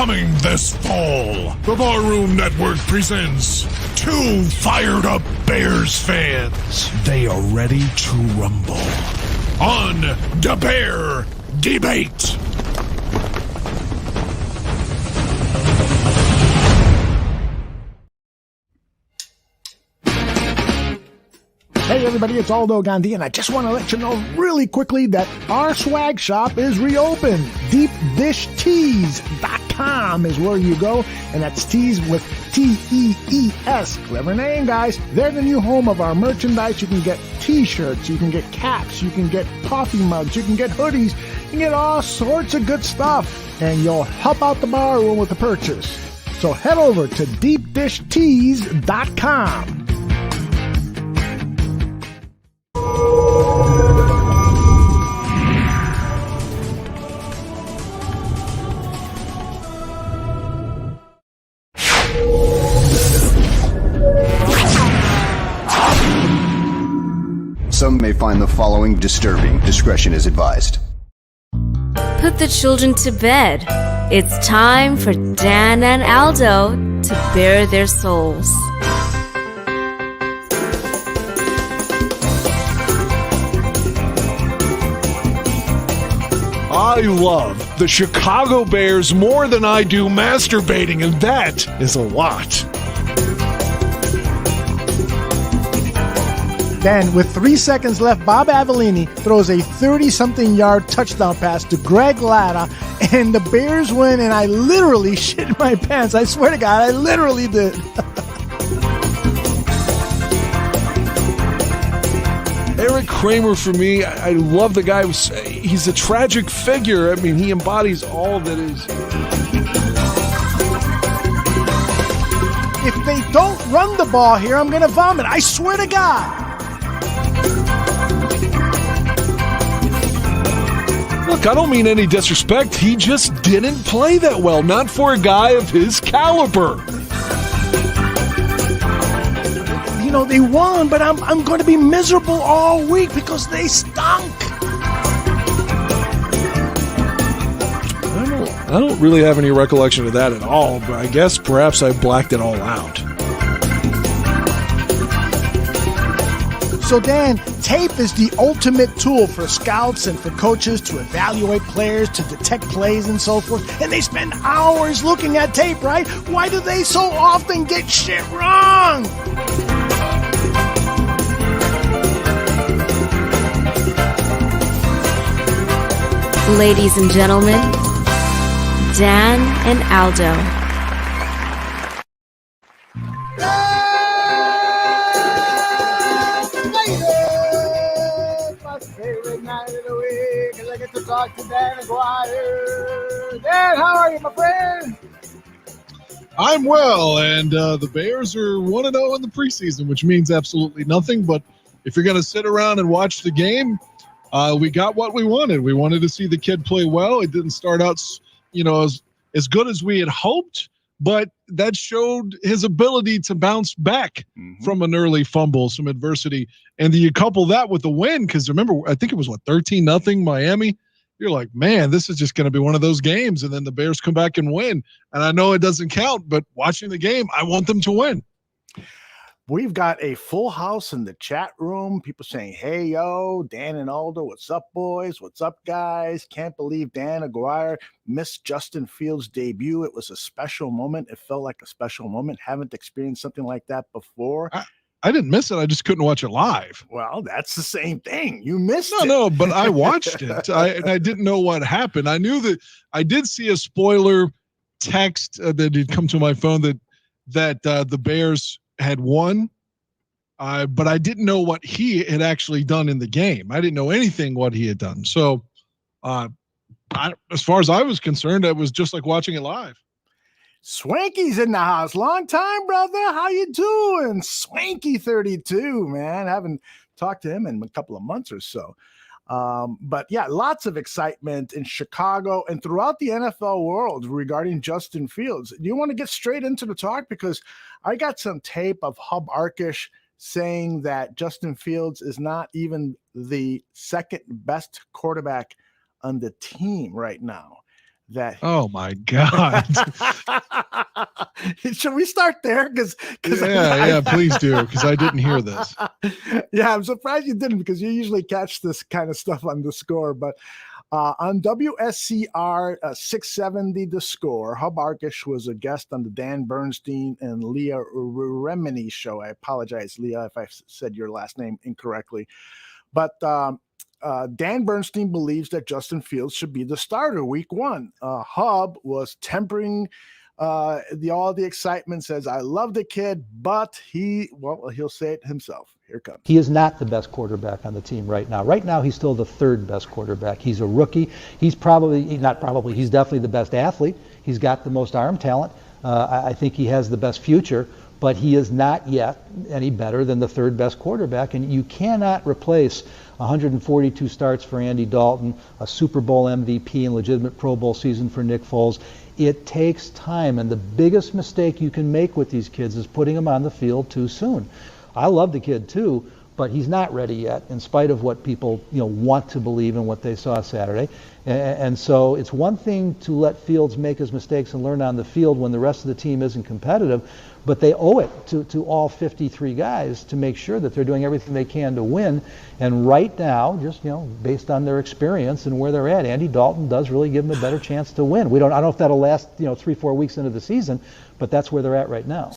Coming this fall, the Barroom Network presents two fired-up Bears fans. They are ready to rumble on the Bear Debate. Hey everybody, it's Aldo Gandhi, and I just want to let you know really quickly that our swag shop is reopened. DeepDishTees.com is where you go, and that's tees with T-E-E-S. Clever name, guys. They're the new home of our merchandise. You can get t-shirts, you can get caps, you can get coffee mugs, you can get hoodies, you can get all sorts of good stuff, and you'll help out the bar room with the purchase. So head over to DeepDishTees.com. Some may find the following disturbing. Discretion is advised. Put the children to bed. It's time for Dan and Aldo to bare their souls. I love the Chicago Bears more than I do masturbating, and that is a lot. Then, with 3 seconds left, Bob Avellini throws a 30-something-yard touchdown pass to Greg Latta, and the Bears win, and I literally shit my pants. I swear to God, I literally did. Eric Kramer, for me, I love the guy. He's a tragic figure. I mean, he embodies all that is. If they don't run the ball here, I'm going to vomit. I swear to God. Look, I don't mean any disrespect. He just didn't play that well. Not for a guy of his caliber. You know, they won, but I'm going to be miserable all week because they stunk. I don't really have any recollection of that at all, but I guess perhaps I blacked it all out. So, Dan, tape is the ultimate tool for scouts and for coaches to evaluate players, to detect plays and so forth. And they spend hours looking at tape, right? Why do they so often get shit wrong? Ladies and gentlemen, Dan and Aldo. My favorite night of the week, and I get to talk to Dan Aguirre. Dan, how are you, my friend? I'm well, and the Bears are 1-0 in the preseason, which means absolutely nothing. But if you're going to sit around and watch the game, we got what we wanted. We wanted to see the kid play well. It didn't start out, as good as we had hoped, but that showed his ability to bounce back from an early fumble, some adversity. And you couple that with the win, because remember, I think it was 13-0 Miami. You're like, man, this is just going to be one of those games. And then the Bears come back and win. And I know it doesn't count, but watching the game, I want them to win. We've got a full house in the chat room. People saying, hey, yo, Dan and Aldo, what's up, boys? What's up, guys? Can't believe Dan Aguirre missed Justin Fields' debut. It was a special moment. It felt like a special moment. Haven't experienced something like that before. I didn't miss it. I just couldn't watch it live. Well, that's the same thing. You missed it. No, but I watched it. I didn't know what happened. I knew that I did see a spoiler text that had come to my phone that the Bears had won, but I didn't know what he had actually done in the game. I didn't know anything what he had done. So as far as I was concerned, it was just like watching it live. Swanky's in the house. Long time, brother. How you doing? Swanky 32, man. Haven't talked to him in a couple of months or so. But yeah, lots of excitement in Chicago and throughout the NFL world regarding Justin Fields. Do you want to get straight into the talk? Because I got some tape of Hub Arkush saying that Justin Fields is not even the second best quarterback on the team right now. that. Oh my God. Should we start there? Because please do, because I didn't hear this. Yeah, I'm surprised you didn't, because you usually catch this kind of stuff on The Score. But on WSCR 670 The Score, Hub Arkush was a guest on the Dan Bernstein and Leah Remini show. I apologize, Leah, if I said your last name incorrectly. But Dan Bernstein believes that Justin Fields should be the starter week 1. Hub was tempering all the excitement, says, I love the kid, but he'll say it himself. Here it comes. He is not the best quarterback on the team right now. Right now, he's still the 3rd best quarterback. He's a rookie. He's definitely the best athlete. He's got the most arm talent. I think he has the best future, but he is not yet any better than the 3rd best quarterback. And you cannot replace 142 starts for Andy Dalton, a Super Bowl MVP and legitimate Pro Bowl season for Nick Foles. It takes time, and the biggest mistake you can make with these kids is putting them on the field too soon. I love the kid too, but he's not ready yet, in spite of what people want to believe and what they saw Saturday. And so it's one thing to let Fields make his mistakes and learn on the field when the rest of the team isn't competitive, but they owe it to all 53 guys to make sure that they're doing everything they can to win. And right now, just based on their experience and where they're at, Andy Dalton does really give them a better chance to win. I don't know if that'll last 3-4 weeks into the season, but that's where they're at right now.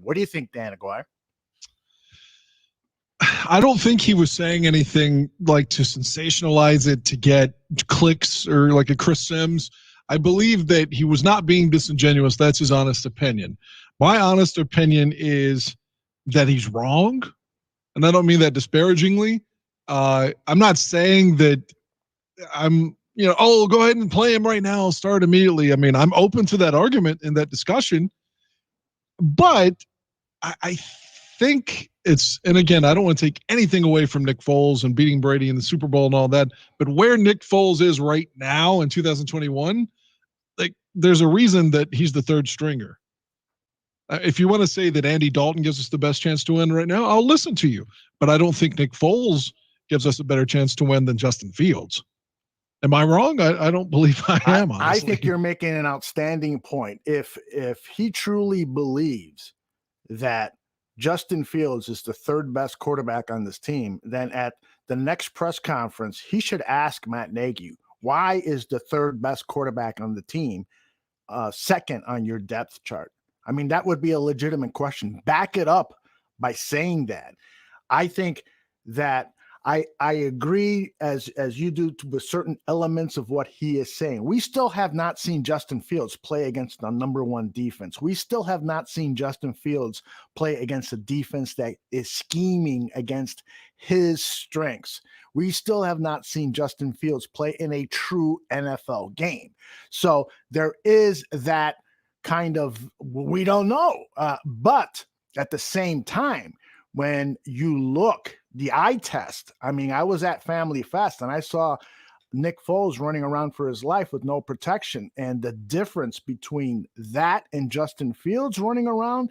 What do you think, Dan Aguirre? I don't think he was saying anything like to sensationalize it to get clicks or like a Chris Sims. I believe that he was not being disingenuous. That's his honest opinion. My honest opinion is that he's wrong, and I don't mean that disparagingly. I'm not saying that I'm, go ahead and play him right now, start immediately. I mean, I'm open to that argument and that discussion, but I think and again, I don't want to take anything away from Nick Foles and beating Brady in the Super Bowl and all that, but where Nick Foles is right now in 2021, there's a reason that he's the 3rd stringer. If you want to say that Andy Dalton gives us the best chance to win right now, I'll listen to you, but I don't think Nick Foles gives us a better chance to win than Justin Fields. Am I wrong? I don't believe I am, honestly. I think you're making an outstanding point. If he truly believes that Justin Fields is the 3rd best quarterback on this team, then at the next press conference, he should ask Matt Nagy, why is the 3rd best quarterback on the team 2nd on your depth chart? I mean, that would be a legitimate question. Back it up by saying that. I think that I agree as you do with certain elements of what he is saying. We still have not seen Justin Fields play against the number 1 defense. We still have not seen Justin Fields play against a defense that is scheming against his strengths. We still have not seen Justin Fields play in a true NFL game. So there is that kind of, we don't know. But at the same time, when you look, the eye test, I mean, I was at Family Fest and I saw Nick Foles running around for his life with no protection. And the difference between that and Justin Fields running around,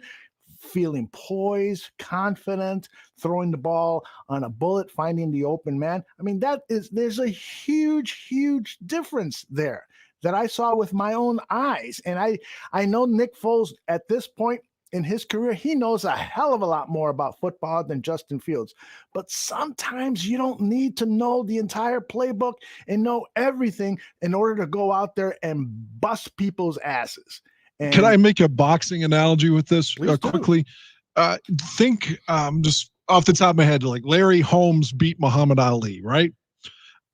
feeling poised, confident, throwing the ball on a bullet, finding the open man. I mean, there's a huge, huge difference there that I saw with my own eyes. And I know Nick Foles at this point in his career, he knows a hell of a lot more about football than Justin Fields. But sometimes you don't need to know the entire playbook and know everything in order to go out there and bust people's asses. And can I make a boxing analogy with this quickly? Think just off the top of my head, like Larry Holmes beat Muhammad Ali, right?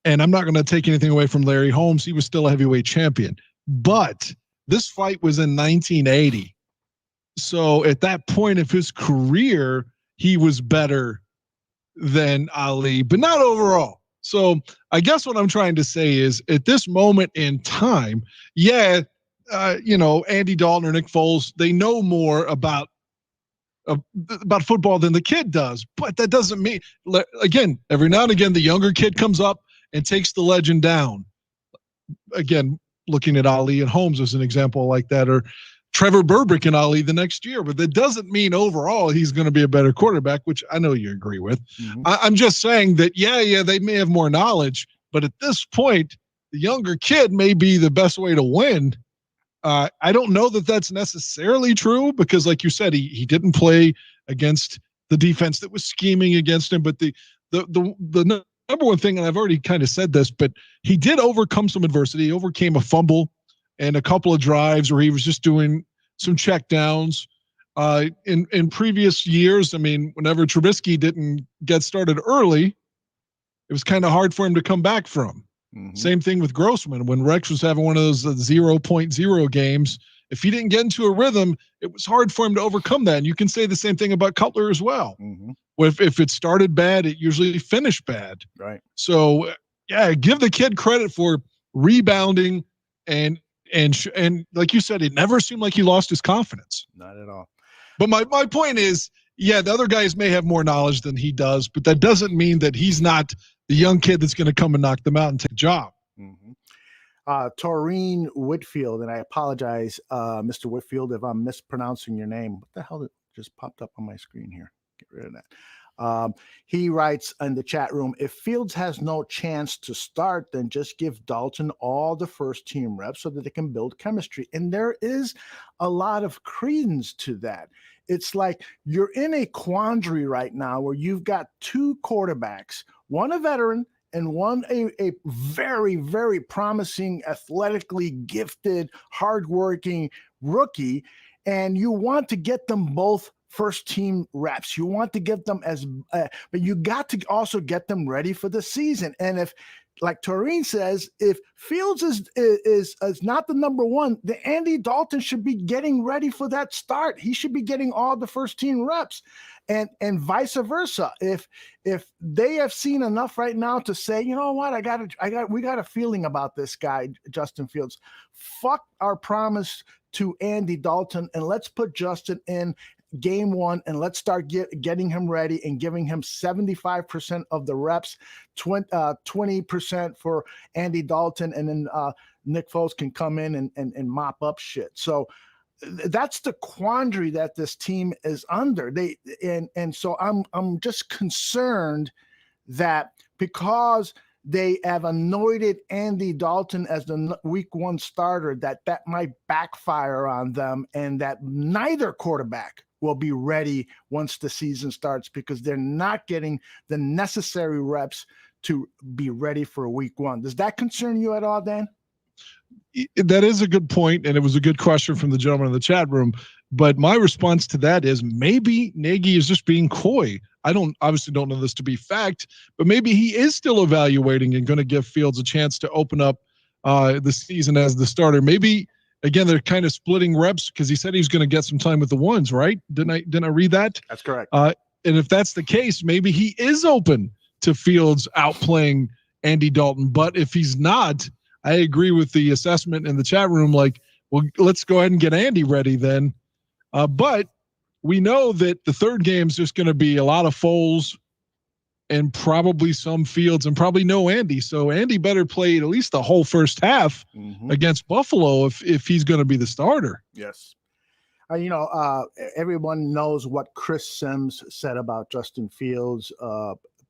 And I'm not going to take anything away from Larry Holmes. He was still a heavyweight champion. But this fight was in 1980. So at that point of his career, he was better than Ali, but not overall. So I guess what I'm trying to say is at this moment in time, Andy Dalton or Nick Foles, they know more about football than the kid does. But that doesn't mean, again, every now and again, the younger kid comes up and takes the legend down. Again, looking at Ali and Holmes as an example like that, or Trevor Burbrick and Ali the next year, but that doesn't mean overall he's going to be a better quarterback, which I know you agree with. Mm-hmm. I'm just saying that, they may have more knowledge, but at this point, the younger kid may be the best way to win. I don't know that that's necessarily true because, like you said, he didn't play against the defense that was scheming against him. But the number one thing, and I've already kind of said this, but he did overcome some adversity. He overcame a fumble and a couple of drives where he was just doing some check downs. In previous years, I mean, whenever Trubisky didn't get started early, it was kind of hard for him to come back from. Mm-hmm. Same thing with Grossman. When Rex was having one of those 0.0 games, if he didn't get into a rhythm, it was hard for him to overcome that. And you can say the same thing about Cutler as well. Mm-hmm. If it started bad, it usually finished bad. Right. So, yeah, give the kid credit for rebounding and like you said, it never seemed like he lost his confidence. Not at all. But my point is, yeah, the other guys may have more knowledge than he does, but that doesn't mean that he's not the young kid that's going to come and knock them out and take a job. Mm-hmm. Taurine Whitfield, and I apologize, Mr. Whitfield, if I'm mispronouncing your name. What the hell just popped up on my screen here? Get rid of that. He writes in the chat room, if Fields has no chance to start, then just give Dalton all the first team reps so that they can build chemistry. And there is a lot of credence to that. It's like you're in a quandary right now where you've got two quarterbacks, one a veteran and one a very, very promising, athletically gifted, hardworking rookie, and you want to get them both first team reps. You want to get them but you got to also get them ready for the season. And if, like Taurine says, if Fields is not the number one, then Andy Dalton should be getting ready for that start. He should be getting all the first team reps, and vice versa. If they have seen enough right now to say, you know what, we got a feeling about this guy, Justin Fields. Fuck our promise to Andy Dalton, and let's put Justin in game one, and let's start getting him ready and giving him 75% of the reps, 20% for Andy Dalton, and then Nick Foles can come in and mop up shit. So that's the quandary that this team is under. So I'm just concerned that because they have anointed Andy Dalton as the week one starter, that might backfire on them, and that neither quarterback will be ready once the season starts because they're not getting the necessary reps to be ready for week one. Does that concern you at all, Dan? That is a good point, and it was a good question from the gentleman in the chat room. But my response to that is maybe Nagy is just being coy. I obviously don't know this to be fact, but maybe he is still evaluating and going to give Fields a chance to open up the season as the starter. Maybe, again, they're kind of splitting reps because he said he was going to get some time with the ones, right? Didn't I read that? That's correct. And if that's the case, maybe he is open to Fields outplaying Andy Dalton. But if he's not, I agree with the assessment in the chat room. Like, well, let's go ahead and get Andy ready then. But we know that the third game is just going to be a lot of Foles and probably some Fields and probably no Andy. So Andy better play at least the whole first half against Buffalo if he's going to be the starter. Yes. Everyone knows what Chris Sims said about Justin Fields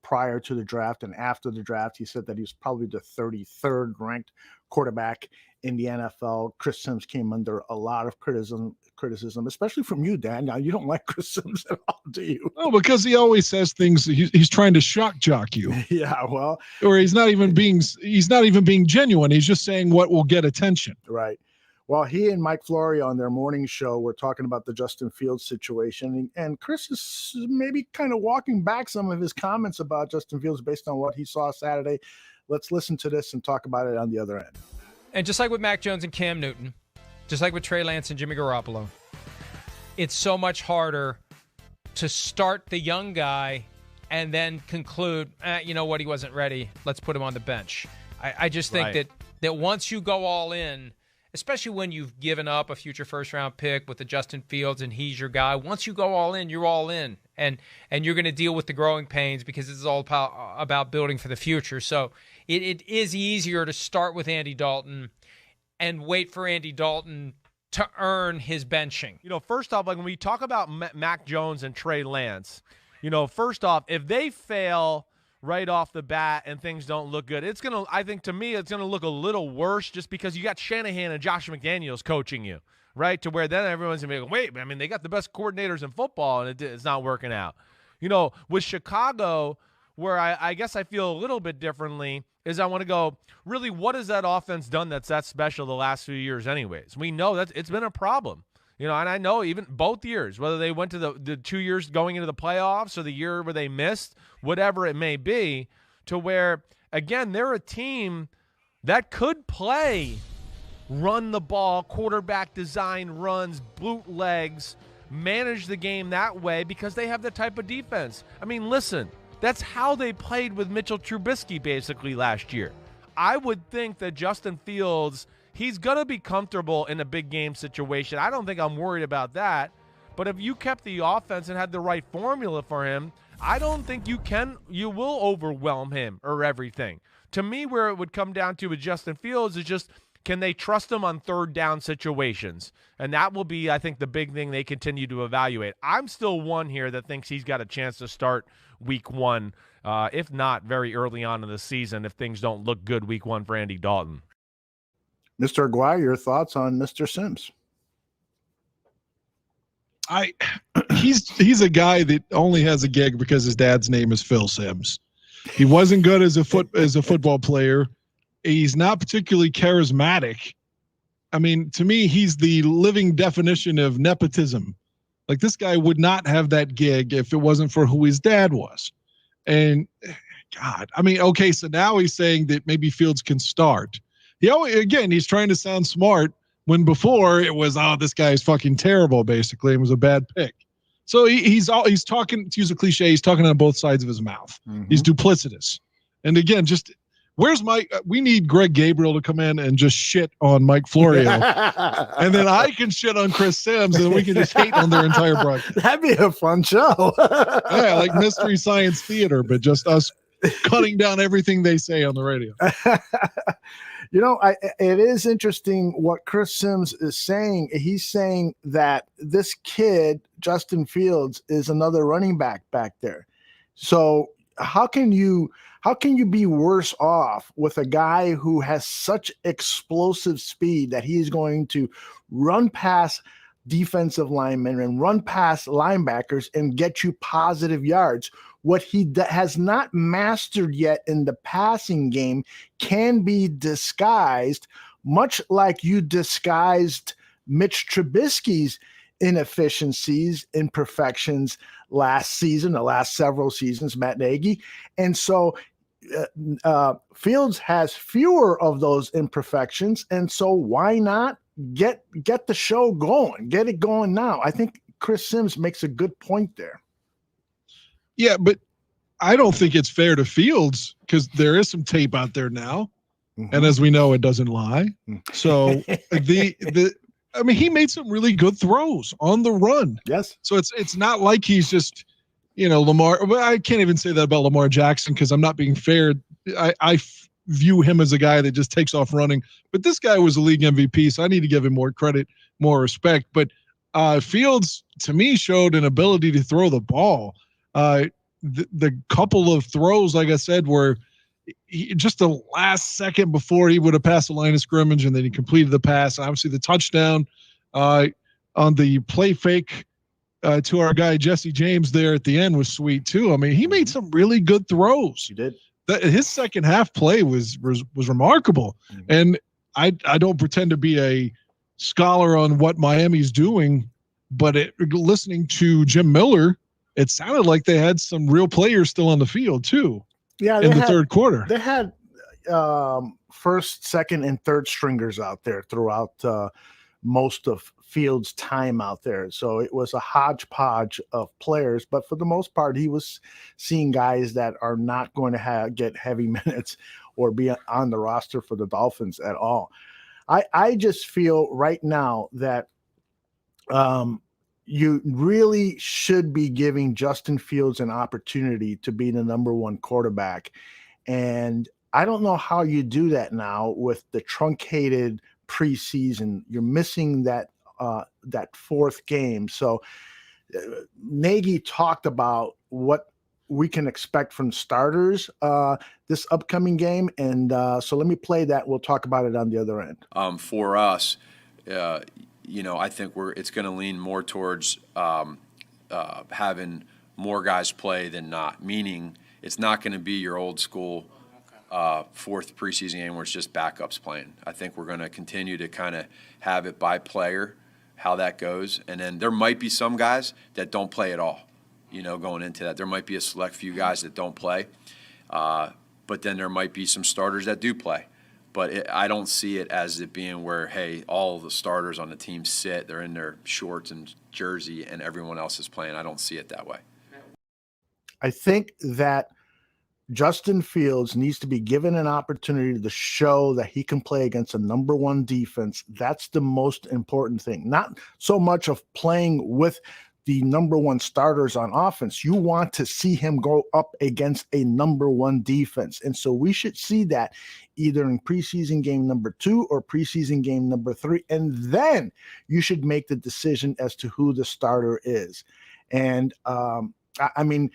prior to the draft and after the draft. He said that he was probably the 33rd ranked quarterback in the NFL. Chris Sims came under a lot of criticism, especially from you, Dan. Now, you don't like Chris Sims at all, do you? No, because he always says things. He's trying to shock jock you. Yeah, well, or he's not even being genuine. He's just saying what will get attention. Right. Well, he and Mike Flory on their morning show were talking about the Justin Fields situation, and Chris is maybe kind of walking back some of his comments about Justin Fields based on what he saw Saturday. Let's listen to this and talk about it on the other end. And just like with Mac Jones and Cam Newton, just like with Trey Lance and Jimmy Garoppolo, it's so much harder to start the young guy and then conclude, you know what, he wasn't ready. Let's put him on the bench. I just think that once you go all in, especially when you've given up a future first-round pick with the Justin Fields and he's your guy, once you go all in, you're all in. And you're going to deal with the growing pains because this is all about building for the future. So it is easier to start with Andy Dalton and wait for Andy Dalton to earn his benching. First off, like when we talk about Mac Jones and Trey Lance, first off, if they fail right off the bat and things don't look good. I think to me, it's going to look a little worse just because you got Shanahan and Josh McDaniels coaching you, right? To where then everyone's going to be like, wait, I mean, they got the best coordinators in football and it's not working out. With Chicago, where I guess I feel a little bit differently is I want to go, really, what has that offense done that's that special the last few years anyways? We know that it's been a problem. And I know even both years, whether they went to the 2 years going into the playoffs or the year where they missed, whatever it may be, to where, again, they're a team that could play run the ball, quarterback design runs, bootlegs, manage the game that way because they have the type of defense. I mean, listen, that's how they played with Mitchell Trubisky basically last year. I would think that Justin Fields, he's going to be comfortable in a big game situation. I don't think I'm worried about that. But if you kept the offense and had the right formula for him, I don't think you will overwhelm him or everything. To me, where it would come down to with Justin Fields is just, can they trust him on third down situations? And that will be, I think, the big thing they continue to evaluate. I'm still one here that thinks he's got a chance to start week one, if not very early on in the season, if things don't look good week one for Andy Dalton. Mr. Aguirre, your thoughts on Mr. Sims? He's a guy that only has a gig because his dad's name is Phil Sims. He wasn't good as a football player. He's not particularly charismatic. I mean, to me, he's the living definition of nepotism. Like, this guy would not have that gig if it wasn't for who his dad was. And God, I mean, okay, so now he's saying that maybe Fields can start. He's trying to sound smart when before it was, this guy is fucking terrible, basically. It was a bad pick. So he's talking, to use a cliche, he's talking on both sides of his mouth. Mm-hmm. He's duplicitous. And again, just where's Mike? We need Greg Gabriel to come in and just shit on Mike Florio. And then I can shit on Chris Sims and we can just hate on their entire broadcast. That'd be a fun show. Yeah, like Mystery Science Theater, but just us cutting down everything they say on the radio. It is interesting what Chris Sims is saying. He's saying that this kid, Justin Fields, is another running back there. So how can you be worse off with a guy who has such explosive speed that he's going to run past defensive linemen and run past linebackers and get you positive yards? What he has not mastered yet in the passing game can be disguised, much like you disguised Mitch Trubisky's inefficiencies, imperfections last season, the last several seasons, Matt Nagy. And so Fields has fewer of those imperfections. And so why not get the show going, get it going now? I think Chris Sims makes a good point there. Yeah, but I don't think it's fair to Fields because there is some tape out there now. Mm-hmm. And as we know, it doesn't lie. So he made some really good throws on the run. Yes. So it's not like he's just, Lamar. Well, I can't even say that about Lamar Jackson because I'm not being fair. I view him as a guy that just takes off running. But this guy was a league MVP, so I need to give him more credit, more respect. But Fields, to me, showed an ability to throw the ball. The couple of throws, like I said, were just the last second before he would have passed the line of scrimmage, and then he completed the pass. Obviously, the touchdown on the play fake to our guy Jesse James there at the end was sweet too. I mean, he made some really good throws. He did. His second half play was remarkable, and I don't pretend to be a scholar on what Miami's doing, but listening to Jim Miller, it sounded like they had some real players still on the field too. Yeah, in the third quarter, they had first, second, and third stringers out there throughout most of Fields' time out there. So it was a hodgepodge of players, but for the most part, he was seeing guys that are not going to get heavy minutes or be on the roster for the Dolphins at all. I just feel right now that you really should be giving Justin Fields an opportunity to be the number one quarterback. And I don't know how you do that now with the truncated preseason. You're missing that fourth game. So Nagy talked about what we can expect from starters this upcoming game. And so let me play that. We'll talk about it on the other end. For us, I think it's going to lean more towards having more guys play than not, meaning it's not going to be your old school fourth preseason game where it's just backups playing. I think we're going to continue to kind of have it by player, how that goes. And then there might be some guys that don't play at all, going into that. There might be a select few guys that don't play, but then there might be some starters that do play. But I don't see it as it being where, hey, all the starters on the team sit, they're in their shorts and jersey, and everyone else is playing. I don't see it that way. I think that Justin Fields needs to be given an opportunity to show that he can play against a number one defense. That's the most important thing. Not so much of playing with the number one starters on offense. You want to see him go up against a number one defense. And so we should see that either in preseason game number 2 or preseason game number 3. And then you should make the decision as to who the starter is. And I mean,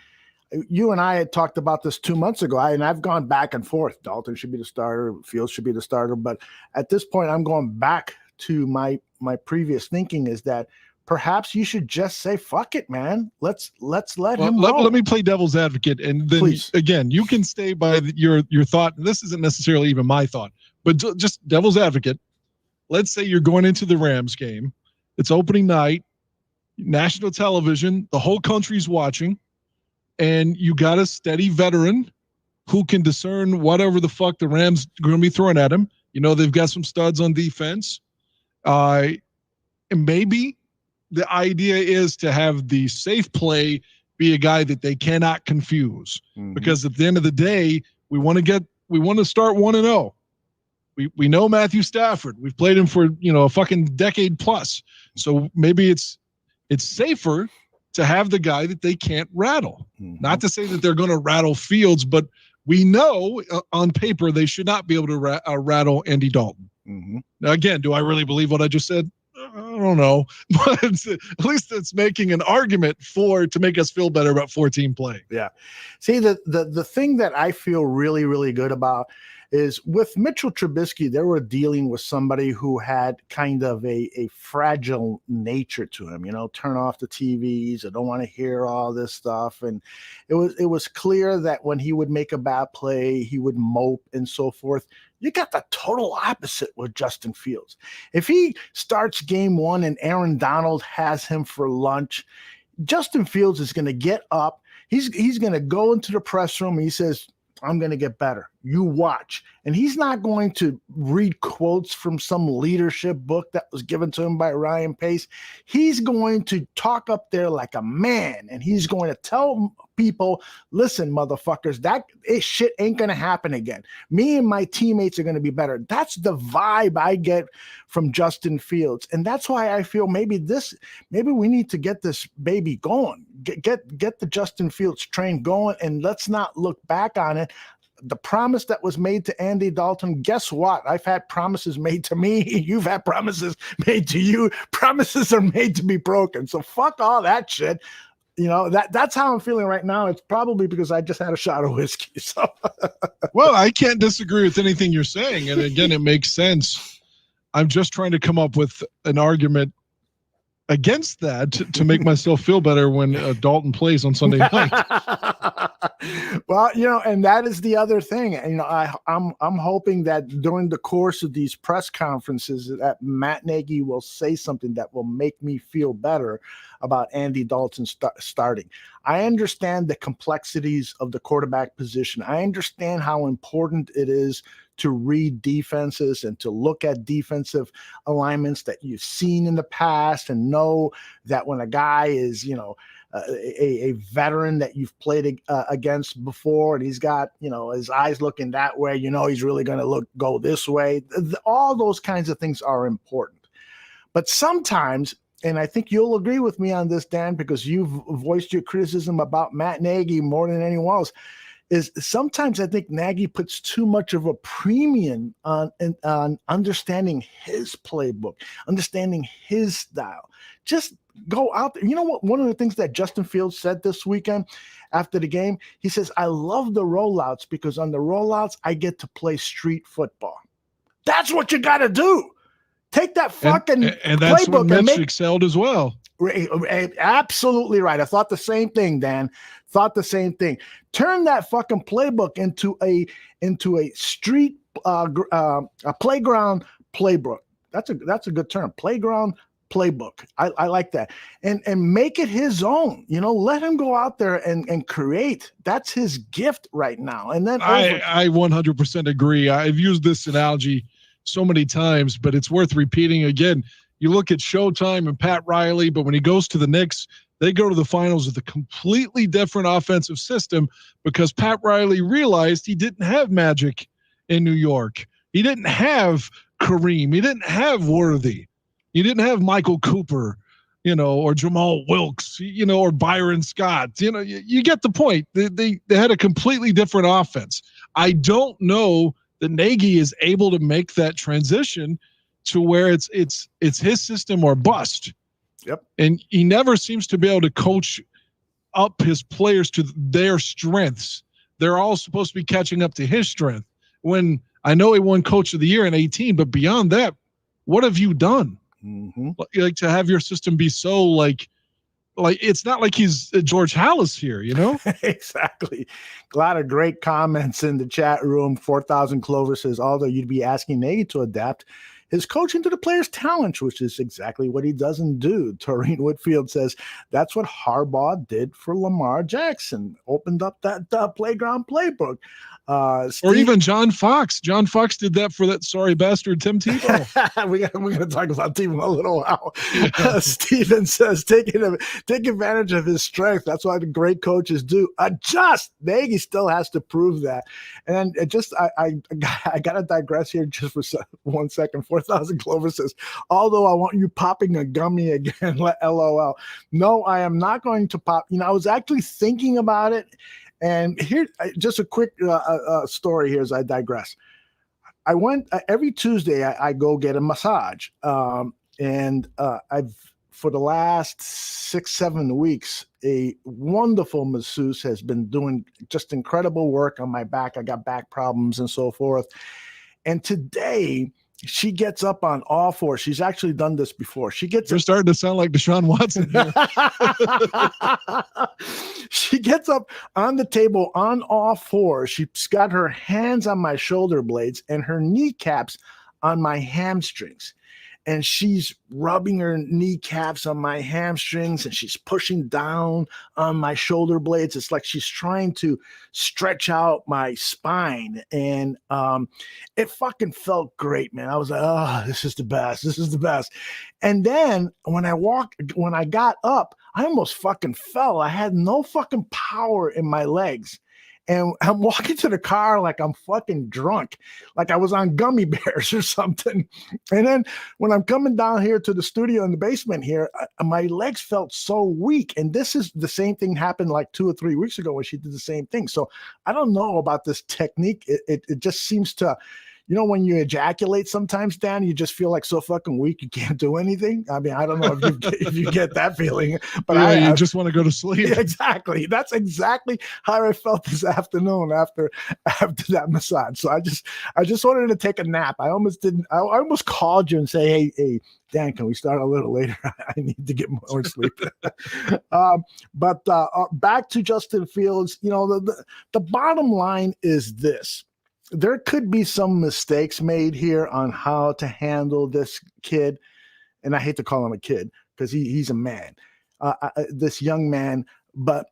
you and I had talked about this 2 months ago, and I've gone back and forth. Dalton should be the starter. Fields should be the starter. But at this point, I'm going back to my previous thinking is that perhaps you should just say, fuck it, man. Let's let him roll. Let me play devil's advocate. And then, Please. Again, you can stay by your thought. This isn't necessarily even my thought, but just devil's advocate. Let's say you're going into the Rams game. It's opening night, national television. The whole country's watching. And you got a steady veteran who can discern whatever the fuck the Rams are going to be throwing at him. They've got some studs on defense. And maybe the idea is to have the safe play be a guy that they cannot confuse. Mm-hmm. Because at the end of the day, we want to start 1-0. We know Matthew Stafford. We've played him for, a fucking decade plus. So maybe it's safer to have the guy that they can't rattle. Mm-hmm. Not to say that they're going to rattle Fields, but we know on paper they should not be able to rattle Andy Dalton. Mm-hmm. Now, again, do I really believe what I just said? I don't know. But at least it's making an argument to make us feel better about 14 play. Yeah. See, the thing that I feel really, really good about is with Mitchell Trubisky, they were dealing with somebody who had kind of a fragile nature to him, turn off the TVs. I don't want to hear all this stuff. And it was clear that when he would make a bad play, he would mope and so forth. You got the total opposite with Justin Fields. If he starts game 1 and Aaron Donald has him for lunch, Justin Fields is going to get up. He's going to go into the press room and he says, I'm going to get better. You watch. And he's not going to read quotes from some leadership book that was given to him by Ryan Pace. He's going to talk up there like a man, and he's going to tell people, listen, motherfuckers, that shit ain't going to happen again. Me and my teammates are going to be better. That's the vibe I get from Justin Fields. And that's why I feel maybe we need to get this baby going, get the Justin Fields train going, and let's not look back on it. The promise that was made to Andy Dalton, guess what? I've had promises made to me. You've had promises made to you. Promises are made to be broken. So fuck all that shit. That's how I'm feeling right now. It's probably because I just had a shot of whiskey. So well, I can't disagree with anything you're saying. And again, it makes sense. I'm just trying to come up with an argument against that to make myself feel better when Dalton plays on Sunday night. Well, and that is the other thing. I'm hoping that during the course of these press conferences that Matt Nagy will say something that will make me feel better about Andy Dalton starting. I understand the complexities of the quarterback position. I understand how important it is to read defenses and to look at defensive alignments that you've seen in the past and know that when a guy is, a veteran that you've played against before and he's got, his eyes looking that way, he's really going to go this way. All those kinds of things are important. But sometimes, and I think you'll agree with me on this, Dan, because you've voiced your criticism about Matt Nagy more than anyone else, is sometimes I think Nagy puts too much of a premium on understanding his playbook, understanding his style. Just go out there. You know what? One of the things that Justin Fields said this weekend after the game, he says, I love the rollouts because on the rollouts, I get to play street football. That's what you got to do. Take that fucking and that's playbook what and Mitch excelled as well. Absolutely right. I thought the same thing, Dan. Thought the same thing. Turn that fucking playbook into a street a playground playbook. That's a good term. Playground playbook. I like that. And make it his own. You know, let him go out there and create. That's his gift right now. And then I 100% agree. I've used this analogy so many times, but it's worth repeating again. You look at Showtime and Pat Riley, but when he goes to the Knicks, they go to the finals with a completely different offensive system because Pat Riley realized he didn't have Magic in New York. He didn't have Kareem. He didn't have Worthy. He didn't have Michael Cooper, or Jamal Wilkes, or Byron Scott. You get the point. They had a completely different offense. I don't know that Nagy is able to make that transition to where it's his system or bust. Yep. And he never seems to be able to coach up his players to their strengths. They're all supposed to be catching up to his strength. When I know he won Coach of the Year in 2018, but beyond that, what have you done? Mm-hmm. Like to have your system be so like it's not like he's George Halas here, Exactly. A lot of great comments in the chat room. 4,000 Clover says, although you'd be asking Nagy to adapt his coaching to the player's talent, which is exactly what he doesn't do. Taurine Whitfield says that's what Harbaugh did for Lamar Jackson, opened up that playground playbook. Or even John Fox. John Fox did that for that sorry bastard Tim Tebow. We're gonna talk about Tebow in a little while. Steven says take advantage of his strength. That's why the great coaches do. Adjust. Nagy still has to prove that. And I gotta digress here just for 1 second. 4,000 Clover says, although I want you popping a gummy again, LOL. No, I am not going to pop. I was actually thinking about it. And here, just a quick story here as I digress. I went every Tuesday. I go get a massage, and I've for the last 6-7 weeks, a wonderful masseuse has been doing just incredible work on my back. I got back problems and so forth. And today, she gets up on all fours. She's actually done this before. You're starting to sound like Deshaun Watson here. She gets up on the table on all fours. She's got her hands on my shoulder blades and her kneecaps on my hamstrings. And she's rubbing her kneecaps on my hamstrings and she's pushing down on my shoulder blades. It's like she's trying to stretch out my spine. And it fucking felt great, man. I was like, oh, this is the best. This is the best. And then when I got up, I almost fucking fell. I had no fucking power in my legs. And I'm walking to the car like I'm fucking drunk, like I was on gummy bears or something. And then when I'm coming down here to the studio in the basement here, my legs felt so weak. And this is the same thing happened like 2 or 3 weeks ago when she did the same thing. So I don't know about this technique. It just seems to, when you ejaculate sometimes, Dan, you just feel like so fucking weak you can't do anything. I mean, I don't know if you get that feeling, but you just want to go to sleep. Yeah, exactly. That's exactly how I felt this afternoon after that massage. So I just wanted to take a nap. I almost called you and say, hey, Dan, can we start a little later? I need to get more sleep. But back to Justin Fields. The bottom line is this. There could be some mistakes made here on how to handle this kid. And I hate to call him a kid because he's a man, this young man. But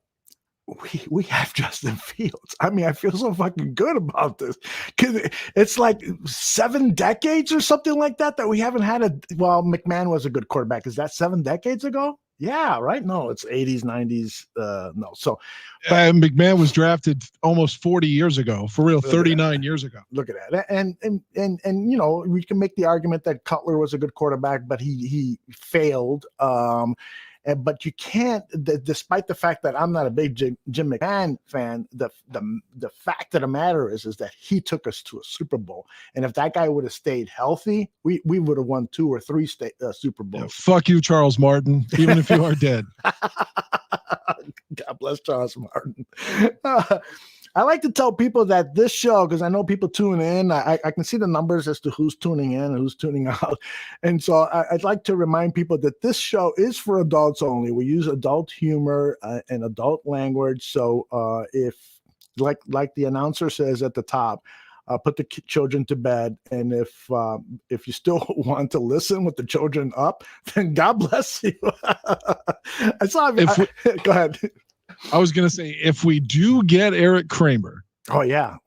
we have Justin Fields. I mean, I feel so fucking good about this because it's like 7 decades or something like that we haven't had McMahon was a good quarterback. Is that 7 decades ago? Yeah, right. No, it's 80s, 90s. No. So McMahon was drafted almost 40 years ago, for real, 39 years ago. Look at that. And we can make the argument that Cutler was a good quarterback, but he failed. But you can't, despite the fact that I'm not a big Jim McMahon fan, the fact of the matter is that he took us to a Super Bowl. And if that guy would have stayed healthy, we would have won 2 or 3 Super Bowls. Yeah, fuck you, Charles Martin, even if you are dead. God bless Charles Martin. I like to tell people that this show, because I know people tune in, I can see the numbers as to who's tuning in and who's tuning out. And so I'd like to remind people that this show is for adults only. We use adult humor and adult language. So if, like the announcer says at the top, put the children to bed. And if you still want to listen with the children up, then God bless you. Go ahead. I was going to say, if we do get Eric Kramer. Oh, yeah.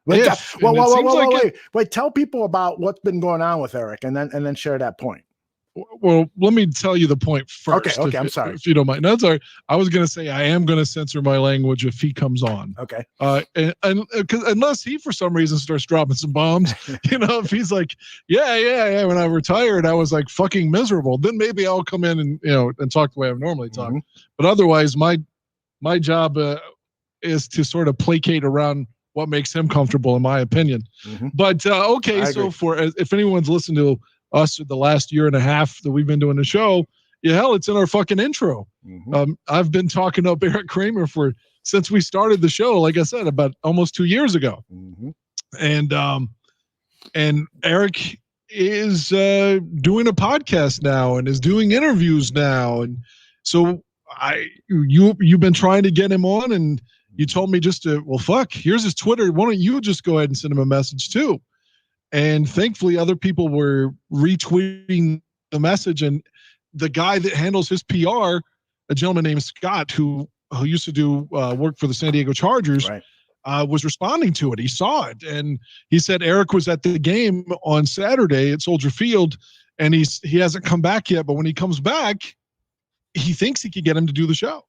Wait, tell people about what's been going on with Eric and then share that point. Well, let me tell you the point first. Okay, I'm sorry. If you don't mind. No, that's all right. I was going to say I am going to censor my language if he comes on. Okay. And because unless he, for some reason, starts dropping some bombs, if he's like, yeah, when I retired, I was like fucking miserable, then maybe I'll come in and talk the way I normally talk. Mm-hmm. But otherwise, my job is to sort of placate around what makes him comfortable, in my opinion. Mm-hmm. But okay, so if anyone's listened to us the last year and a half that we've been doing the show, hell, it's in our fucking intro. Mm-hmm. I've been talking up Eric Kramer since we started the show, like I said, about almost 2 years ago. Mm-hmm. And Eric is doing a podcast now and is doing interviews now, and so you've been trying to get him on, and you told me here's his Twitter. Why don't you just go ahead and send him a message too? And thankfully other people were retweeting the message, and the guy that handles his PR, a gentleman named Scott, who used to do work for the San Diego Chargers, right, was responding to it. He saw it, and he said Eric was at the game on Saturday at Soldier Field, and he hasn't come back yet, but when he comes back, he thinks he could get him to do the show.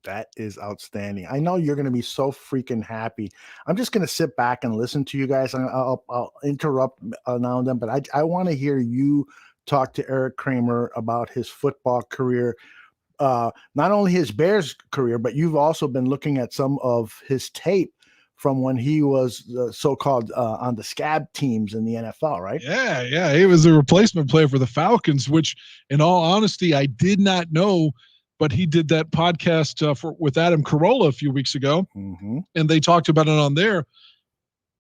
That is outstanding. I know you're going to be so freaking happy. I'm just going to sit back and listen to you guys. I'll interrupt now and then, but I want to hear you talk to Eric Kramer about his football career, not only his Bears career, but you've also been looking at some of his tape from when he was so-called on the scab teams in the NFL, right? Yeah. He was a replacement player for the Falcons, which, in all honesty, I did not know. But he did that podcast with Adam Carolla a few weeks ago, mm-hmm, and they talked about it on there.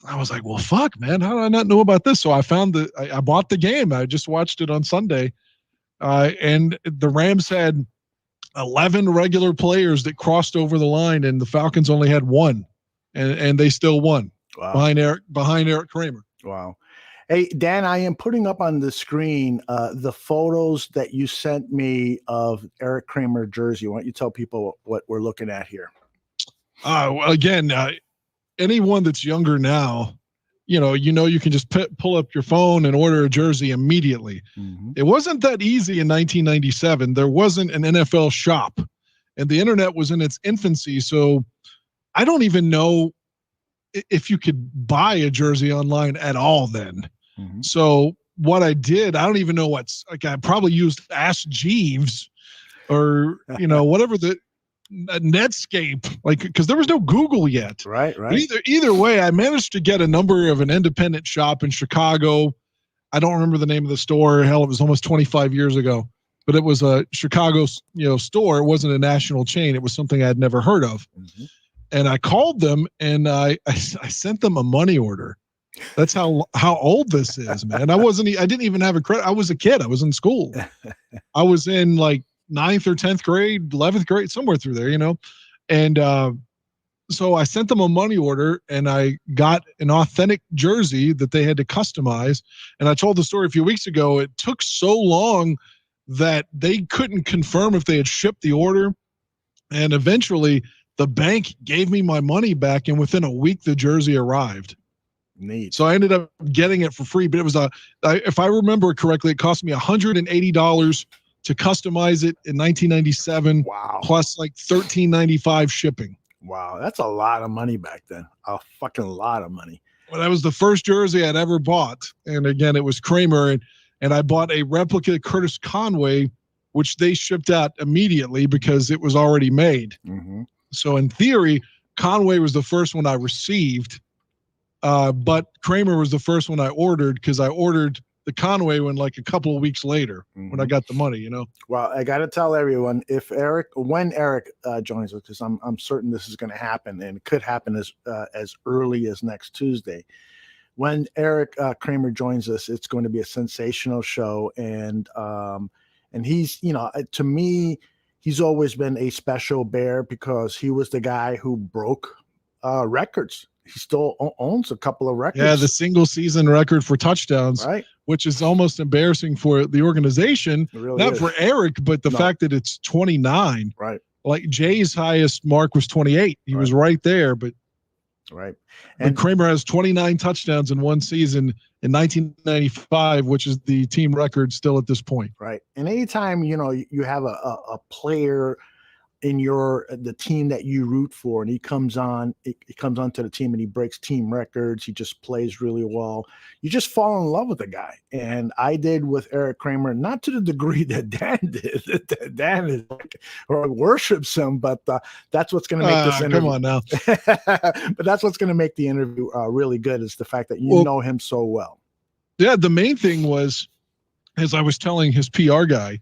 I was like, well, fuck, man, how did I not know about this? So I found I bought the game. I just watched it on Sunday, and the Rams had 11 regular players that crossed over the line, and the Falcons only had 1, and they still won. Wow. behind Eric Kramer. Wow. Hey, Dan, I am putting up on the screen the photos that you sent me of Eric Kramer jersey. Why don't you tell people what we're looking at here? Well, again, anyone that's younger now, you can just pull up your phone and order a jersey immediately. Mm-hmm. It wasn't that easy in 1997. There wasn't an NFL shop, and the internet was in its infancy. So I don't even know if you could buy a jersey online at all then. Mm-hmm. So what I did, I don't even know I probably used Ask Jeeves or, whatever the Netscape, because there was no Google yet. Right. Either way, I managed to get a number of an independent shop in Chicago. I don't remember the name of the store. Hell, it was almost 25 years ago, but it was a Chicago, store. It wasn't a national chain. It was something I'd never heard of. Mm-hmm. And I called them, and I sent them a money order. That's how old this is, man. I didn't even have a credit. I was a kid. I was in school. I was in like 9th or 10th grade, 11th grade, somewhere through there, And so I sent them a money order, and I got an authentic jersey that they had to customize. And I told the story a few weeks ago. It took so long that they couldn't confirm if they had shipped the order. And eventually the bank gave me my money back, and within a week the jersey arrived. Neat. So I ended up getting it for free, but it was if I remember correctly, it cost me $180 to customize it in 1997. Wow. Plus like $13.95 shipping. Wow. That's a lot of money back then. A fucking lot of money. Well, that was the first jersey I'd ever bought. And again, it was Kramer, and I bought a replica Curtis Conway which they shipped out immediately because it was already made. Mm-hmm. So in theory, Conway was the first one I received, but Kramer was the first one I ordered because I ordered the Conway one like a couple of weeks later when I got the money, you know. Well, I got to tell everyone when Eric joins us, because I'm certain this is going to happen, and it could happen as early as next Tuesday. When Eric Kramer joins us, it's going to be a sensational show, and he's, to me, he's always been a special bear because he was the guy who broke records. He still owns a couple of records. Yeah, the single season record for touchdowns, right? Which is almost embarrassing for the organization, really not is. for Eric, but the fact that it's 29. Right. Like Jay's highest mark was 28. He was right there, but and Kramer has 29 touchdowns in one season in 1995, which is the team record still at this point. Right. And anytime, you have a player in the team that you root for, and he comes on to the team and he breaks team records, he just plays really well, you just fall in love with the guy. And I did with Eric Kramer, not to the degree that Dan did. Dan is or worships him, but that's what's going to make this interview. Come on now. But that's what's going to make the interview really good, is the fact that you know him so well. Yeah, the main thing was, as I was telling his PR guy,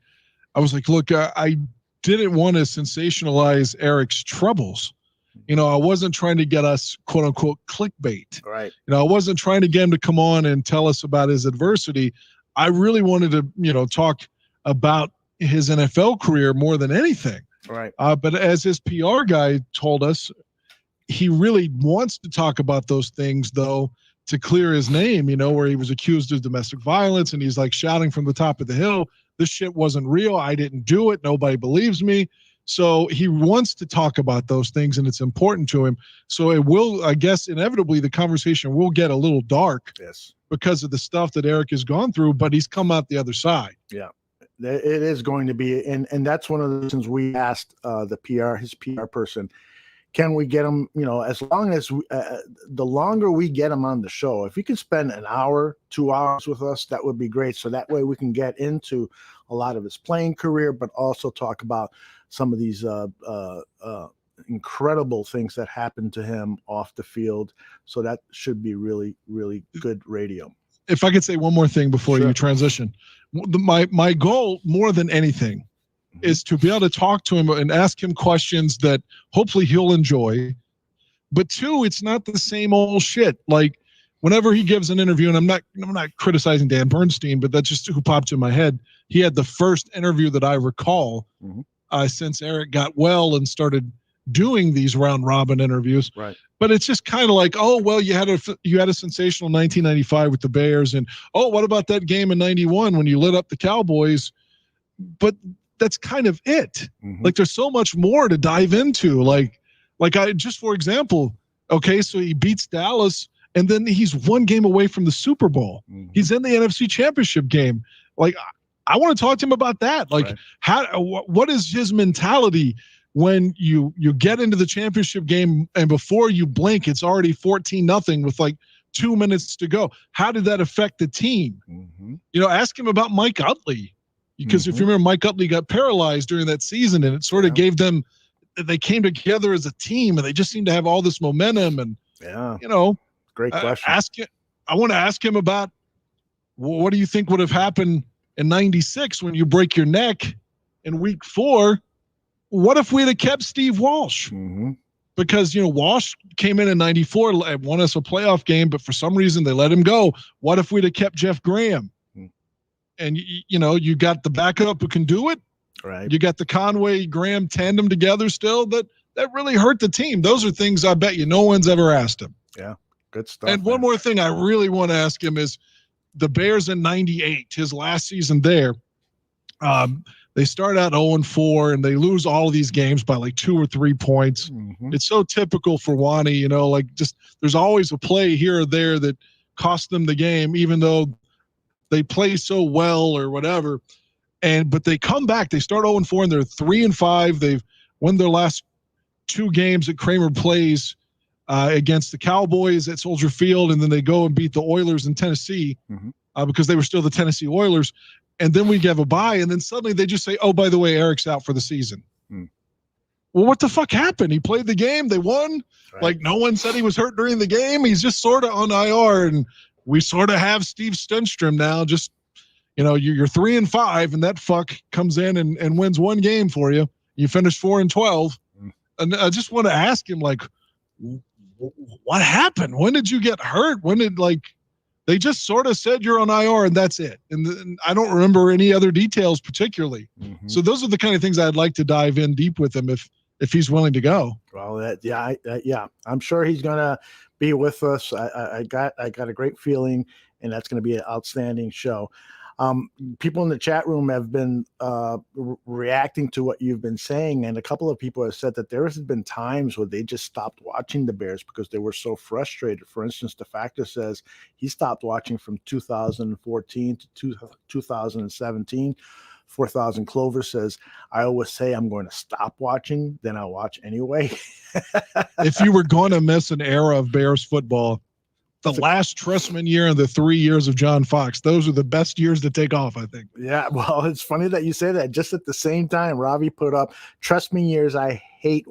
I was like, look, I didn't want to sensationalize Eric's troubles. I wasn't trying to get us quote unquote clickbait. Right. I wasn't trying to get him to come on and tell us about his adversity. I really wanted to, talk about his NFL career more than anything. Right. But as his PR guy told us, he really wants to talk about those things, though, to clear his name, where he was accused of domestic violence and he's like shouting from the top of the hill, this shit wasn't real. I didn't do it. Nobody believes me. So he wants to talk about those things, and it's important to him. So it will, I guess, inevitably the conversation will get a little dark because of the stuff that Eric has gone through, but he's come out the other side. Yeah, it is going to be. And that's one of the reasons we asked his PR person, can we get him, as long as the longer we get him on the show, if he can spend an hour, 2 hours with us, that would be great. So that way we can get into a lot of his playing career, but also talk about some of these incredible things that happened to him off the field. So that should be really, really good radio. If I could say one more thing before you transition, my goal more than anything is to be able to talk to him and ask him questions that hopefully he'll enjoy. But two, it's not the same old shit. Like whenever he gives an interview, and I'm not criticizing Dan Bernstein, but that's just who popped in my head. He had the first interview that I recall since Eric got well and started doing these round robin interviews. Right. But it's just kind of like, oh, well, you had a sensational 1995 with the Bears, and oh, what about that game in 91 when you lit up the Cowboys? But that's kind of it. Like there's so much more to dive into. Like I just, for example, okay, so he beats Dallas and then he's one game away from the Super Bowl. He's in the NFC Championship game. Like I want to talk to him about that. Like what is his mentality when you get into the championship game and before you blink, it's already 14-0 with like 2 minutes to go. How did that affect the team? Ask him about Mike Utley. Because if you remember, Mike Utley got paralyzed during that season, and it sort of gave them, they came together as a team, and they just seemed to have all this momentum. And great question. I want to ask him about what do you think would have happened in '96 when you break your neck in week 4? What if we'd have kept Steve Walsh? Because Walsh came in '94, won us a playoff game, but for some reason they let him go. What if we'd have kept Jeff Graham? And, you got the backup who can do it. Right. You got the Conway-Graham tandem together still. That really hurt the team. Those are things I bet you no one's ever asked him. Yeah, good stuff. And one more thing I really want to ask him is the Bears in 98, his last season there. They start out 0-4, and they lose all of these games by like 2 or 3 points. It's so typical for Wani, just there's always a play here or there that cost them the game, even though they play so well or whatever. But they come back. They start 0-4 and they're 3-5. They've won their last 2 games that Kramer plays against the Cowboys at Soldier Field, and then they go and beat the Oilers in Tennessee because they were still the Tennessee Oilers. and then we have a bye, and then suddenly they just say, oh, by the way, Eric's out for the season. Well, what the fuck happened? He played the game. They won. Right. Like, no one said he was hurt during the game. He's just sort of on IR, and we sort of have Steve Stenstrom now. Just, you're 3-5, and that fuck comes in and wins one game for you. You finish 4-12. And I just want to ask him, like, what happened? When did you get hurt? When did, they just sort of said you're on IR and that's it. And I don't remember any other details particularly. So those are the kind of things I'd like to dive in deep with him if he's willing to go. Well, yeah, I'm sure he's going to be with us. I got a great feeling, and that's going to be an outstanding show. People in the chat room have been reacting to what you've been saying, and a couple of people have said that there has been times where they just stopped watching the Bears because they were so frustrated. For instance, the Factor says he stopped watching from 2014 to 2017. 4,000 Clover says, I always say I'm going to stop watching, then I'll watch anyway. If you were going to miss an era of Bears football, the last Trestman year and the 3 years of John Fox, those are the best years to take off, I think. Yeah, well, it's funny that you say that. Just at the same time, Ravi put up Trestman years I hated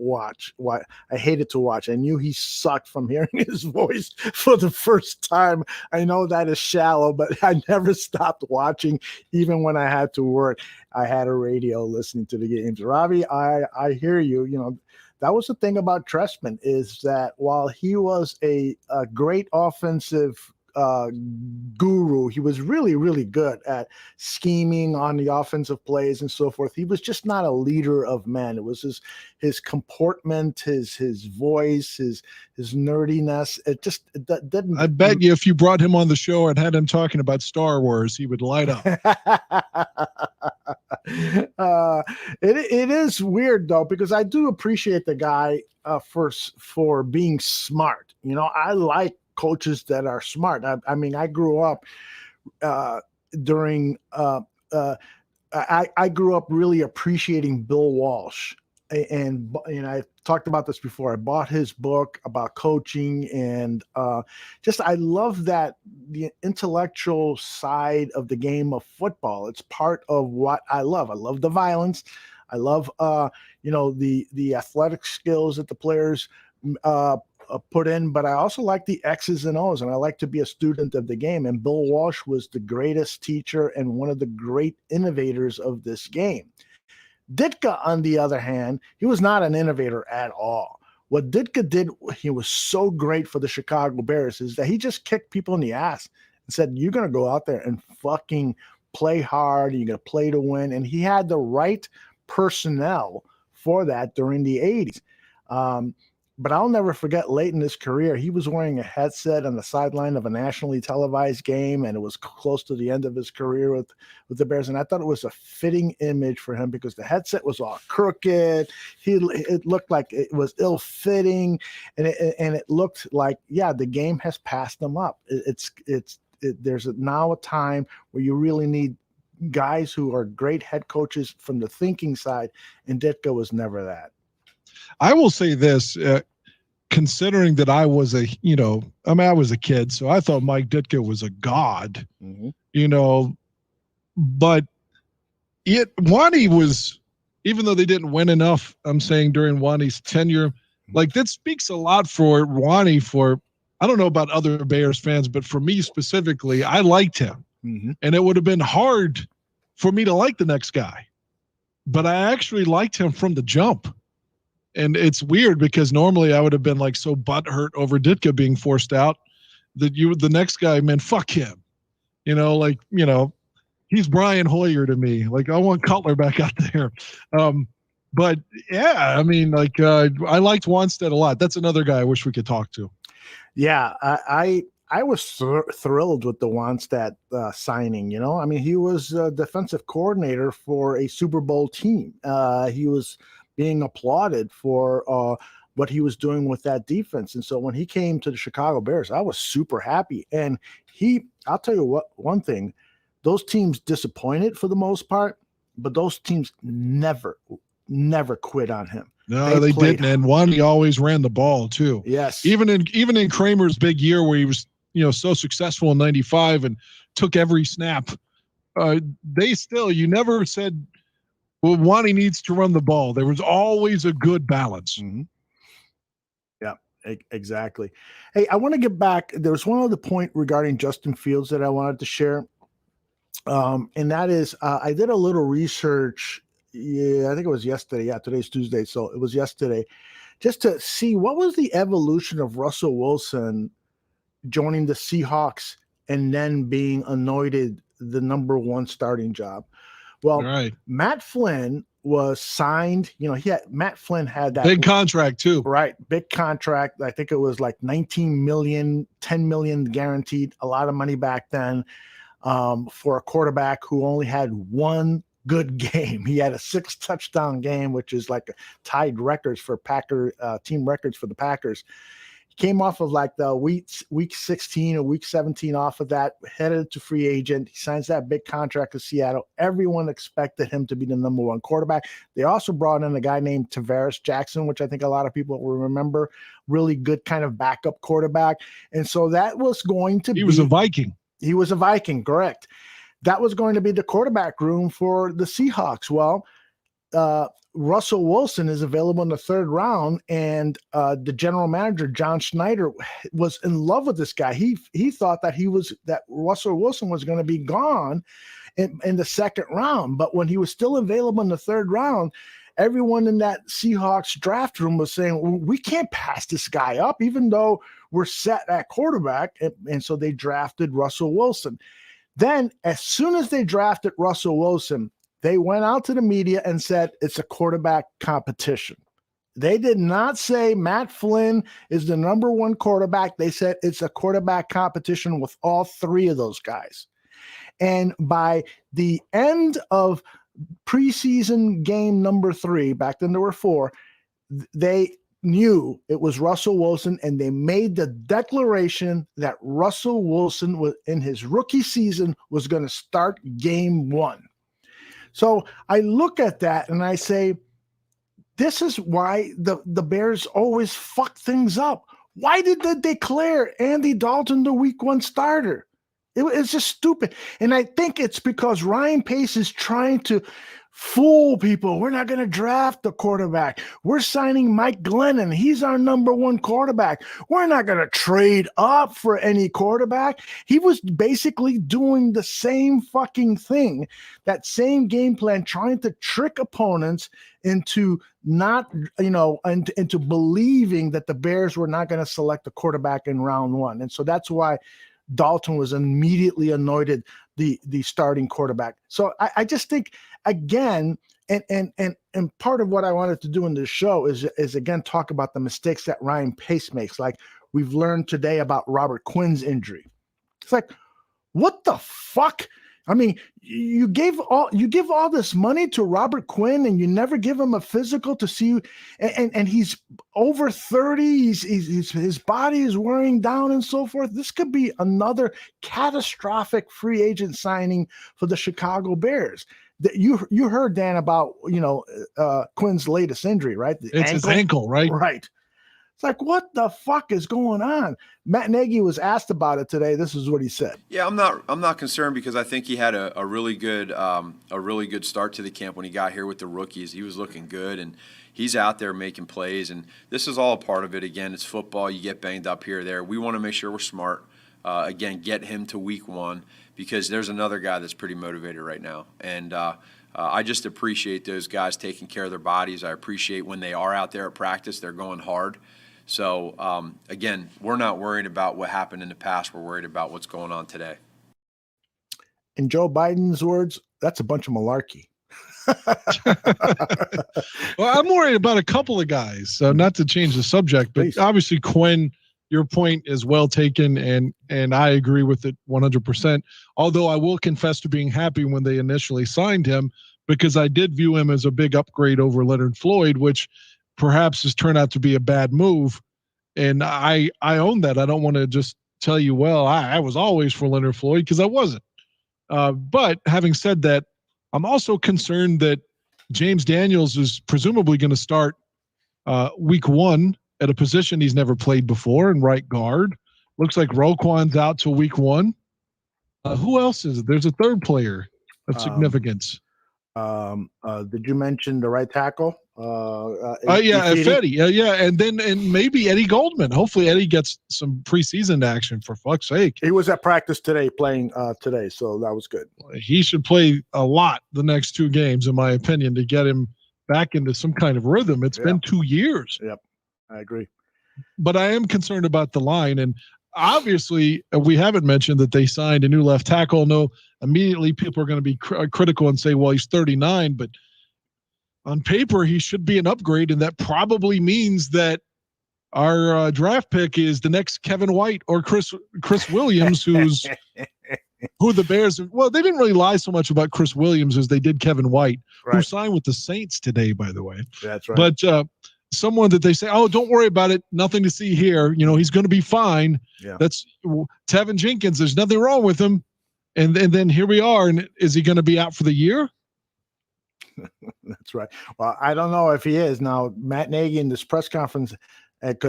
to watch. I knew he sucked from hearing his voice for the first time. I know that is shallow, but I never stopped watching, even when I had to work. I had a radio listening to the games. Ravi, I hear you. That was the thing about Trestman, is that while he was a great offensive guru, he was really, really good at scheming on the offensive plays and so forth. He was just not a leader of men. It was his comportment, his voice, his nerdiness. It didn't. I bet you if you brought him on the show and had him talking about Star Wars, he would light up. It is weird though, because I do appreciate the guy for being smart. I like coaches that are smart. I mean, I grew up during I grew up really appreciating Bill Walsh, and I talked about this before. I bought his book about coaching, and I love that the intellectual side of the game of football. It's part of what I love. I love the violence. I love the athletic skills that the players put in, but I also like the X's and O's, and I like to be a student of the game. And Bill Walsh was the greatest teacher and one of the great innovators of this game. Ditka, on the other hand, he was not an innovator at all. What Ditka did, he was so great for the Chicago Bears, is that he just kicked people in the ass and said, you're going to go out there and fucking play hard, and you're going to play to win. And he had the right personnel for that during the 80s. But I'll never forget late in his career, he was wearing a headset on the sideline of a nationally televised game, and it was close to the end of his career with the Bears. And I thought it was a fitting image for him because the headset was all crooked. It looked like it was ill-fitting, and it looked like, the game has passed him up. There's now a time where you really need guys who are great head coaches from the thinking side, and Ditka was never that. I will say this, considering that I was I was a kid, so I thought Mike Ditka was a god, but Wani was, even though they didn't win enough, I'm saying during Wani's tenure, that speaks a lot for Wani. I don't know about other Bears fans, but for me specifically, I liked him. And it would have been hard for me to like the next guy, but I actually liked him from the jump. And it's weird because normally I would have been so butthurt over Ditka being forced out that the next guy, man, fuck him. He's Brian Hoyer to me. I want Cutler back out there. But yeah, I mean, I liked Wanstead a lot. That's another guy I wish we could talk to. Yeah, I was thrilled with the Wanstead signing. I mean, he was a defensive coordinator for a Super Bowl team. He was being applauded for what he was doing with that defense. And so when he came to the Chicago Bears, I was super happy. And I'll tell you what, one thing, those teams disappointed for the most part, but those teams never quit on him. No, they didn't. And Wani always ran the ball too. Yes. Even in Kramer's big year where he was, so successful in 95 and took every snap you never said, well, Wani needs to run the ball. There was always a good balance. Mm-hmm. Yeah, exactly. Hey, I want to get back. There was one other point regarding Justin Fields that I wanted to share. And that is, I did a little research. Yeah, I think it was yesterday. Yeah, today's Tuesday. So it was yesterday, just to see what was the evolution of Russell Wilson joining the Seahawks and then being anointed the number one starting job. Well, right. Matt Flynn was signed. Matt Flynn had that big contract too. Right. Big contract. I think it was like 19 million, 10 million guaranteed, a lot of money back then. For a quarterback who only had one good game. He had a 6 touchdown game, which is like tied records for team records for the Packers. He came off of like the week 16 or week 17 off of that, headed to free agent. He signs that big contract with Seattle. Everyone expected him to be the number one quarterback. They also brought in a guy named Tavares Jackson, which I think a lot of people will remember, really good kind of backup quarterback. And so that was going to be. He was a Viking. He was a Viking, correct. That was going to be the quarterback room for the Seahawks. Well, Russell Wilson is available in the 3rd round, and the general manager, John Schneider, was in love with this guy. He thought that Russell Wilson was going to be gone in the 2nd round. But when he was still available in the 3rd round, everyone in that Seahawks draft room was saying, well, we can't pass this guy up, even though we're set at quarterback. And so they drafted Russell Wilson. Then as soon as they drafted Russell Wilson, they went out to the media and said it's a quarterback competition. They did not say Matt Flynn is the number one quarterback. They said it's a quarterback competition with all 3 of those guys. And by the end of preseason game number 3, back then there were 4, they knew it was Russell Wilson, and they made the declaration that Russell Wilson was in his rookie season was going to start game 1. So I look at that and I say, this is why the Bears always fuck things up. Why did they declare Andy Dalton the week 1 starter? It's just stupid. And I think it's because Ryan Pace is trying to fool people. We're not going to draft the quarterback. We're signing Mike Glennon. He's our number one quarterback. We're not going to trade up for any quarterback. He was basically doing the same fucking thing, that same game plan, trying to trick opponents into not, into believing that the Bears were not going to select a quarterback in round one. And so that's why Dalton was immediately anointed the starting quarterback. So I just think, again, and part of what I wanted to do in this show is again talk about the mistakes that Ryan Pace makes. Like we've learned today about Robert Quinn's injury. It's like, what the fuck? I mean, you give all this money to Robert Quinn and you never give him a physical to see, and he's over 30. His body is wearing down and so forth. This could be another catastrophic free agent signing for the Chicago Bears. You heard, Dan, about Quinn's latest injury, right? His ankle, right? Right. It's like, what the fuck is going on? Matt Nagy was asked about it today. This is what he said. Yeah, I'm not concerned because I think he had a really good start to the camp when he got here with the rookies. He was looking good, and he's out there making plays. And this is all a part of it. Again, it's football. You get banged up here or there. We want to make sure we're smart. Again, get him to week one because there's another guy that's pretty motivated right now. And I just appreciate those guys taking care of their bodies. I appreciate when they are out there at practice, they're going hard. So, again, we're not worried about what happened in the past. We're worried about what's going on today. In Joe Biden's words, that's a bunch of malarkey. Well, I'm worried about a couple of guys, not to change the subject, but obviously, Quinn, your point is well taken, and I agree with it 100%. Although I will confess to being happy when they initially signed him because I did view him as a big upgrade over Leonard Floyd, which perhaps has turned out to be a bad move. And I own that. I don't want to just tell you, well, I was always for Leonard Floyd because I wasn't. But having said that, I'm also concerned that James Daniels is presumably going to start week one at a position he's never played before in right guard. Looks like Roquan's out till week one. Who else is it? There's a third player. of significance. Did you mention the right tackle? Fetty. And maybe Eddie Goldman. Hopefully Eddie gets some preseason action, for fuck's sake. He was at practice today, playing today, so that was good. He should play a lot the next 2 games, in my opinion, to get him back into some kind of rhythm. It's been 2 years. Yep, I agree. But I am concerned about the line, and obviously we haven't mentioned that they signed a new left tackle. No, immediately people are going to be critical and say, well, he's 39, but on paper he should be an upgrade, and that probably means that our draft pick is the next Kevin White or Chris Williams, who the Bears, well, they didn't really lie so much about Chris Williams as they did Kevin White, who signed with the Saints today, by the way. That's right. But someone that they say, oh, don't worry about it, nothing to see here, he's going to be fine. Yeah. That's Tevin Jenkins. There's nothing wrong with him. And then here we are. And is he going to be out for the year? That's right. Well, I don't know if he is. Now, Matt Nagy in this press conference,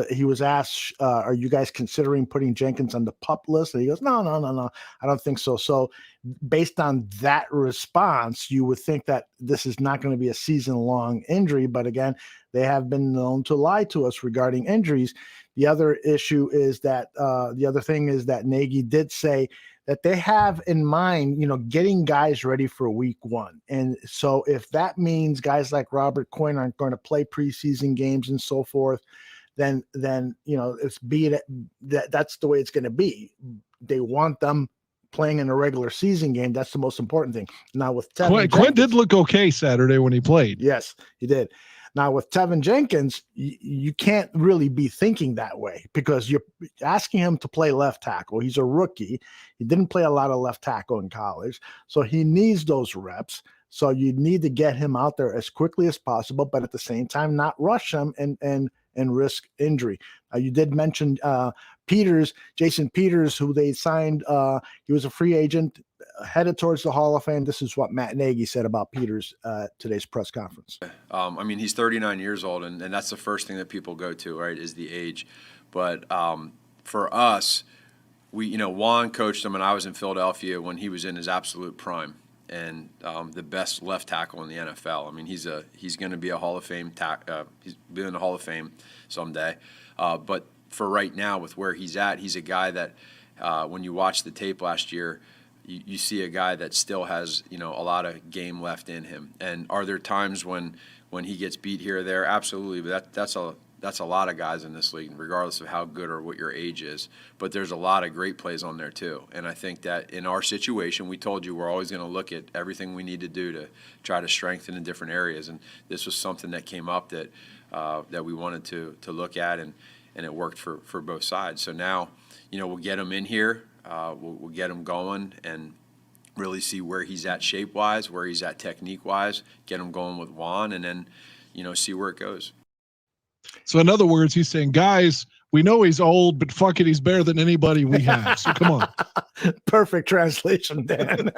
he was asked, are you guys considering putting Jenkins on the PUP list? And he goes, no, I don't think so. So based on that response, you would think that this is not going to be a season-long injury. But again, they have been known to lie to us regarding injuries. The other issue is that the other thing is that Nagy did say that they have in mind, getting guys ready for week 1. And so if that means guys like Robert Quinn aren't going to play preseason games and so forth, then it's that's the way it's going to be. They want them playing in a regular season game. That's the most important thing. Now with Tevin Quinn did look okay Saturday when he played. Yes, he did. Now with Tevin Jenkins, you can't really be thinking that way because you're asking him to play left tackle. He's a rookie. He didn't play a lot of left tackle in college, so he needs those reps. So you need to get him out there as quickly as possible, but at the same time, not rush him and risk injury. You did mention Jason Peters, who they signed. He was a free agent headed towards the Hall of Fame. This is what Matt Nagy said about Peters today's press conference. He's 39 years old, and that's the first thing that people go to, right, is the age. But for us, Juan coached him, and I was in Philadelphia when he was in his absolute prime. And the best left tackle in the NFL. He's going to be a Hall of Fame. He's been in the Hall of Fame someday. But for right now, with where he's at, he's a guy that when you watch the tape last year, you see a guy that still has a lot of game left in him. And are there times when he gets beat here or there? Absolutely. But that's a lot of guys in this league, regardless of how good or what your age is. But there's a lot of great plays on there too. And I think that in our situation, we told you we're always going to look at everything we need to do to try to strengthen in different areas. And this was something that came up that we wanted to look at, and it worked for both sides. So now, we'll get him in here, we'll get him going, and really see where he's at shape-wise, where he's at technique-wise, get him going with Juan, and then, see where it goes. So in other words, he's saying, guys, we know he's old, but fuck it, he's better than anybody we have. So come on. Perfect translation, Dan.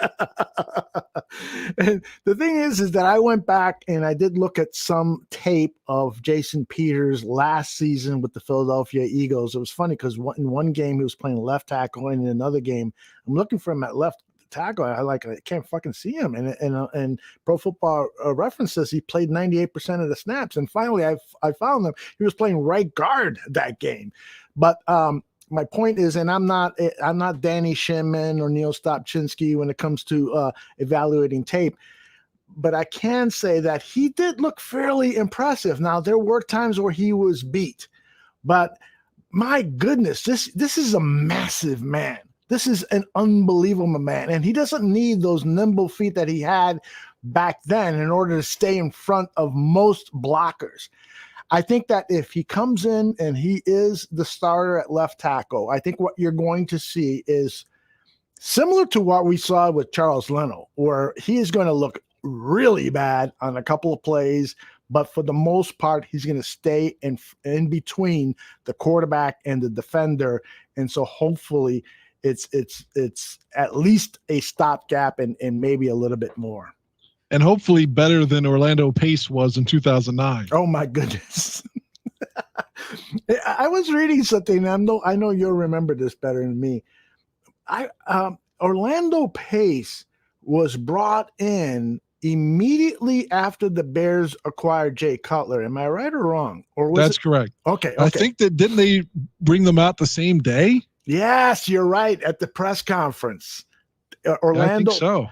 And the thing is that I went back and I did look at some tape of Jason Peters last season with the Philadelphia Eagles. It was funny because in one game he was playing left tackle, and in another game I'm looking for him at left tackle. I can't fucking see him. And Pro Football Reference says he played 98% of the snaps. And finally, I found him. He was playing right guard that game. But my point is, and I'm not Danny Shinman or Neil Stopchinski when it comes to evaluating tape, but I can say that he did look fairly impressive. Now, there were times where he was beat, but my goodness, this is a massive man. This is an unbelievable man, and he doesn't need those nimble feet that he had back then in order to stay in front of most blockers. I think that if he comes in and he is the starter at left tackle, I think what you're going to see is similar to what we saw with Charles Leno, where he is going to look really bad on a couple of plays, but for the most part, he's going to stay in between the quarterback and the defender, and so hopefully it's at least a stopgap and maybe a little bit more. And hopefully better than Orlando Pace was in 2009. Oh my goodness. I was reading something. I know you'll remember this better than me. Orlando Pace was brought in immediately after the Bears acquired Jay Cutler. Am I right or wrong? Or was That's correct. Okay. I think that didn't they bring them out the same day? Yes, you're right. At the press conference, Orlando. I think so.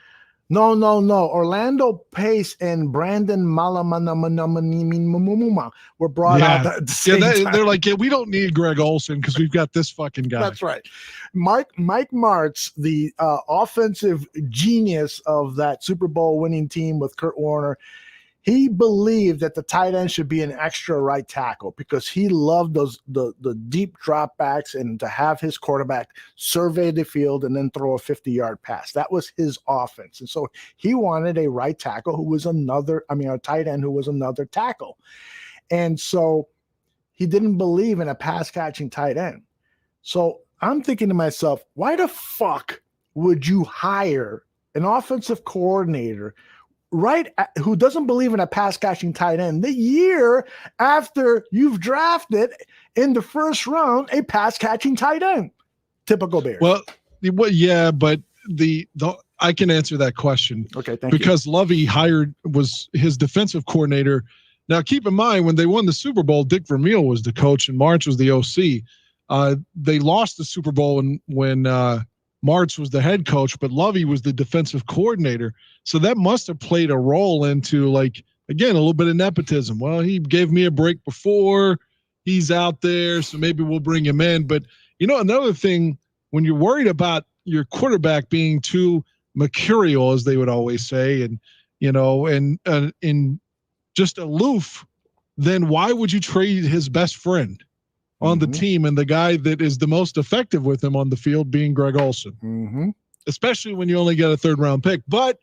No. Orlando Pace and Brandon Malamanamamamamamamama were brought out at the same time. They're like, we don't need Greg Olson because we've got this fucking guy. That's right. Mike Martz, the offensive genius of that Super Bowl winning team with Kurt Warner, he believed that the tight end should be an extra right tackle because he loved the deep dropbacks and to have his quarterback survey the field and then throw a 50-yard pass. That was his offense. And so he wanted a right tackle a tight end who was another tackle. And so he didn't believe in a pass-catching tight end. So I'm thinking to myself, why the fuck would you hire an offensive coordinator who doesn't believe in a pass catching tight end the year after you've drafted in the first round a pass catching tight end? Typical Bears. Well, yeah, but I can answer that question. Okay, thank you. Because Lovey was his defensive coordinator. Now, keep in mind, when they won the Super Bowl, Dick Vermeil was the coach and Martz was the OC. They lost the Super Bowl when Martz was the head coach, but Lovey was the defensive coordinator. So that must have played a role into, like, again, a little bit of nepotism. Well, he gave me a break before. He's out there, so maybe we'll bring him in. But, another thing, when you're worried about your quarterback being too mercurial, as they would always say, and just aloof, then why would you trade his best friend on the team and the guy that is the most effective with him on the field being Greg Olson, especially when you only get a 3rd-round pick? But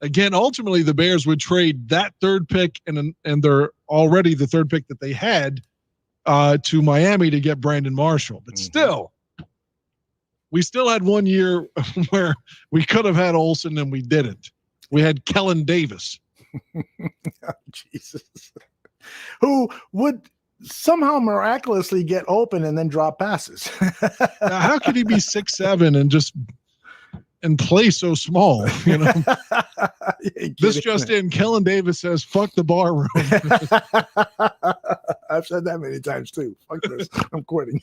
again, ultimately the Bears would trade that 3rd pick and they're already the 3rd pick that they had to Miami to get Brandon Marshall. But still, we still had 1 year where we could have had Olson and we didn't. We had Kellen Davis. Oh, Jesus. Who would somehow miraculously get open and then drop passes. Now, how could he be 6'7" and play so small? This just in, Kellen Davis says, "Fuck the bar room." I've said that many times too. Fuck this. I'm quitting.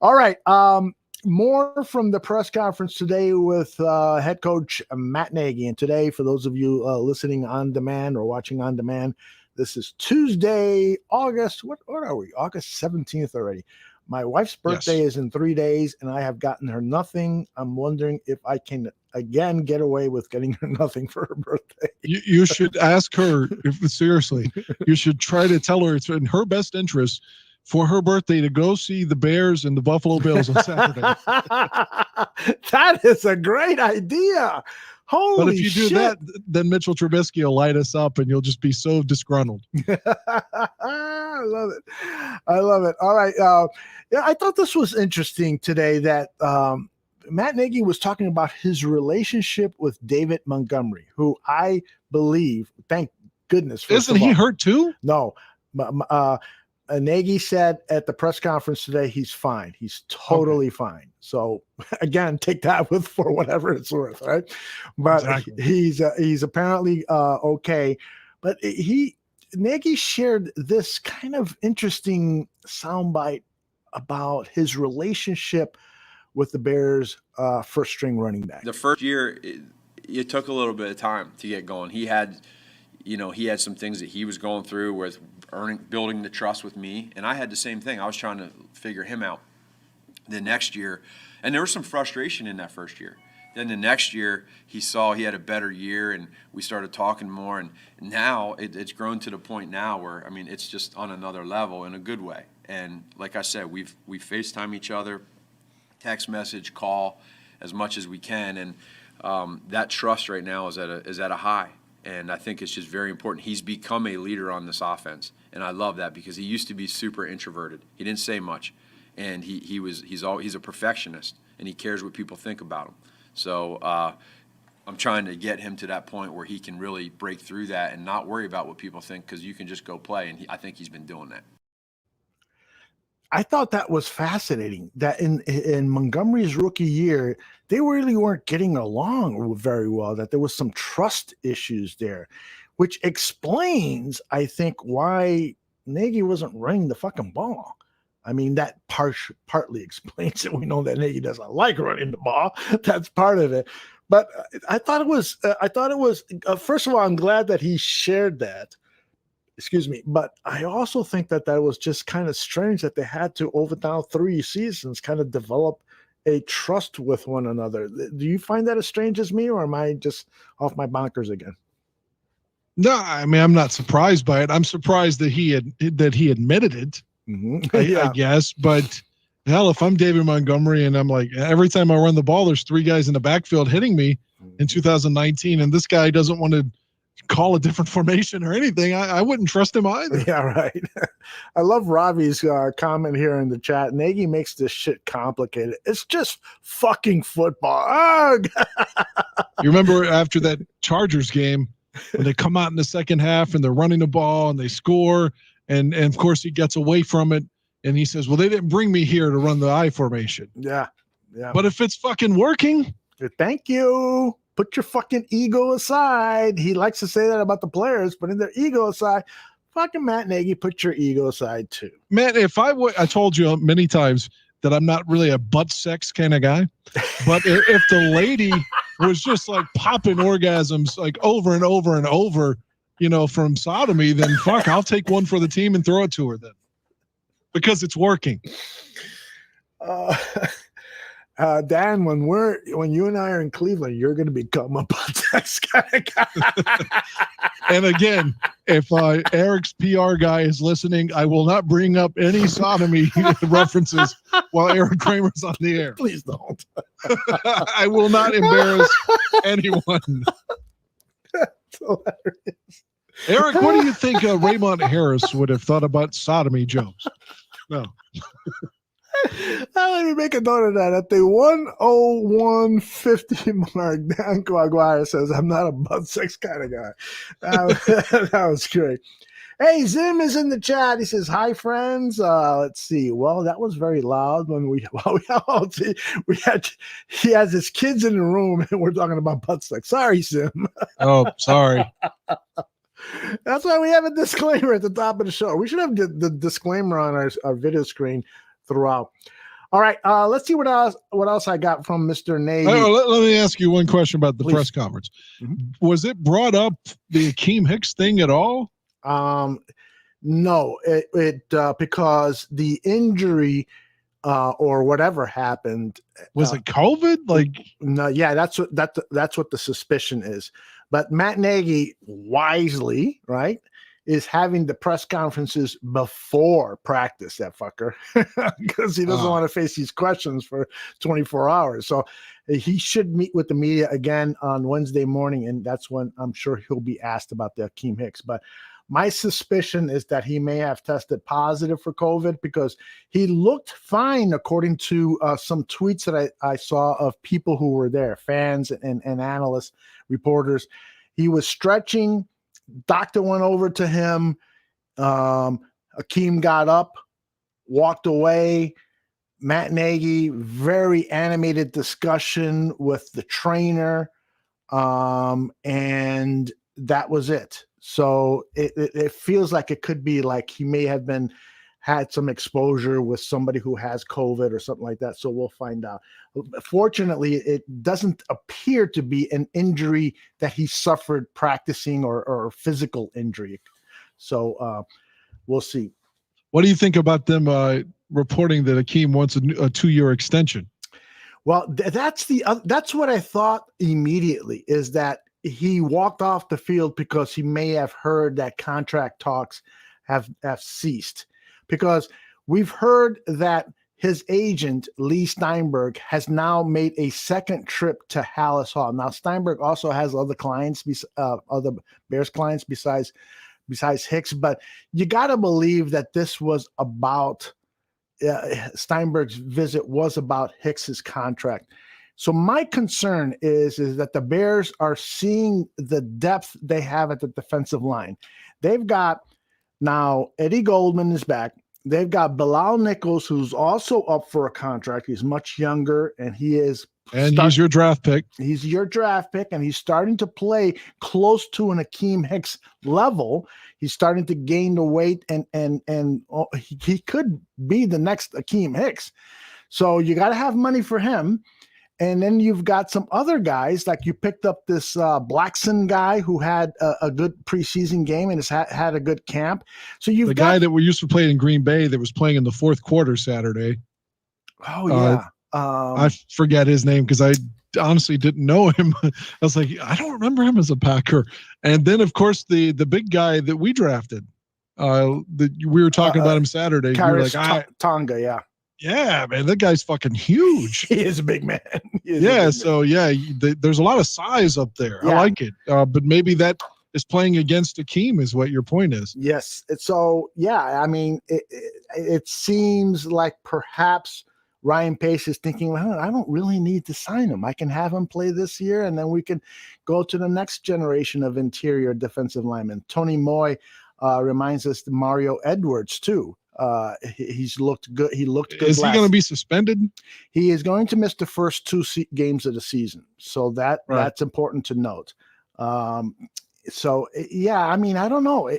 All right. More from the press conference today with head coach Matt Nagy. And today, for those of you listening on demand or watching on demand, this is Tuesday, August. What are we? August 17th already. My wife's birthday is in 3 days, and I have gotten her nothing. I'm wondering if I can again get away with getting her nothing for her birthday. You should ask her, seriously, you should try to tell her it's in her best interest for her birthday to go see the Bears and the Buffalo Bills on Saturday. That is a great idea. Holy But if you do shit. that, then Mitchell Trubisky will light us up and you'll just be so disgruntled. I love it. All right. I thought this was interesting today that Matt Nagy was talking about his relationship with David Montgomery, who I believe, thank goodness. Isn't he hurt too? No. Nagy said at the press conference today, he's fine. He's totally fine. So again, take that for whatever it's worth, right? But he's apparently okay. But Nagy shared this kind of interesting soundbite about his relationship with the Bears' first string running back. The first year, it took a little bit of time to get going. He had some things that he was going through with building the trust with me, and I had the same thing. I was trying to figure him out the next year, and there was some frustration in that first year. Then the next year, he saw he had a better year, and we started talking more, and now it's grown to the point now where, it's just on another level in a good way. And like I said, we FaceTime each other, text message, call as much as we can, and that trust right now is at a high. And I think it's just very important. He's become a leader on this offense, and I love that because he used to be super introverted. He didn't say much, and he's a perfectionist, and he cares what people think about him. So I'm trying to get him to that point where he can really break through that and not worry about what people think, because you can just go play, and I think he's been doing that. I thought that was fascinating that in Montgomery's rookie year, they really weren't getting along very well, that there was some trust issues there, which explains, I think, why Nagy wasn't running the fucking ball. I mean, that partly explains it. We know that Nagy doesn't like running the ball. That's part of it. But I thought it was, first of all, I'm glad that he shared that. Excuse me. But I also think that was just kind of strange that they had to, over now 3 seasons, kind of develop a trust with one another. Do you find that as strange as me, or am I just off my bonkers again? No, I mean, I'm not surprised by it. I'm surprised that he admitted it. Mm-hmm. I guess, but hell, if I'm David Montgomery and I'm like, every time I run the ball, there's 3 guys in the backfield hitting me in 2019, and this guy doesn't want to call a different formation or anything, I wouldn't trust him either. Yeah, right. I love Ravi's comment here in the chat. Nagy makes this shit complicated. It's just fucking football. Ugh. You remember after that Chargers game when they come out in the second half and they're running the ball and they score, and of course he gets away from it and he says, well, they didn't bring me here to run the I formation. Yeah. But if it's fucking working. Thank you. Put your fucking ego aside. He likes to say that about the players, but in their ego aside, fucking Matt Nagy, put your ego aside too. Man, if I told you many times that I'm not really a butt sex kind of guy, but if the lady was just like popping orgasms like over and over and over, from sodomy, then fuck, I'll take one for the team and throw it to her then, because it's working. Dan, when you and I are in Cleveland, you're going to become a butt sex kind of guy. And again, if Eric's PR guy is listening, I will not bring up any sodomy references while Eric Kramer's on the air. Please don't. I will not embarrass anyone. That's hilarious. Eric, what do you think Raymond Harris would have thought about sodomy jokes? No. Let me make a note of that. At the 101.50 mark, Dan Quaguire says, I'm not a butt sex kind of guy. That was great. Hey, Zim is in the chat. He says, hi, friends. Let's see. Well, that was very loud when he has his kids in the room and we're talking about butt sex. Sorry, Zim. Oh, sorry. That's why we have a disclaimer at the top of the show. We should have the disclaimer on our video screen throughout. All right, let's see what else I got from Mr. Nagy. Let me ask you one question about the Please. press conference. Mm-hmm. Was it brought up, the Akeem Hicks thing at all? No, it because the injury or whatever happened. Was it COVID? No, yeah, that's what the suspicion is. But Matt Nagy wisely, right, is having the press conferences before practice, that fucker, because he doesn't want to face these questions for 24 hours. So he should meet with the media again on Wednesday morning, and that's when I'm sure he'll be asked about the Akeem Hicks. But my suspicion is that he may have tested positive for COVID because he looked fine, according to some tweets that I saw of people who were there, fans and analysts, reporters. He was stretching. Doctor went over to him. Akeem got up, walked away. Matt Nagy, very animated discussion with the trainer. And that was it. So it feels like it could be like he may have had some exposure with somebody who has COVID or something like that. So we'll find out. Fortunately, it doesn't appear to be an injury that he suffered practicing or physical injury. So we'll see. What do you think about them reporting that Akeem wants a 2-year extension? Well, that's what I thought immediately, is that he walked off the field because he may have heard that contract talks have ceased. Because we've heard that his agent, Lee Steinberg, has now made a second trip to Hallis Hall. Now, Steinberg also has other clients, other Bears clients besides Hicks, but you got to believe that this was about Steinberg's visit was about Hicks's contract. So my concern is that the Bears are seeing the depth they have at the defensive line. They've got now Eddie Goldman is back. They've got Bilal Nichols, who's also up for a contract. He's much younger, and he's your draft pick. He's your draft pick, and he's starting to play close to an Akeem Hicks level. He's starting to gain the weight, and he could be the next Akeem Hicks. So you got to have money for him. And then you've got some other guys, like you picked up this Blackson guy who had a good preseason game and has had a good camp. So you've the guy that we used to play in Green Bay that was playing in the fourth quarter Saturday. Oh, yeah. I forget his name because I honestly didn't know him. I was like, I don't remember him as a Packer. And then, of course, the big guy that we drafted, we were talking about him Saturday. Kairos Tonga, yeah. Yeah, man, that guy's fucking huge. He is a big man. There's a lot of size up there. Yeah. I like it. But maybe that is playing against Akeem is what your point is. Yes. So, I mean, it seems like perhaps Ryan Pace is thinking, well, I don't really need to sign him. I can have him play this year, and then we can go to the next generation of interior defensive linemen. Tony Moy reminds us of Mario Edwards, too. He's looked good. He looked good. Is he going to be suspended? He is going to miss the first two games of the season. So that's important to note. I mean, I don't know,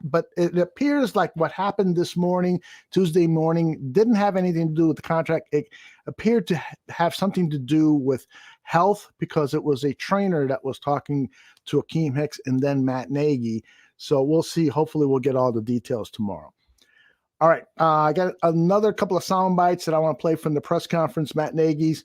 but it appears like what happened this morning, Tuesday morning, didn't have anything to do with the contract. It appeared to have something to do with health because it was a trainer that was talking to Akeem Hicks and then Matt Nagy. So we'll see. Hopefully we'll get all the details tomorrow. All right. I got another couple of sound bites that I want to play from the press conference, Matt Nagy's.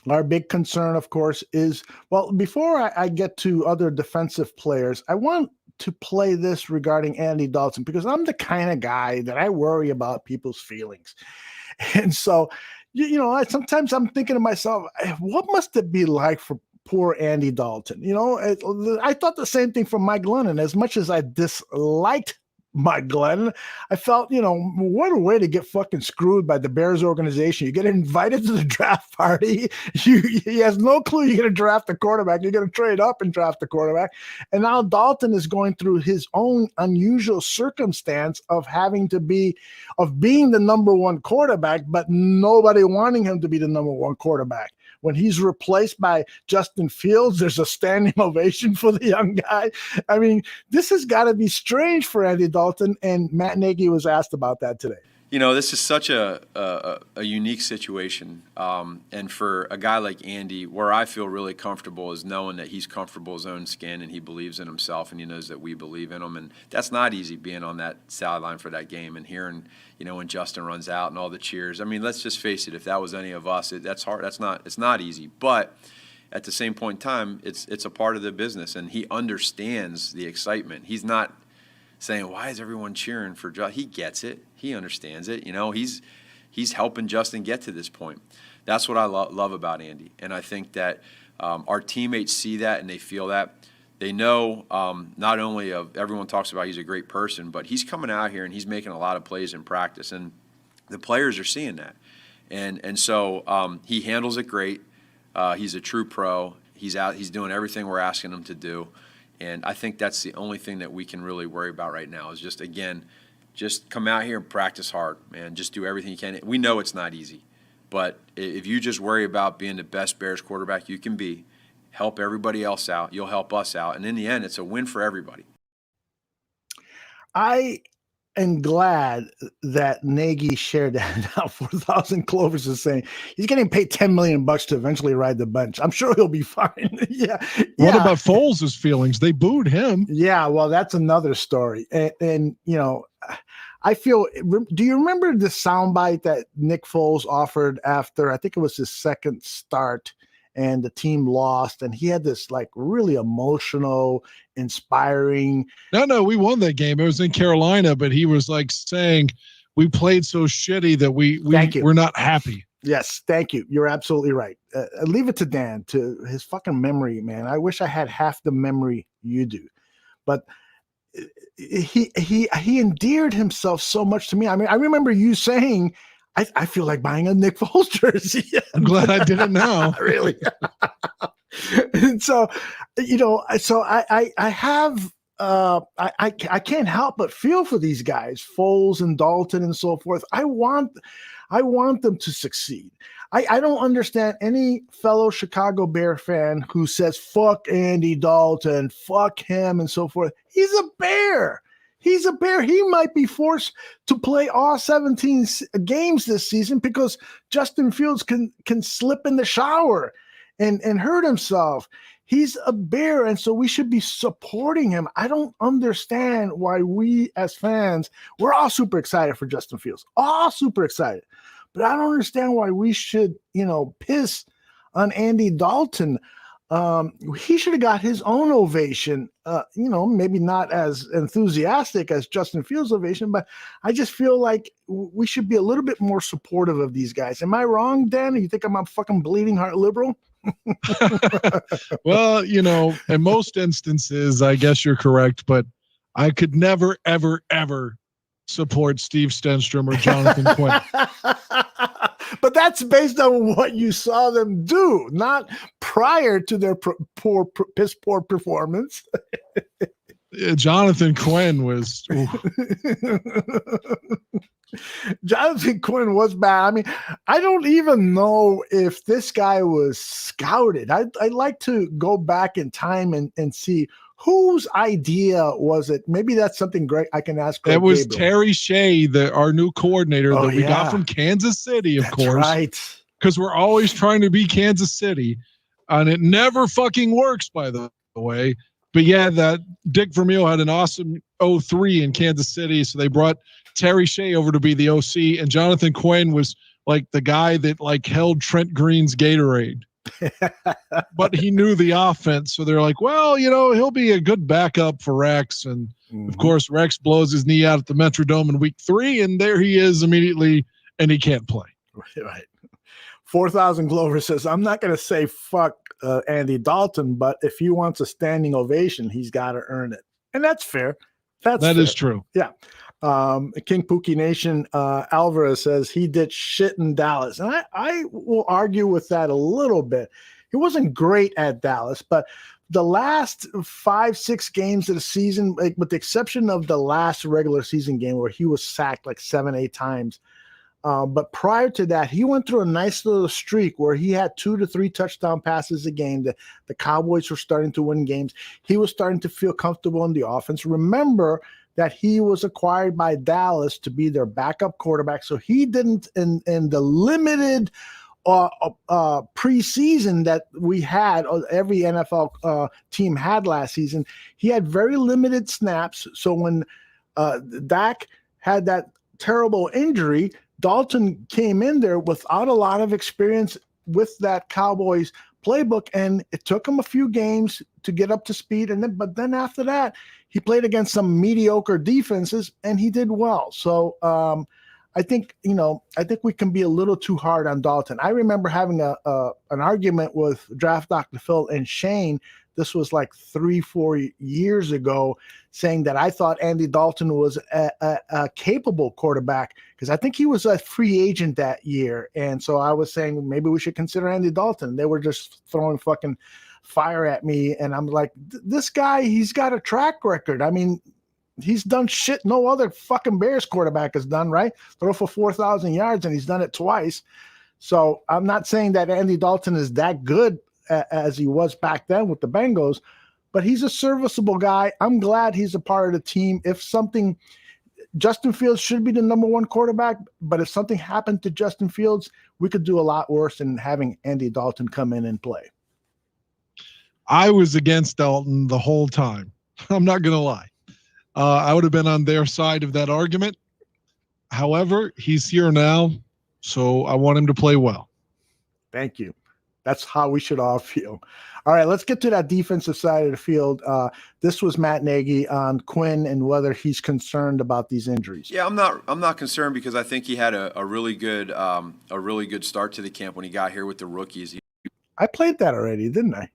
Our big concern, of course, is, well, before I get to other defensive players, I want to play this regarding Andy Dalton because I'm the kind of guy that I worry about people's feelings. And so, sometimes I'm thinking to myself, what must it be like for poor Andy Dalton? I thought the same thing from Mike Glennon. As much as I disliked Mike Glennon, I felt, what a way to get fucking screwed by the Bears organization. You get invited to the draft party. He has no clue you're going to draft a quarterback. You're going to trade up and draft a quarterback. And now Dalton is going through his own unusual circumstance of being the number one quarterback, but nobody wanting him to be the number one quarterback. When he's replaced by Justin Fields, there's a standing ovation for the young guy. I mean, this has got to be strange for Andy Dalton, and Matt Nagy was asked about that today. This is such a unique situation. And for a guy like Andy, where I feel really comfortable is knowing that he's comfortable in his own skin and he believes in himself and he knows that we believe in him. And that's not easy being on that sideline for that game and hearing, when Justin runs out and all the cheers. I mean, let's just face it. If that was any of us, that's hard. It's not easy. But at the same point in time, it's a part of the business, and he understands the excitement. He's not saying, why is everyone cheering for Justin? He gets it. He understands it. He's helping Justin get to this point. That's what I love about Andy. And I think that our teammates see that and they feel that. They know not only everyone talks about he's a great person, but he's coming out here and he's making a lot of plays in practice. And the players are seeing that. And so he handles it great. He's a true pro. He's doing everything we're asking him to do. And I think that's the only thing that we can really worry about right now is just come out here and practice hard, man. Just do everything you can. We know it's not easy, but if you just worry about being the best Bears quarterback you can be, help everybody else out, you'll help us out. And in the end, it's a win for everybody. I am glad that Nagy shared that now. 4,000 Clovers is saying he's getting paid $10 million to eventually ride the bench. I'm sure he'll be fine. Yeah. What about Foles' feelings? They booed him. Yeah, well, that's another story. And I feel. Do you remember the soundbite that Nick Foles offered after? I think it was his second start, and the team lost, and he had this like really emotional, inspiring. No, we won that game. It was in Carolina, but he was like saying we played so shitty that we're not happy. Yes, thank you. You're absolutely right. Leave it to Dan, to his fucking memory, man. I wish I had half the memory you do, but he endeared himself so much to me. I mean, I remember you saying, I feel like buying a Nick Foles jersey. I'm glad I did it now. Really. And so, I have I can't help but feel for these guys, Foles and Dalton and so forth. I want them to succeed. I don't understand any fellow Chicago Bear fan who says, fuck Andy Dalton, fuck him, and so forth. He's a Bear. He's a Bear. He might be forced to play all 17 games this season because Justin Fields can slip in the shower and hurt himself. He's a Bear, and so we should be supporting him. I don't understand why we as fans, we're all super excited for Justin Fields, all super excited. But I don't understand why we should, piss on Andy Dalton. He should have got his own ovation, maybe not as enthusiastic as Justin Fields' ovation, but I just feel like we should be a little bit more supportive of these guys. Am I wrong, Dan? You think I'm a fucking bleeding heart liberal? Well, in most instances, I guess you're correct, but I could never, ever, ever support Steve Stenstrom or Jonathan Quinn. But that's based on what you saw them do, not prior to their piss poor performance. Jonathan Quinn was. Jonathan Quinn was bad. I mean, I don't even know if this guy was scouted. I'd like to go back in time and see whose idea was it. Maybe that's something great I can ask. It was Gabriel. Terry Shea, our new coordinator that we got from Kansas City, of course. Right. Because we're always trying to be Kansas City, and it never fucking works, by the way. But yeah, that Dick Vermeil had an awesome 03 in Kansas City, so they brought Terry Shea over to be the OC, and Jonathan Quinn was like the guy that held Trent Green's Gatorade. But he knew the offense, so they're like, well, he'll be a good backup for Rex. And of course, Rex blows his knee out at the Metrodome in week 3, and there he is immediately, and he can't play. Right. 4,000 Glover says, I'm not going to say fuck Andy Dalton, but if he wants a standing ovation, he's got to earn it. And that's fair. That is true. Yeah. King Pookie Nation Alvarez says he did shit in Dallas. And I will argue with that a little bit. He wasn't great at Dallas, but the last 5-6 games of the season, with the exception of the last regular season game where he was sacked 7-8 times. But prior to that, he went through a nice little streak where he had 2 to 3 touchdown passes a game. The Cowboys were starting to win games. He was starting to feel comfortable in the offense. Remember that he was acquired by Dallas to be their backup quarterback. So he didn't, in the limited preseason that we had, every NFL team had last season, he had very limited snaps. So when Dak had that terrible injury, Dalton came in there without a lot of experience with that Cowboys playbook, and it took him a few games to get up to speed. But then after that, he played against some mediocre defenses, and he did well. So I think we can be a little too hard on Dalton. I remember having an argument with Draft Dr. Phil and Shane. This was 3-4 years ago, saying that I thought Andy Dalton was a capable quarterback because I think he was a free agent that year. And so I was saying maybe we should consider Andy Dalton. They were just throwing fucking fire at me. And I'm like, this guy, he's got a track record. I mean, he's done shit no other fucking Bears quarterback has done, right? Throw for 4,000 yards, and he's done it twice. So I'm not saying that Andy Dalton is that good as he was back then with the Bengals, but he's a serviceable guy. I'm glad he's a part of the team. Justin Fields should be the number 1 quarterback, but if something happened to Justin Fields, we could do a lot worse than having Andy Dalton come in and play. I was against Dalton the whole time. I'm not going to lie. I would have been on their side of that argument. However, he's here now, so I want him to play well. Thank you. That's how we should all feel. All right, let's get to that defensive side of the field. This was Matt Nagy on Quinn and whether he's concerned about these injuries. Yeah, I'm not concerned because I think he had a really good start to the camp when he got here with the rookies. I played that already, didn't I?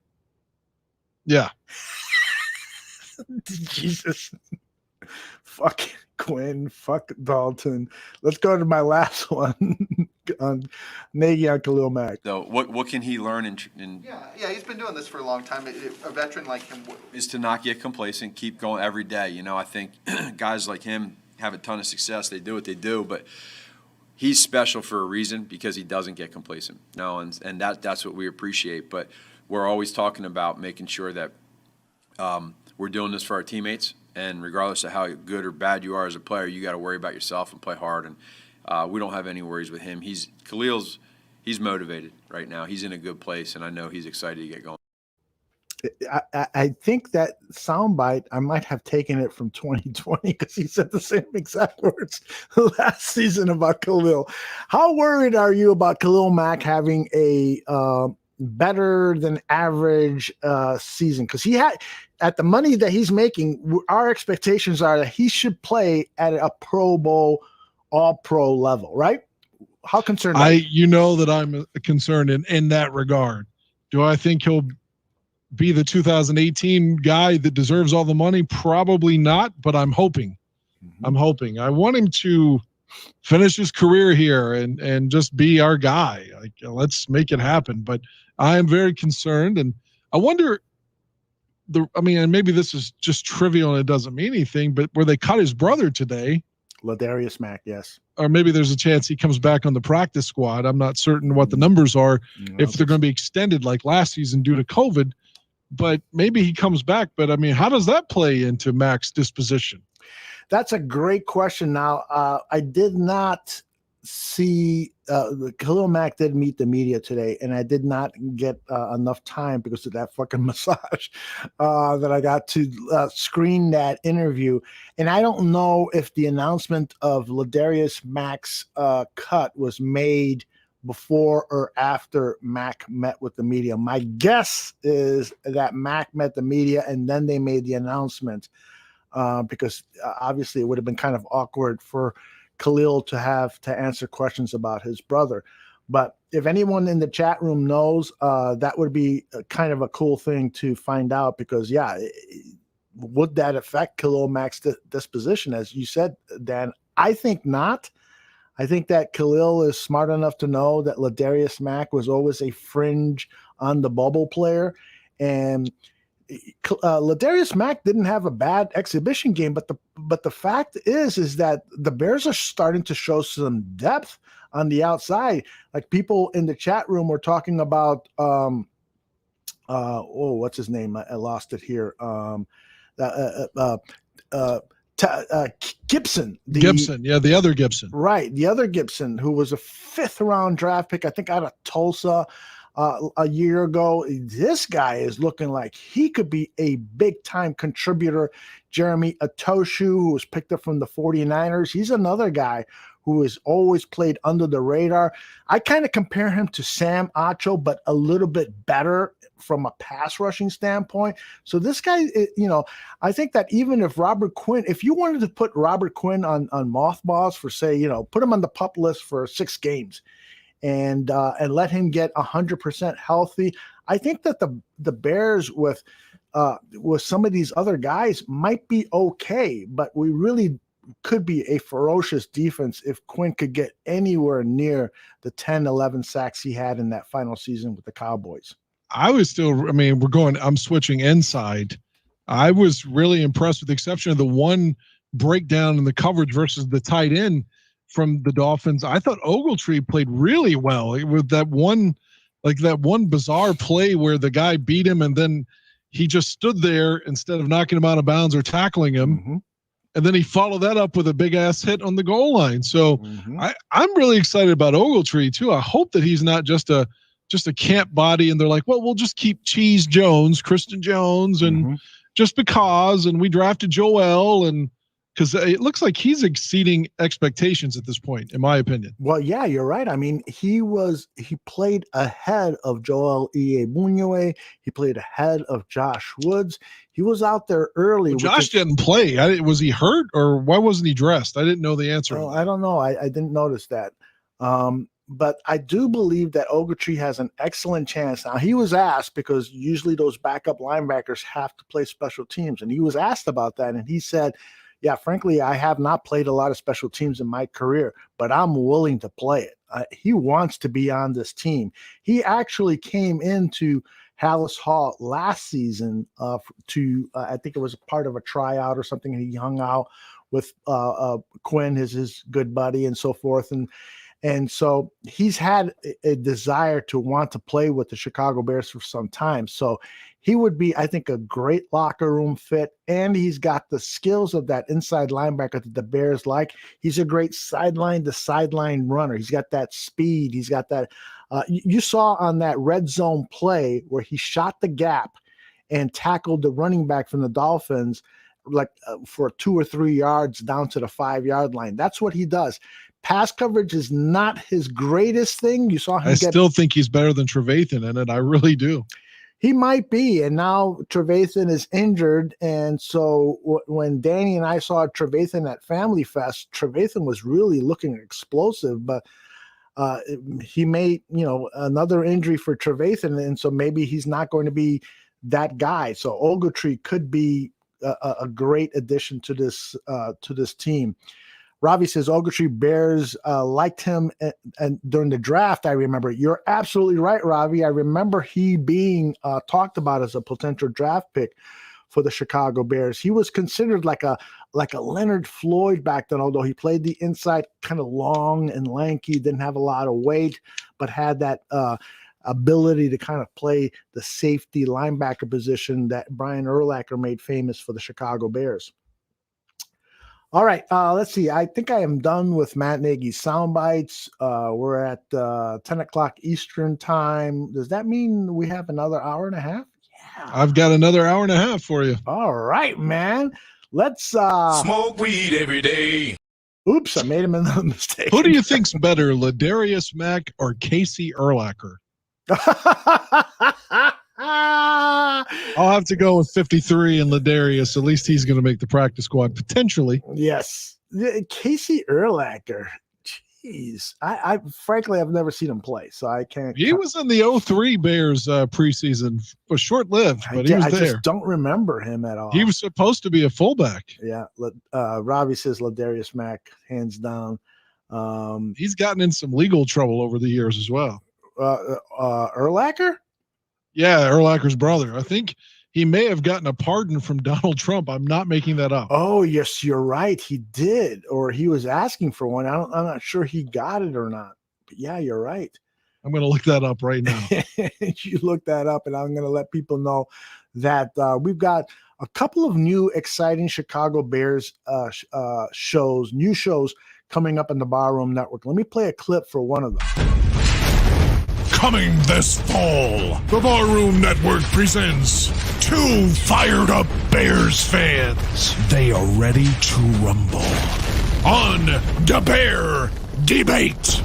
Yeah. Jesus. Fuck Quinn. Fuck Dalton. Let's go to my last one. Nagy on Khalil Mack. So what can he learn in Yeah, he's been doing this for a long time. A veteran like him is to not get complacent, keep going every day. You know, I think guys like him have a ton of success. They do what they do, but he's special for a reason because he doesn't get complacent. No, and that's what we appreciate. But we're always talking about making sure that we're doing this for our teammates. And regardless of how good or bad you are as a player, you got to worry about yourself and play hard. And we don't have any worries with him. He's motivated right now. He's in a good place, and I know he's excited to get going. I think that soundbite, I might have taken it from 2020 because he said the same exact words last season about Khalil. How worried are you about Khalil Mack having a better than average season? Because he had, at the money that he's making, our expectations are that he should play at a Pro Bowl, all-pro level, right? How concerned are you? You know that I'm concerned in that regard. Do I think he'll be the 2018 guy that deserves all the money? Probably not, but I'm hoping. I'm hoping. I want him to finish his career here and just be our guy. Like, let's make it happen. But I am very concerned, and I wonder. And maybe this is just trivial and it doesn't mean anything, but where they cut his brother today, Ladarius Mack, yes. Or maybe there's a chance he comes back on the practice squad. I'm not certain what the numbers are, if they're going to be extended like last season due to COVID. But maybe he comes back. But, I mean, how does that play into Mack's disposition? That's a great question. Now, I did not see Khalil Mack did meet the media today, and I did not get enough time because of that fucking massage that I got to screen that interview. And I don't know if the announcement of Ladarius Mack's cut was made before or after Mack met with the media. My guess is that Mack met the media and then they made the announcement because obviously it would have been kind of awkward for Khalil to have to answer questions about his brother. But if anyone in the chat room knows, that would be kind of a cool thing to find out because, would that affect Khalil Mack's disposition? As you said, Dan, I think not. I think that Khalil is smart enough to know that Ladarius Mack was always a fringe on the bubble player. And Ladarius Mack didn't have a bad exhibition game, but the fact is that the Bears are starting to show some depth on the outside. Like people in the chat room were talking about what's his name? I lost it here. Gibson. The other Gibson. Right, the other Gibson, who was a 5th-round draft pick, I think out of Tulsa a year ago. This guy is looking like he could be a big-time contributor. Jeremy Atoshu, who was picked up from the 49ers, he's another guy who has always played under the radar. I kind of compare him to Sam Acho, but a little bit better from a pass rushing standpoint. So this guy, I think that even if Robert Quinn, if you wanted to put Robert Quinn on mothballs for, say, put him on the PUP list for 6 games and let him get 100% healthy, I think that the Bears with some of these other guys might be okay, but we really could be a ferocious defense if Quinn could get anywhere near the 10, 11 sacks he had in that final season with the Cowboys. I'm switching inside. I was really impressed with the exception of the one breakdown in the coverage versus the tight end from the Dolphins. I thought Ogletree played really well with that one bizarre play where the guy beat him and then he just stood there instead of knocking him out of bounds or tackling him. Mm-hmm. And then he followed that up with a big ass hit on the goal line. So I'm really excited about Ogletree too. I hope that he's not just a camp body and they're like, well, we'll just keep Kristen Jones and just because, and we drafted Joel, and because it looks like he's exceeding expectations at this point, in my opinion. Well, yeah, you're right. I mean, he played ahead of Joel Iyiegbuniwe. He played ahead of Josh Woods. He was out there early. Well, Josh didn't play. Was he hurt or why wasn't he dressed? I didn't know the answer. Oh, I don't know. I didn't notice that. But I do believe that Ogletree has an excellent chance. Now, he was asked, because usually those backup linebackers have to play special teams, and he was asked about that, and he said, yeah, frankly, I have not played a lot of special teams in my career, but I'm willing to play it. he wants to be on this team. He actually came into Hallis Hall last season to I think it was part of a tryout or something. And he hung out with Quinn, his good buddy, and so forth. And so he's had a desire to want to play with the Chicago Bears for some time. So he would be, I think, a great locker room fit. And he's got the skills of that inside linebacker that the Bears like. He's a great sideline to sideline runner. He's got that speed. He's got that. You saw on that red zone play where he shot the gap and tackled the running back from the Dolphins for 2 or 3 yards down to the 5-yard line. That's what he does. Pass coverage is not his greatest thing. You saw him. I still think he's better than Trevathan in it. I really do. He might be, and now Trevathan is injured, and so when Danny and I saw Trevathan at Family Fest, Trevathan was really looking explosive, but he made another injury for Trevathan, and so maybe he's not going to be that guy. So Ogletree could be a great addition to this team. Ravi says Ogletree Bears liked him and during the draft. I remember. You're absolutely right, Ravi. I remember he being talked about as a potential draft pick for the Chicago Bears. He was considered like a Leonard Floyd back then, although he played the inside, kind of long and lanky, didn't have a lot of weight, but had that ability to kind of play the safety linebacker position that Brian Urlacher made famous for the Chicago Bears. All right, let's see. I think I am done with Matt Nagy's sound bites. We're at 10 o'clock Eastern time. Does that mean we have another hour and a half? Yeah. I've got another hour and a half for you. All right, man. Let's smoke weed every day. Oops, I made him another mistake. Who do you think's better, Ladarius Mack or Casey Urlacher? I'll have to go with 53 and Ladarius. At least he's going to make the practice squad potentially. Yes, Casey Urlacher. Jeez, I frankly I've never seen him play, so I can't. He was in the 03 Bears preseason. Was short-lived, but he was there. I just don't remember him at all. He was supposed to be a fullback. Yeah, Ravi says Ladarius Mack, hands down. He's gotten in some legal trouble over the years as well. Urlacher? Yeah, Urlacher's brother. I think he may have gotten a pardon from Donald Trump. I'm not making that up. Oh, yes, you're right. He did, or he was asking for one. I'm not sure he got it or not. But yeah, you're right. I'm going to look that up right now. You look that up, and I'm going to let people know that we've got a couple of new exciting Chicago Bears new shows coming up in the Barroom Network. Let me play a clip for one of them. Coming this fall, the Barroom Network presents 2 fired up Bears fans. They are ready to rumble on the Bear Debate.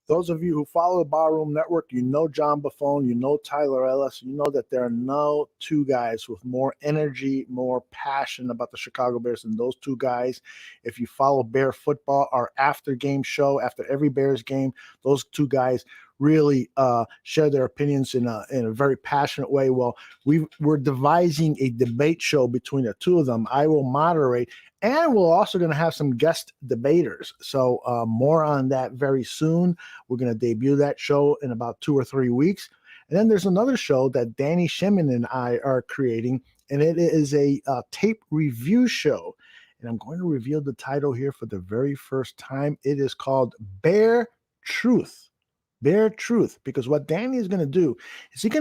Those of you who follow the Barroom Network, you know John Buffone, you know Tyler Ellis, you know that there are no two guys with more energy, more passion about the Chicago Bears than those two guys. If you follow Bear football, our after game show, after every Bears game, those two guys really share their opinions in a very passionate way. Well, we're devising a debate show between the two of them. I will moderate, and we're also going to have some guest debaters. So more on that very soon. We're going to debut that show in about 2 or 3 weeks. And then there's another show that Danny Shimon and I are creating, and it is a tape review show. And I'm going to reveal the title here for the very first time. It is called Bear Truth. Bear Truth, because what Danny is going to do is he's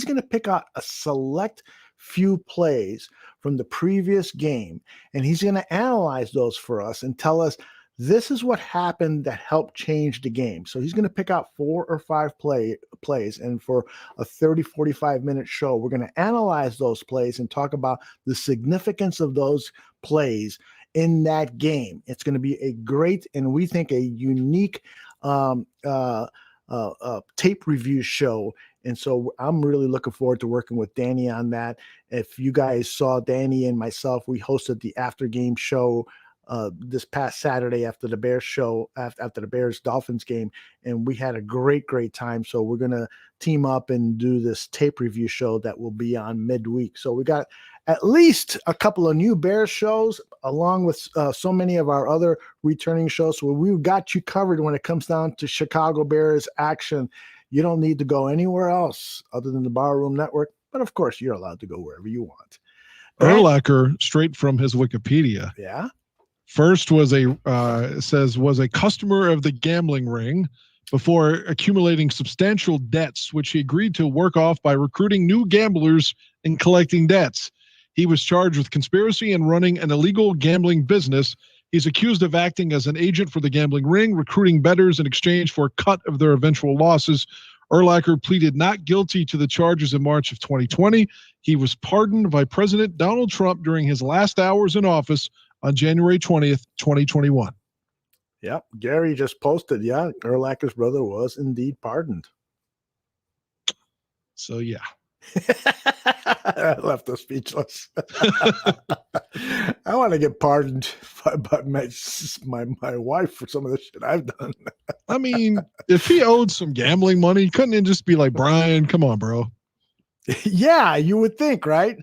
going to pick out a select few plays from the previous game, and he's going to analyze those for us and tell us this is what happened that helped change the game. So he's going to pick out 4 or 5 plays, and for a 30-45-minute show, we're going to analyze those plays and talk about the significance of those plays in that game. It's going to be a great, and we think a unique tape review show. And so I'm really looking forward to working with Danny on that. If you guys saw Danny and myself, we hosted the after game show this past Saturday after the Bears show, after the Bears Dolphins game, and we had a great time. So we're going to team up and do this tape review show that will be on midweek. So we got at least a couple of new Bears shows, along with so many of our other returning shows. So we've got you covered when it comes down to Chicago Bears action. You don't need to go anywhere else other than the Barroom Network. But of course, you're allowed to go wherever you want. Urlacher, straight from his Wikipedia. Yeah. First was a customer of the gambling ring before accumulating substantial debts, which he agreed to work off by recruiting new gamblers and collecting debts. He was charged with conspiracy and running an illegal gambling business. He's accused of acting as an agent for the gambling ring, recruiting bettors in exchange for a cut of their eventual losses. Urlacher pleaded not guilty to the charges in March of 2020. He was pardoned by President Donald Trump during his last hours in office on January 20th, 2021. Yep. Gary just posted, yeah, Urlacher's brother was indeed pardoned. So, yeah. I left us speechless. I want to get pardoned by my wife for some of the shit I've done. I mean, if he owed some gambling money, couldn't it just be like, Brian, come on, bro? Yeah, you would think, right?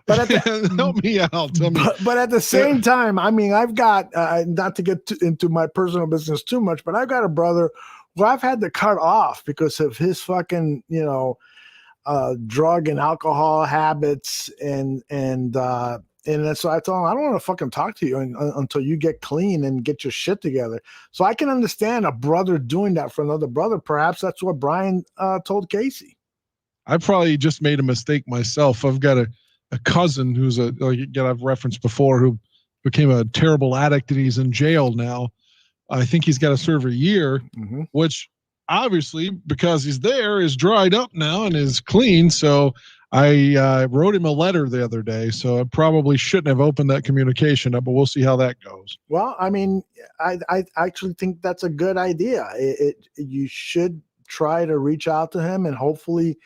But help me out. But at the same time, I mean, I've got not to get into my personal business too much, but I've got a brother who I've had to cut off because of his fucking, drug and alcohol habits, and so I told him, I don't want to fucking talk to you until you get clean and get your shit together. So I can understand a brother doing that for another brother. Perhaps that's what Brian told Casey. I probably just made a mistake myself. I've got a cousin who's I've referenced before, who became a terrible addict, and he's in jail now. I think he's got to serve a year, which obviously, because he's there, is dried up now and is clean. So I wrote him a letter the other day. So I probably shouldn't have opened that communication up, but we'll see how that goes. Well, I mean, I actually think that's a good idea. You should try to reach out to him, and hopefully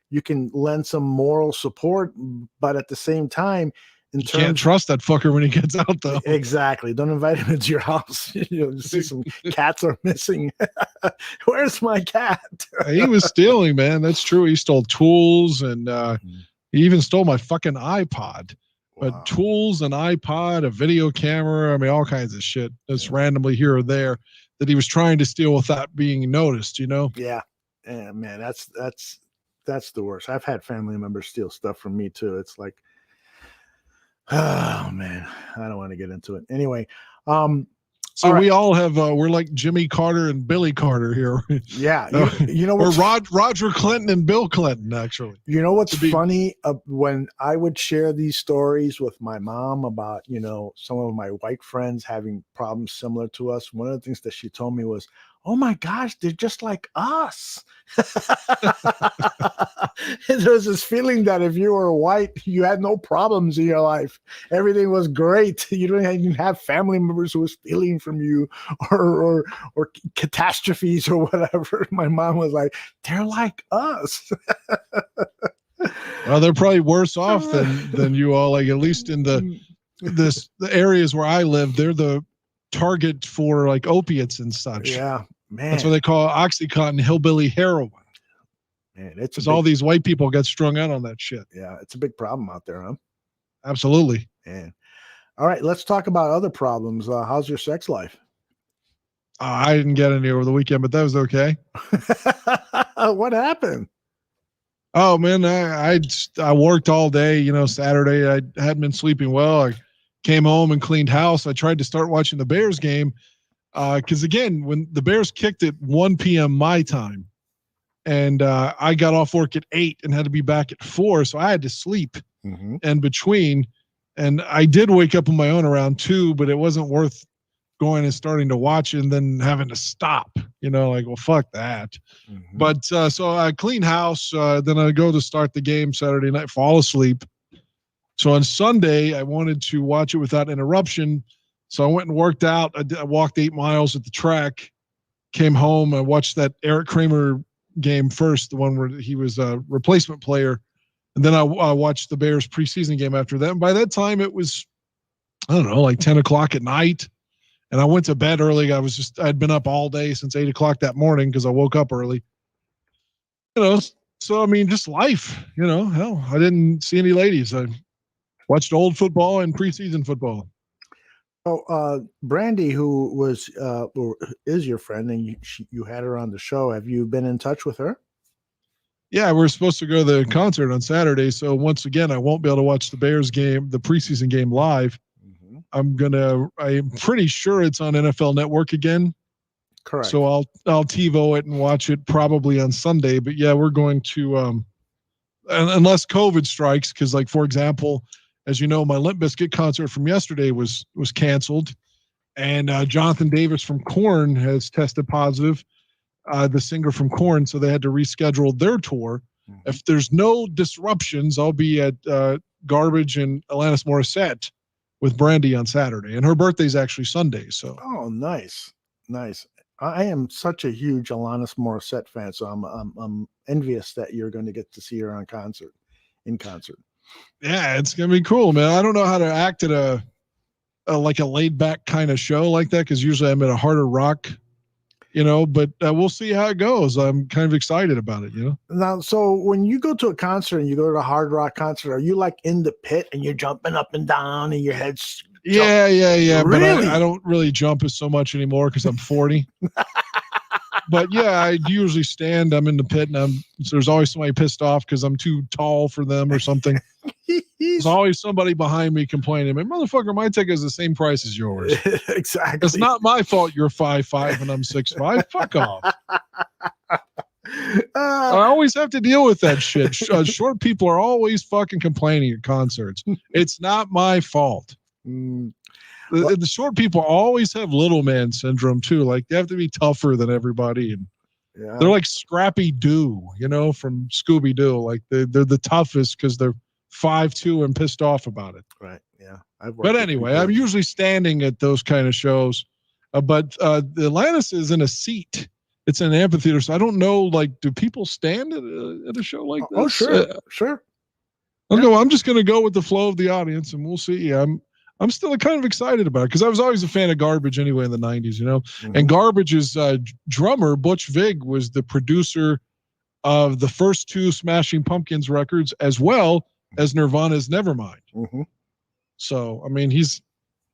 you can lend some moral support, but at the same time, you can't trust that fucker when he gets out, though. Exactly. Don't invite him into your house. You see some cats are missing. Where's my cat? He was stealing, man. That's true. He stole tools, and he even stole my fucking iPod. Wow. But tools, an iPod, a video camera, I mean, all kinds of shit. Just randomly here or there that he was trying to steal without being noticed, Yeah. Yeah, man, that's the worst. I've had family members steal stuff from me too. It's like, oh man, I don't want to get into it. Anyway, so we all have we're like Jimmy Carter and Billy Carter here. Yeah, you know, we're Roger Clinton and Bill Clinton, actually. You know what's funny? When I would share these stories with my mom about some of my white friends having problems similar to us, one of the things that she told me was, oh my gosh, they're just like us. There's this feeling that if you were white, you had no problems in your life. Everything was great. You didn't even have family members who were stealing from you or catastrophes or whatever. My mom was like, they're like us. Well, they're probably worse off than you all. Like, at least in the areas where I live, they're the target for like opiates and such. Yeah, man. That's what they call Oxycontin hillbilly heroin. Man, it's because all these white people get strung out on that shit. Yeah, it's a big problem out there, huh? Absolutely. Man. All right, let's talk about other problems. How's your sex life? I didn't get any over the weekend, but that was okay. What happened? Oh man, I worked all day. Saturday I hadn't been sleeping well. I came home and cleaned house. I tried to start watching the Bears game because again, when the Bears kicked at 1 p.m. my time, and I got off work at 8 and had to be back at 4, so I had to sleep in between. And I did wake up on my own around 2, but it wasn't worth going and starting to watch and then having to stop. Well, fuck that. But so I clean house. Then I go to start the game Saturday night, fall asleep. So on Sunday, I wanted to watch it without interruption. So I went and worked out. I walked 8 miles at the track, came home. I watched that Eric Kramer game first, the one where he was a replacement player. And then I watched the Bears preseason game after that. And by that time, it was, I don't know, like 10 o'clock at night. And I went to bed early. I'd been up all day since 8 o'clock that morning because I woke up early. So, I mean, just life, hell, I didn't see any ladies. I Watched old football and preseason football. Brandy, who was or is your friend, and you had her on the show. Have you been in touch with her? Yeah, we're supposed to go to the concert on Saturday. So once again, I won't be able to watch the Bears game, the preseason game live. I'm pretty sure it's on NFL Network again. Correct. So I'll TiVo it and watch it probably on Sunday. But yeah, we're going to, unless COVID strikes, because like, for example, as you know, my Limp Bizkit concert from yesterday was canceled, and Jonathan Davis from Korn has tested positive, the singer from Korn, so they had to reschedule their tour. If there's no disruptions, I'll be at Garbage and Alanis Morissette with Brandy on Saturday, and her birthday's actually Sunday. So nice. I am such a huge Alanis Morissette fan, so I'm envious that you're going to get to see her in concert. Yeah, it's gonna be cool, man. I don't know how to act at a like a laid back kind of show like that, because usually I'm at a harder rock, but we'll see how it goes. I'm kind of excited about it, Now, so when you go to a concert and you go to a hard rock concert, are you like in the pit and you're jumping up and down and your head's Yeah. Really? But I don't really jump as so much anymore because I'm 40. But yeah, I usually stand. I'm in the pit, and so there's always somebody pissed off because I'm too tall for them or something. There's always somebody behind me complaining, "Man, motherfucker, my ticket is the same price as yours." Exactly. It's not my fault you're 5'5" and I'm 6'5". Fuck off. I always have to deal with that shit. Short people are always fucking complaining at concerts. It's not my fault. The short people always have little man syndrome too. Like, they have to be tougher than everybody, and they're like Scrappy Doo, from Scooby Doo. Like they're the toughest because they're 5'2" and pissed off about it. Right. Yeah. But anyway, I'm usually standing at those kind of shows. But the Atlantis is in a seat. It's an amphitheater, so I don't know. Like, do people stand at a show like this? Oh, sure. Okay, well, I'm just going to go with the flow of the audience, and we'll see. I'm still kind of excited about it because I was always a fan of Garbage anyway in the 90s, And Garbage's drummer, Butch Vig, was the producer of the first two Smashing Pumpkins records as well as Nirvana's Nevermind. So, I mean, he's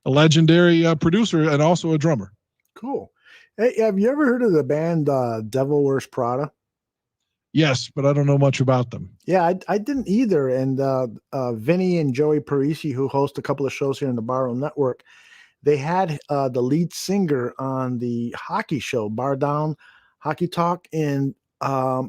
a legendary producer and also a drummer. Cool. Hey, have you ever heard of the band Devil Wears Prada? Yes, but I don't know much about them. Yeah, I didn't either. And Vinny and Joey Parisi, who host a couple of shows here in the Barroom Network, they had the lead singer on the hockey show, Bar Down Hockey Talk, and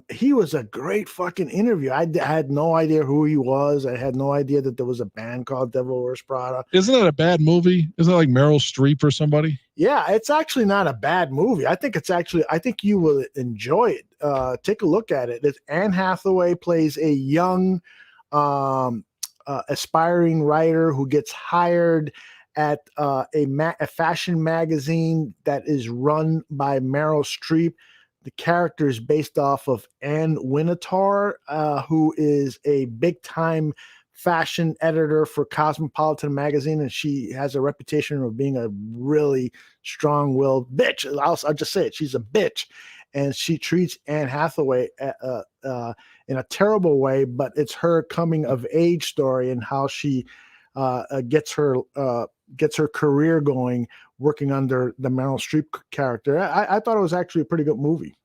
he was a great fucking interview. I had no idea who he was. I had no idea that there was a band called Devil Wears Prada. Isn't that a bad movie? Isn't it like Meryl Streep or somebody? Yeah, it's actually not a bad movie. I think you will enjoy it. Take a look at it. Anne Hathaway plays a young, aspiring writer who gets hired at a fashion magazine that is run by Meryl Streep. The character is based off of Anne Wintour, who is a big-time fashion editor for Cosmopolitan magazine, and she has a reputation of being a really strong-willed bitch. I'll just say it. She's a bitch, and she treats Anne Hathaway in a terrible way, but it's her coming-of-age story and how she gets her career going working under the Meryl Streep character. I thought it was actually a pretty good movie.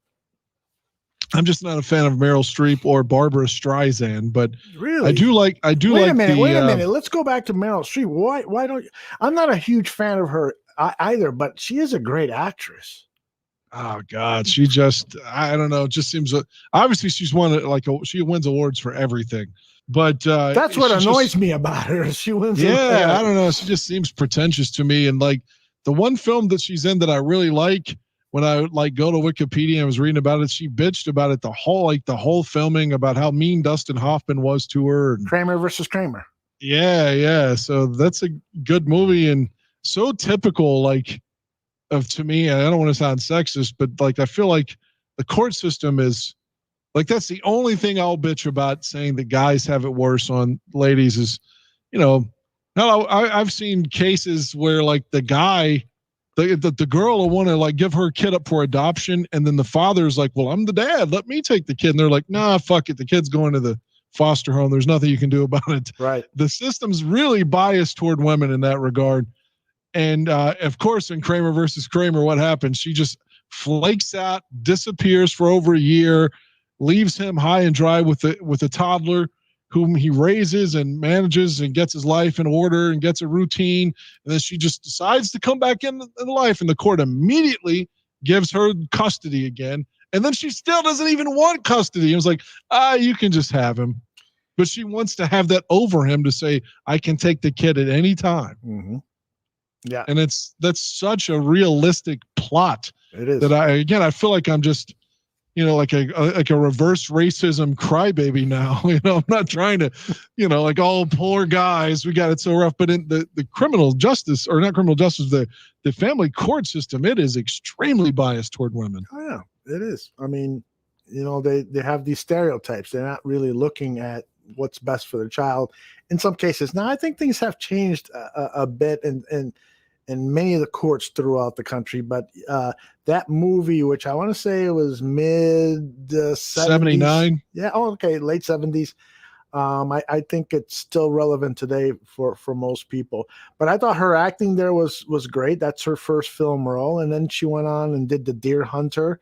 I'm just not a fan of Meryl Streep or Barbara Streisand, but really, I do like. Wait a minute. Let's go back to Meryl Streep. Why don't you? I'm not a huge fan of her either, but she is a great actress. Oh God, she I don't know. It just seems obviously she wins awards for everything. But that's what annoys me about her. She wins. Yeah, I don't know. She just seems pretentious to me. And like the one film that she's in that I really like, when I go to Wikipedia and I was reading about it, she bitched about it the whole filming about how mean Dustin Hoffman was to her. And, Kramer versus Kramer. Yeah. So that's a good movie and so typical to me. I don't want to sound sexist, but I feel like the court system is. That's the only thing I'll bitch about, saying that guys have it worse on ladies is, I've seen cases where the guy, the girl will want to give her kid up for adoption. And then the father's like, well, I'm the dad. Let me take the kid. And they're like, nah, fuck it. The kid's going to the foster home. There's nothing you can do about it. Right. The system's really biased toward women in that regard. And of course, in Kramer versus Kramer, what happens? She just flakes out, disappears for over a year, leaves him high and dry with a toddler whom he raises and manages and gets his life in order and gets a routine. And then she just decides to come back in life, and the court immediately gives her custody again. And then she still doesn't even want custody. It was like, you can just have him. But she wants to have that over him to say, I can take the kid at any time. Mm-hmm. Yeah. And that's such a realistic plot. It is. That I feel like I'm just, like a reverse racism crybaby now. I'm not trying to, like, all poor guys, we got it so rough. But in the criminal justice, or not criminal justice, the family court system, it is extremely biased toward women. Oh yeah, it is. I mean, they have these stereotypes. They're not really looking at what's best for the child in some cases. Now, I think things have changed a bit in many of the courts throughout the country, but that movie, which I want to say it was mid 79. Yeah. Oh, okay. Late 70s. I think it's still relevant today for most people, but I thought her acting there was great. That's her first film role. And then she went on and did The Deer Hunter.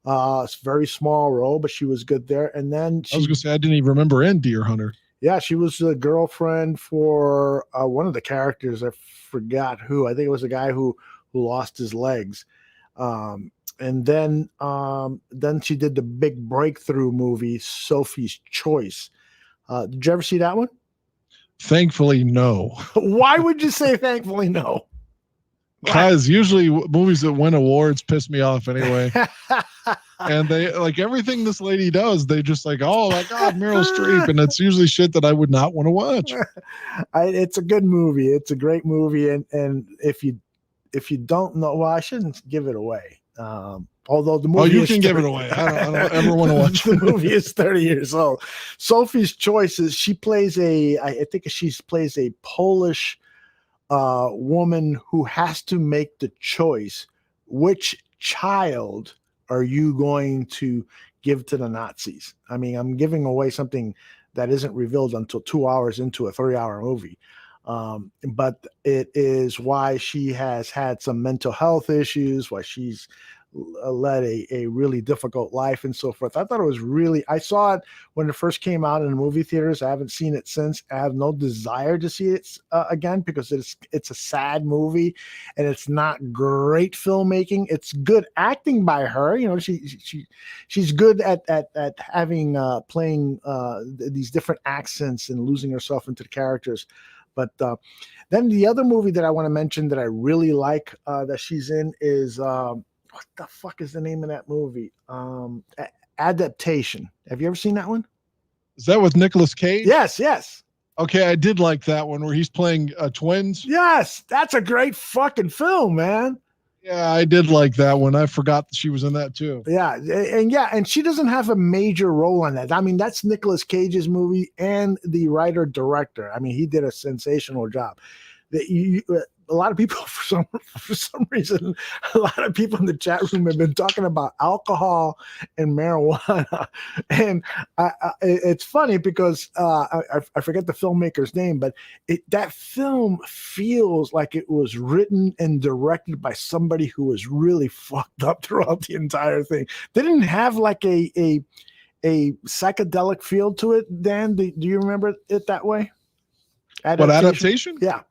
It's a very small role, but she was good there. And then I was going to say, I didn't even remember in Deer Hunter. Yeah, she was the girlfriend for one of the characters. I forgot who. I think it was a guy who lost his legs. And then she did the big breakthrough movie, Sophie's Choice. Did you ever see that one? Thankfully, no. Why would you say thankfully no? Because usually movies that win awards piss me off anyway. And they, like, everything this lady does, they just like, oh my God, Meryl Streep. And it's usually shit that I would not want to watch. It's a good movie. It's a great movie. And if you don't know, well, I shouldn't give it away. Although the movie you can give it away. I don't ever want to watch the movie is 30 years old. Sophie's Choice is she plays I think she plays a Polish woman who has to make the choice, which child are you going to give to the Nazis? I mean, I'm giving away something that isn't revealed until 2 hours into a 3-hour movie. But it is why she has had some mental health issues, why she's led a really difficult life and so forth. I thought it was I saw it when it first came out in the movie theaters. I haven't seen it since. I have no desire to see it again because it's a sad movie and it's not great filmmaking. It's good acting by her. She's good at having playing these different accents and losing herself into the characters. But then the other movie that I want to mention that I really like that she's in is what the fuck is the name of that movie? Adaptation. Have you ever seen that one? Is that with Nicolas Cage? Yes. Okay, I did like that one where he's playing twins. Yes, that's a great fucking film, man. Yeah, I did like that one. I forgot that she was in that too. Yeah, and she doesn't have a major role on that. I mean, that's Nicolas Cage's movie and the writer-director. I mean, he did a sensational job. A lot of people, for some reason, a lot of people in the chat room have been talking about alcohol and marijuana, and it's funny because I forget the filmmaker's name, but that film feels like it was written and directed by somebody who was really fucked up throughout the entire thing. They didn't have like a psychedelic feel to it. Dan, do you remember it that way? Adaptation? Yeah.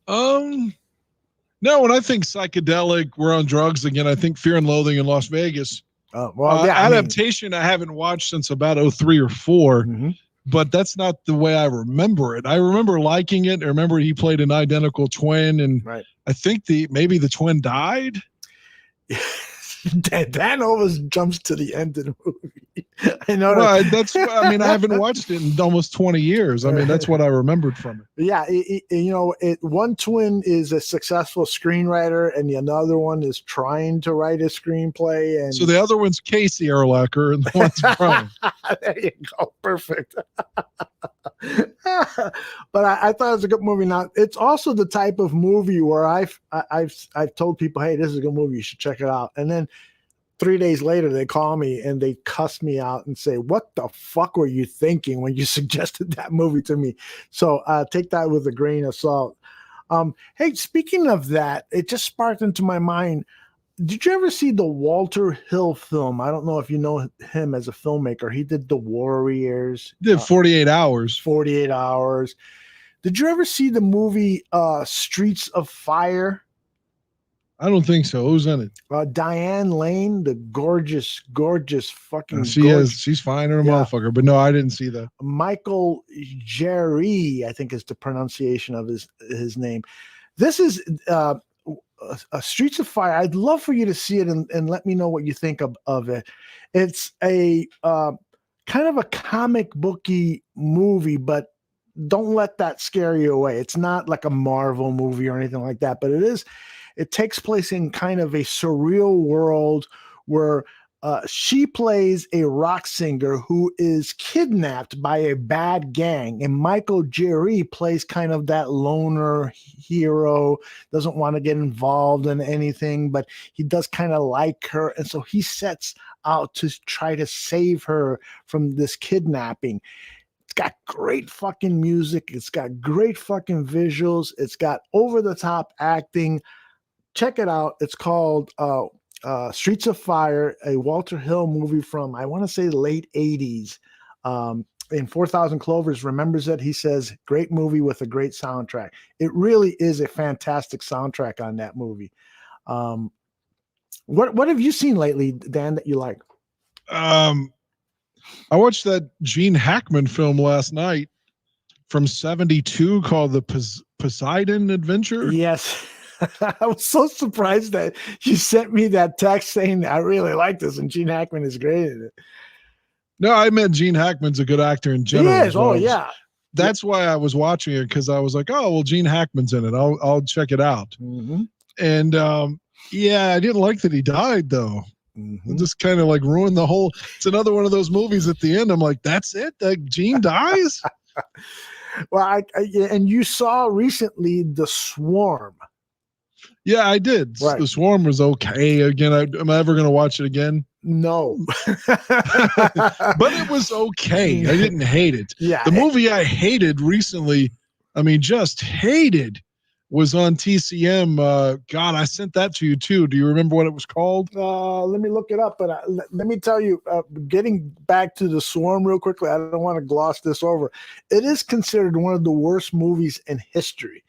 No, when I think psychedelic, we're on drugs again. I think Fear and Loathing in Las Vegas. Adaptation, I haven't watched since about 03 or 04, but that's not the way I remember it. I remember liking it. I remember he played an identical twin, and I think maybe the twin died. Dan always jumps to the end of the movie. I know. Well, I haven't watched it in almost 20 years. I mean, that's what I remembered from it. Yeah. One twin is a successful screenwriter and the other one is trying to write a screenplay. And so the other one's Casey Erlacher and the one's Brian. There you go. Perfect. But I thought it was a good movie. Now, it's also the type of movie where I've told people, hey, this is a good movie. You should check it out. And then 3 days later, they call me and they cuss me out and say, "What the fuck were you thinking when you suggested that movie to me?" So take that with a grain of salt. Hey, speaking of that, it just sparked into my mind. Did you ever see the Walter Hill film? I don't know if you know him as a filmmaker. He did The Warriors. He did 48 Hours. 48 Hours. Did you ever see the movie Streets of Fire? I don't think so. Who's in it? Diane Lane, the gorgeous fucking. She's fine or a motherfucker. But no, I didn't see that. Michael Jerry, I think is the pronunciation of his name. This is Streets of Fire. I'd love for you to see it and let me know what you think of it. It's a kind of a comic booky movie, but don't let that scare you away. It's not like a Marvel movie or anything like that, but it takes place in kind of a surreal world where she plays a rock singer who is kidnapped by a bad gang, and Michael Jerry plays kind of that loner hero, doesn't want to get involved in anything, but he does kind of like her, and so he sets out to try to save her from this kidnapping. It's got great fucking music. It's got great fucking visuals. It's got over-the-top acting. Check it out. It's called Streets of Fire, a Walter Hill movie from, I want to say, the late 80s. In 4,000 Clovers remembers it. He says, great movie with a great soundtrack. It really is a fantastic soundtrack on that movie. What have you seen lately, Dan, that you like? I watched that Gene Hackman film last night from 1972 called The Poseidon Adventure. Yes. I was so surprised that you sent me that text saying I really like this and Gene Hackman is great in it. No, I meant Gene Hackman's a good actor in general. He is. Oh, yeah. That's why I was watching it, because I was like, oh, well, Gene Hackman's in it. I'll check it out. Mm-hmm. And I didn't like that he died, though. Mm-hmm. It just kind of like ruined the whole. It's another one of those movies at the end. I'm like, that's it? That Gene dies? Well, and you saw recently The Swarm. Yeah, I did. Right. The Swarm was okay. Again, am I ever going to watch it again? No. But it was okay. I didn't hate it. Yeah. The movie I hated recently, just hated, was on TCM. God, I sent that to you too. Do you remember what it was called? Let me look it up. But let me tell you, getting back to The Swarm real quickly, I don't want to gloss this over. It is considered one of the worst movies in history.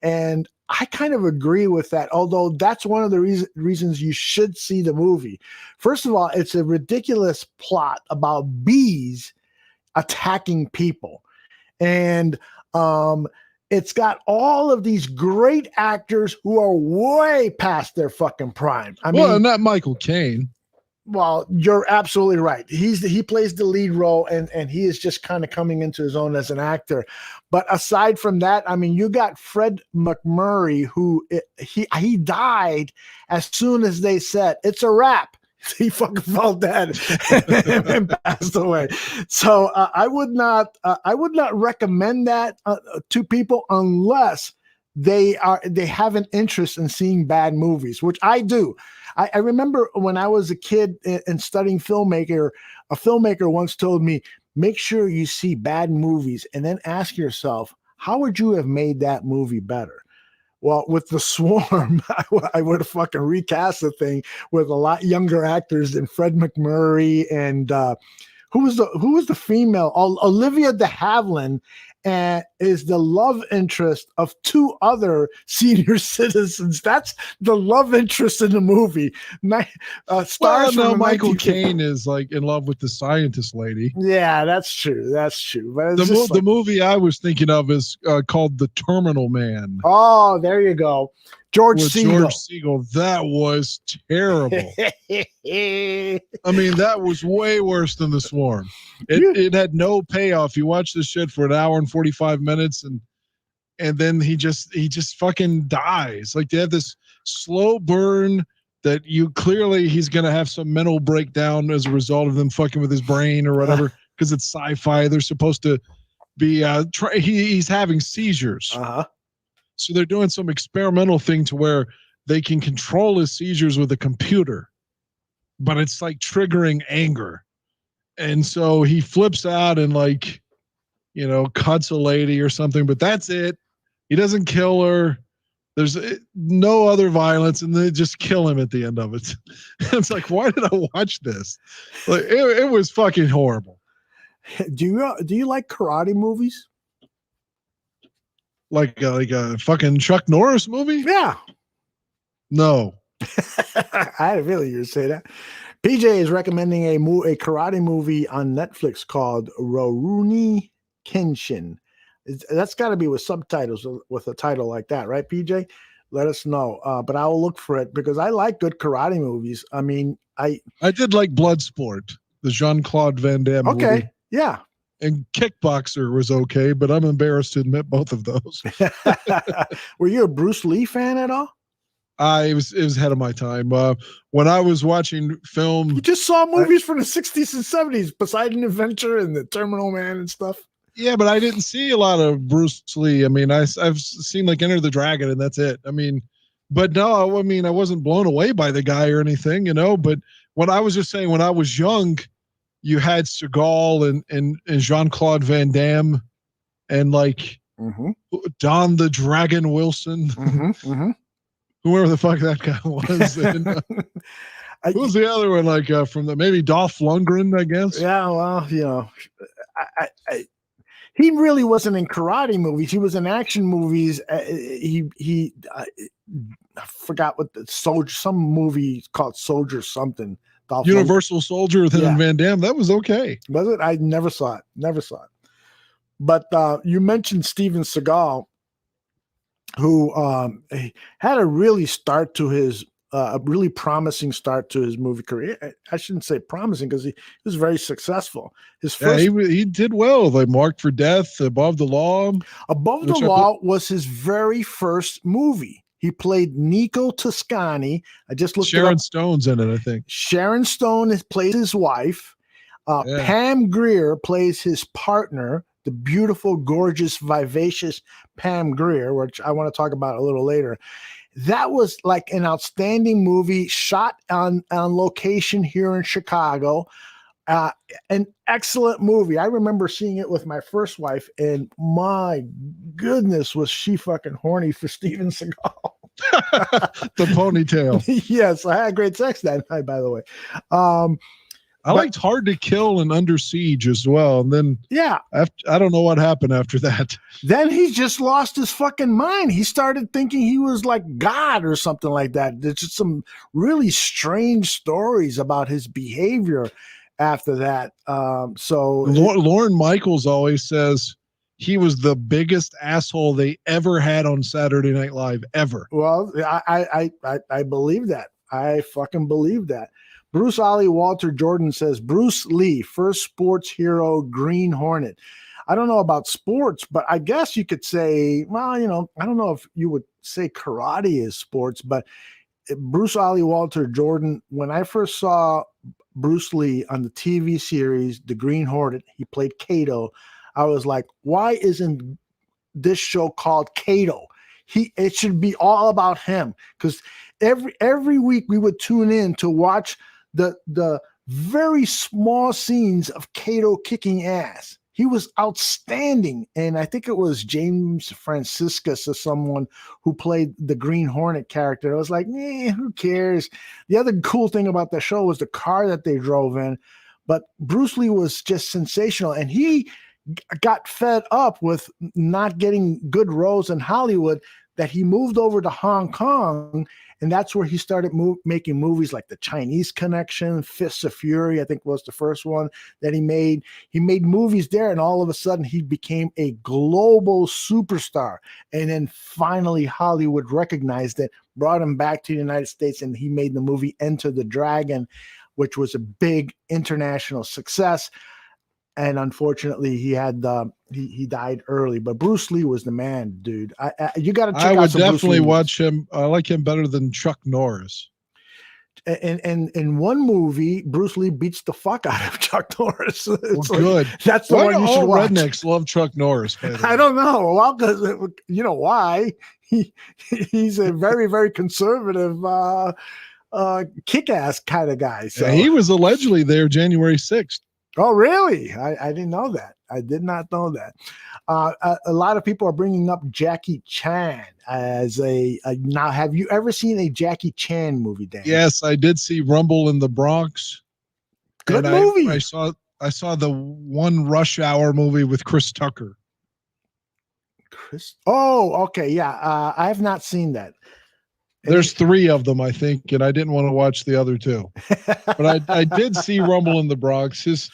And I kind of agree with that, although that's one of the reasons you should see the movie. First of all, it's a ridiculous plot about bees attacking people. And it's got all of these great actors who are way past their fucking prime. I mean, and not Michael Caine. Well, you're absolutely right. He plays the lead role, and he is just kind of coming into his own as an actor. But aside from that, you got Fred McMurray, who he died as soon as they said it's a wrap. He fucking fell dead and passed away. So I would not recommend that to people unless they have an interest in seeing bad movies, which I do. I remember when I was a kid and studying filmmaker, a filmmaker once told me, make sure you see bad movies and then ask yourself, how would you have made that movie better? Well, with The Swarm, I would have fucking recast the thing with a lot younger actors than Fred McMurray and who was the female? Olivia de Havilland, and is the love interest of two other senior citizens. That's the love interest in the movie. Stars from Michael Caine is like in love with the scientist lady. Yeah, that's true. That's true. But the movie I was thinking of is called The Terminal Man. Oh, there you go. George Segal. That was terrible. That was way worse than The Swarm. It had no payoff. You watch this shit for an hour and 45 minutes, and then he just fucking dies. Like, they have this slow burn that he's gonna have some mental breakdown as a result of them fucking with his brain or whatever, because it's sci-fi. They're supposed to be he's having seizures. Uh-huh. So they're doing some experimental thing to where they can control his seizures with a computer. but it's like triggering anger. And so he flips out and like, cuts a lady or something, but that's it. He doesn't kill her. There's no other violence, and they just kill him at the end of it. It's like, why did I watch this? Like, it was fucking horrible. Do you like karate movies? Like a fucking Chuck Norris movie? Yeah. No. I had a feeling you would say that. PJ is recommending a karate movie on Netflix called Rurouni Kenshin. That's got to be with subtitles, with a title like that, right, PJ? Let us know. But I will look for it because I like good karate movies. I mean, I did like Bloodsport, the Jean-Claude Van Damme movie. Yeah. And Kickboxer was okay, but I'm embarrassed to admit both of those. Were you a Bruce Lee fan at all? It was ahead of my time. When I was watching film, you just saw movies from the 60s and 70s, Poseidon Adventure and the Terminal Man and stuff. Yeah, but I didn't see a lot of Bruce Lee. I mean, I've seen like Enter the Dragon, and that's it. I mean, but no, I mean, I wasn't blown away by the guy or anything, But when I was just saying, when I was young, you had Seagal and Jean-Claude Van Damme, and like Don the Dragon Wilson, whoever the fuck that guy was. And, who was the other one? Like from maybe Dolph Lundgren, I guess. Yeah, well, he really wasn't in karate movies. He was in action movies. I forgot what some movie called Soldier something. Dolph Universal Soldier with him and Van Damme. That was okay. Was it? I never saw it. But you mentioned Steven Seagal, who had a really promising start to his movie career. I shouldn't say promising because he was very successful. His first, he did well. Like Marked for Death, Above the Law. Above the Law was his very first movie. He played Nico Toscani. I just looked Sharon it up. Stone's in it, I think. Sharon Stone plays his wife. Pam Grier plays his partner, the beautiful, gorgeous, vivacious Pam Grier, which I want to talk about a little later. That was like an outstanding movie shot on location here in Chicago. An excellent movie. I remember seeing it with my first wife, and my goodness, was she fucking horny for Steven Seagal. The ponytail. Yes, I had great sex that night, by the way. I liked Hard to Kill and Under Siege as well. And then I don't know what happened after that. Then he just lost his fucking mind. He started thinking he was like God or something like that. There's just some really strange stories about his behavior after that. So Lorne Michaels always says he was the biggest asshole they ever had on Saturday Night Live ever. Well, I believe that. I fucking believe that. Bruce Ollie Walter Jordan says Bruce Lee, first sports hero, Green Hornet. I don't know about sports, but I guess you could say, well, I don't know if you would say karate is sports, but Bruce Ollie Walter Jordan, when I first saw Bruce Lee on the TV series, The Green Hornet, he played Kato. I was like, why isn't this show called Kato? It should be all about him, because every week we would tune in to watch the very small scenes of Kato kicking ass. He was outstanding. And I think it was James Franciscus or someone who played the Green Hornet character. I was like, who cares? The other cool thing about the show was the car that they drove in. But Bruce Lee was just sensational. And he got fed up with not getting good roles in Hollywood, that he moved over to Hong Kong. And that's where he started making movies like The Chinese Connection, Fists of Fury, I think was the first one that he made. He made movies there, and all of a sudden he became a global superstar. And then finally Hollywood recognized it, brought him back to the United States, and he made the movie Enter the Dragon, which was a big international success. And unfortunately, he died early. But Bruce Lee was the man, dude. You got to check out. I would definitely watch him. I like him better than Chuck Norris. And in one movie, Bruce Lee beats the fuck out of Chuck Norris. Good. That's the one you should watch. Rednecks love Chuck Norris. I don't know. Well, because you know why? He's a very, very conservative kick-ass kind of guy. So Yeah, he was allegedly there January 6th. Oh, really? I didn't know that. I did not know that. A lot of people are bringing up Jackie Chan as a now. Have you ever seen a Jackie Chan movie, Dan? Yes, I did see Rumble in the Bronx. Good and movie. I saw the one Rush Hour movie with Chris Tucker. Chris. Oh, okay, yeah. I have not seen that. There's 3 of them, I think, and I didn't want to watch the other 2. But I did see Rumble in the Bronx. His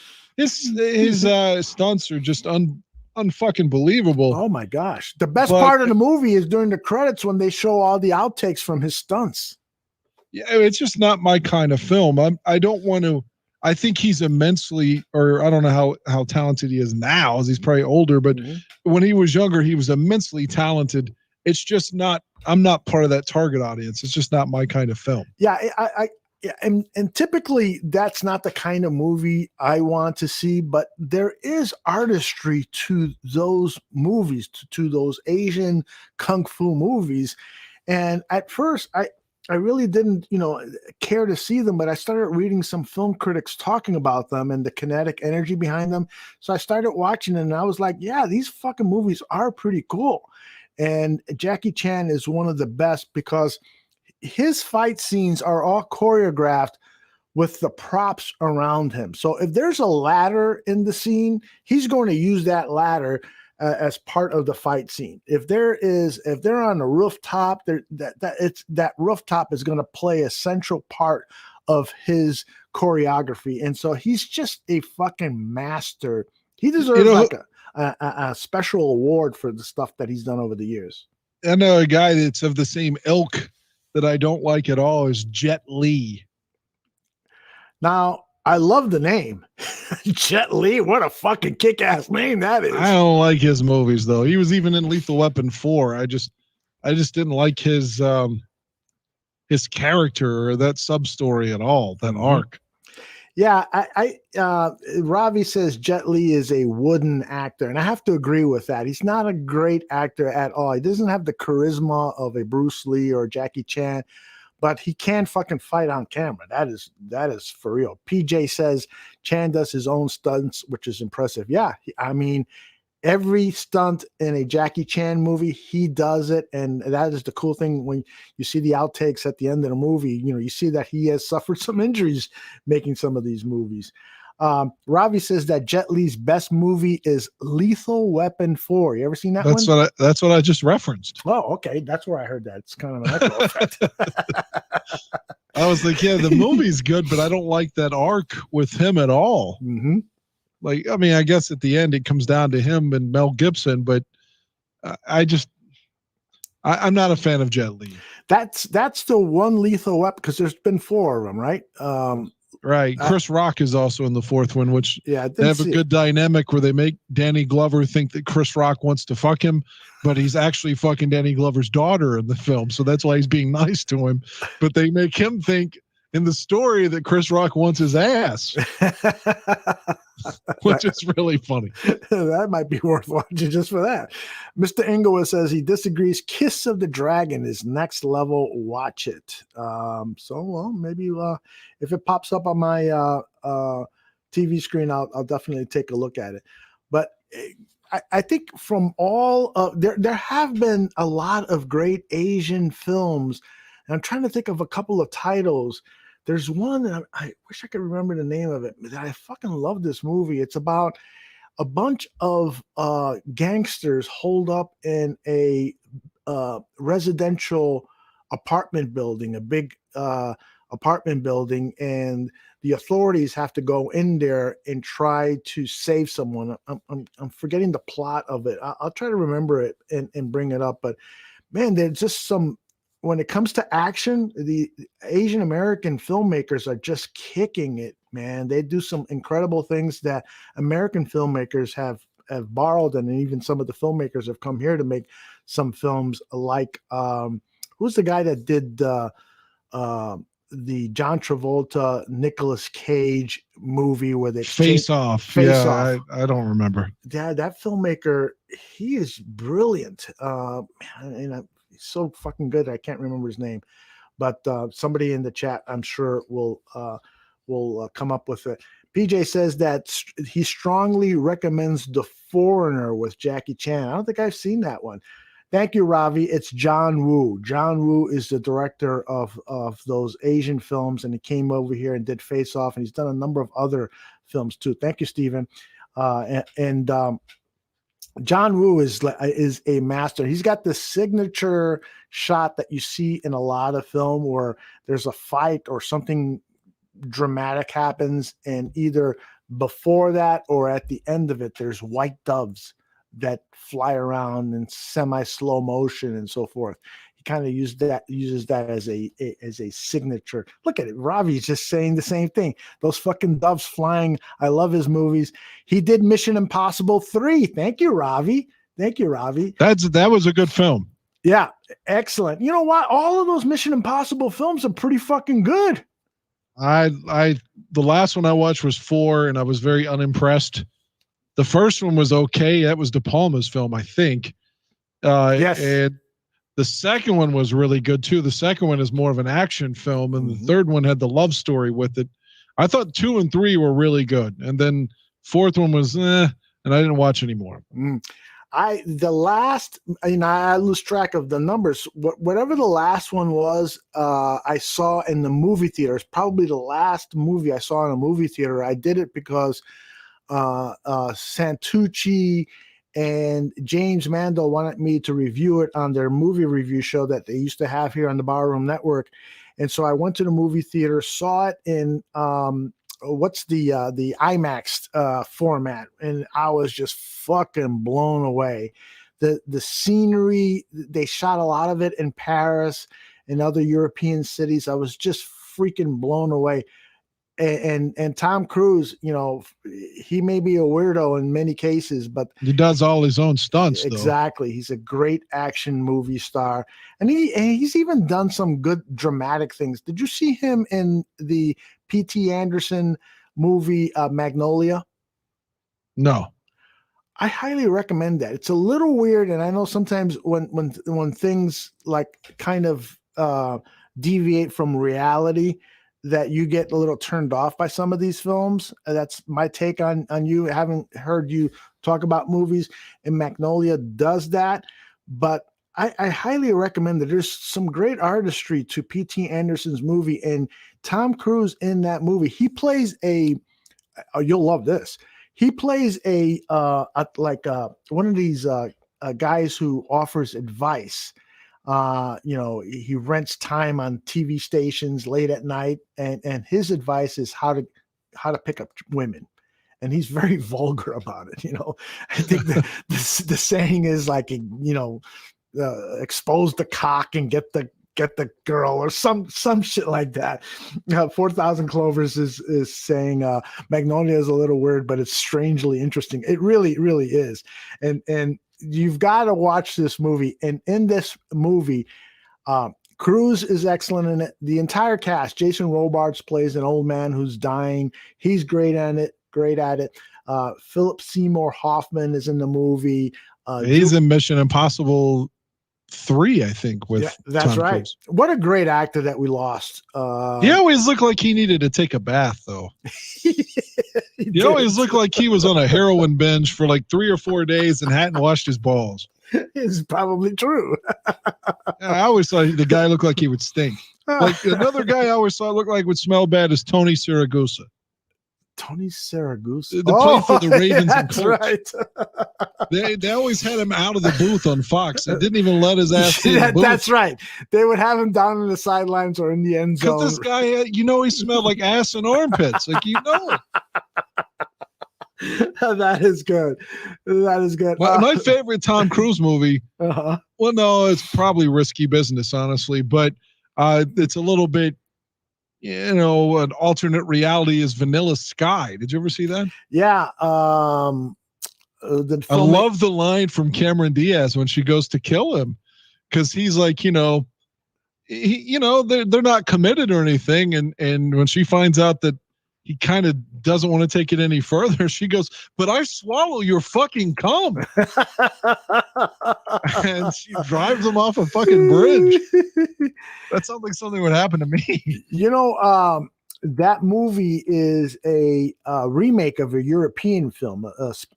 stunts are just unfucking believable. Oh my gosh. The best part of the movie is during the credits when they show all the outtakes from his stunts. Yeah, it's just not my kind of film. I don't want to. I think he's immensely, or I don't know how talented he is now, as he's probably older, but when he was younger, he was immensely talented. It's just not, I'm not part of that target audience. It's just not my kind of film. Yeah, and typically that's not the kind of movie I want to see, but there is artistry to those movies, to those Asian kung fu movies. And at first I really didn't, care to see them, but I started reading some film critics talking about them and the kinetic energy behind them. So I started watching them and I was like, yeah, these fucking movies are pretty cool. And Jackie Chan is one of the best because his fight scenes are all choreographed with the props around him. So if there's a ladder in the scene, he's going to use that ladder as part of the fight scene. If they're on a rooftop, that rooftop is going to play a central part of his choreography. And so he's just a fucking master. He deserves a special award for the stuff that he's done over the years. I know a guy that's of the same ilk that I don't like at all is Jet Li. Now, I love the name. Jet Li, what a fucking kick-ass name that is. I don't like his movies though. He was even in Lethal Weapon 4. I just didn't like his character or that sub-story at all, that arc. Yeah, Ravi says Jet Li is a wooden actor, and I have to agree with that. He's not a great actor at all. He doesn't have the charisma of a Bruce Lee or Jackie Chan, but he can fucking fight on camera. That is for real. PJ says Chan does his own stunts, which is impressive. Yeah, I mean, every stunt in a Jackie Chan movie, he does it. And that is the cool thing when you see the outtakes at the end of the movie, you see that he has suffered some injuries making some of these movies. Ravi says that Jet Li's best movie is Lethal Weapon 4. You ever seen that one? That's what I just referenced. Oh, okay. That's where I heard that. It's kind of an echo effect. I was like, yeah, the movie's good, but I don't like that arc with him at all. Mm-hmm. Like, I mean, I guess at the end it comes down to him and Mel Gibson, but I'm not a fan of Jet Li. That's the one Lethal Weapon, because there's been 4 of them, right? Right. Chris Rock is also in the 4th one, which they have a good dynamic where they make Danny Glover think that Chris Rock wants to fuck him, but he's actually fucking Danny Glover's daughter in the film. So that's why he's being nice to him. But they make him think in the story that Chris Rock wants his ass, which is really funny. That might be worth watching just for that. Mr. Inglewood says he disagrees. Kiss of the Dragon is next level. Watch it. Well, maybe if it pops up on my TV screen, I'll definitely take a look at it. But I think from all of there have been a lot of great Asian films, and I'm trying to think of a couple of titles. There's one that I wish I could remember the name of it. I fucking love this movie. It's about a bunch of gangsters holed up in a residential apartment building, a big apartment building, and the authorities have to go in there and try to save someone. I'm forgetting the plot of it. I'll try to remember it and bring it up. But man, there's just some. When it comes to action, the Asian American filmmakers are just kicking it, man. They do some incredible things that American filmmakers have borrowed, and even some of the filmmakers have come here to make some films. Like who's the guy that did the John Travolta, Nicolas Cage movie where they Face Off? Yeah, I don't remember. Yeah, that filmmaker, he is brilliant. Man, he's so fucking good. I can't remember his name, but somebody in the chat, I'm sure, will come up with it. PJ says that he strongly recommends The Foreigner with Jackie Chan. I don't think I've seen that one. Thank you, Ravi. It's John Woo. John Woo is the director of those Asian films, and he came over here and did Face Off, and he's done a number of other films too. Thank you, Stephen. John Woo is a master. He's got this signature shot that you see in a lot of film where there's a fight or something dramatic happens, and either before that or at the end of it, there's white doves that fly around in semi-slow motion and so forth. He kind of uses that as a signature. Look at it. Ravi's just saying the same thing. Those fucking doves flying. I love his movies. He did Mission Impossible 3. Thank you, Ravi. Thank you, Ravi. That was a good film. Yeah, excellent. You know what? All of those Mission Impossible films are pretty fucking good. The last one I watched was 4, and I was very unimpressed. The first one was okay. That was De Palma's film, I think. Yes. And the second one was really good too. The second one is more of an action film, and the third one had the love story with it. I thought 2 and 3 were really good, and then fourth one was and I didn't watch anymore. I lose track of the numbers. Whatever the last one was, I saw in the movie theater. It's probably the last movie I saw in a movie theater. I did it because Santucci and James Mandel wanted me to review it on their movie review show that they used to have here on the Barroom Network. And so I went to the movie theater, saw it in what's the IMAX format, and I was just fucking blown away. The scenery, they shot a lot of it in Paris and other European cities. I was just freaking blown away. And Tom Cruise, you know, he may be a weirdo in many cases, but he does all his own stunts. Exactly. He's a great action movie star, and he's even done some good dramatic things. Did you see him in the P.T. Anderson movie Magnolia? No. I highly recommend that. It's a little weird, and I know sometimes when things like kind of deviate from reality, that you get a little turned off by some of these films. That's my take on you. I haven't heard you talk about movies, and Magnolia does that. But I highly recommend that. There's some great artistry to P.T. Anderson's movie, and Tom Cruise in that movie, he plays you'll love this. He plays one of these guys who offers advice. He rents time on TV stations late at night, and his advice is how to pick up women. And he's very vulgar about it. I think the saying is like, expose the cock and get the girl, or some shit like that. 4,000 Clovers is saying Magnolia is a little weird, but it's strangely interesting. It really, really is. And you've got to watch this movie. And in this movie, Cruise is excellent in it. The entire cast. Jason Robards plays an old man who's dying. He's great at it. Philip Seymour Hoffman is in the movie. He's in Mission Impossible 3, I think. That's Tom right. Cruise. What a great actor that we lost. He always looked like he needed to take a bath, though. He always looked like he was on a heroin binge for like 3 or 4 days and hadn't washed his balls. It's probably true. I always thought the guy looked like he would stink. Like another guy I always thought looked like would smell bad is Tony Siragusa. Tony Siragusa. The play for the Ravens and That's Colts. Right. They always had him out of the booth on Fox. They didn't even let his ass in the booth. That's right. They would have him down in the sidelines or in the end zone. Because this guy, he smelled like ass and armpits. Like, That is good. That is good. My favorite Tom Cruise movie, well, no, it's probably Risky Business, honestly, but it's a little bit, an alternate reality is Vanilla Sky. Did you ever see that? Yeah. I love the line from Cameron Diaz when she goes to kill him, because he's like, they're not committed or anything, and when she finds out that he kind of doesn't want to take it any further. She goes, but I swallow your fucking cum. And she drives him off a fucking bridge. That sounds like something would happen to me. You know, that movie is a remake of a European film,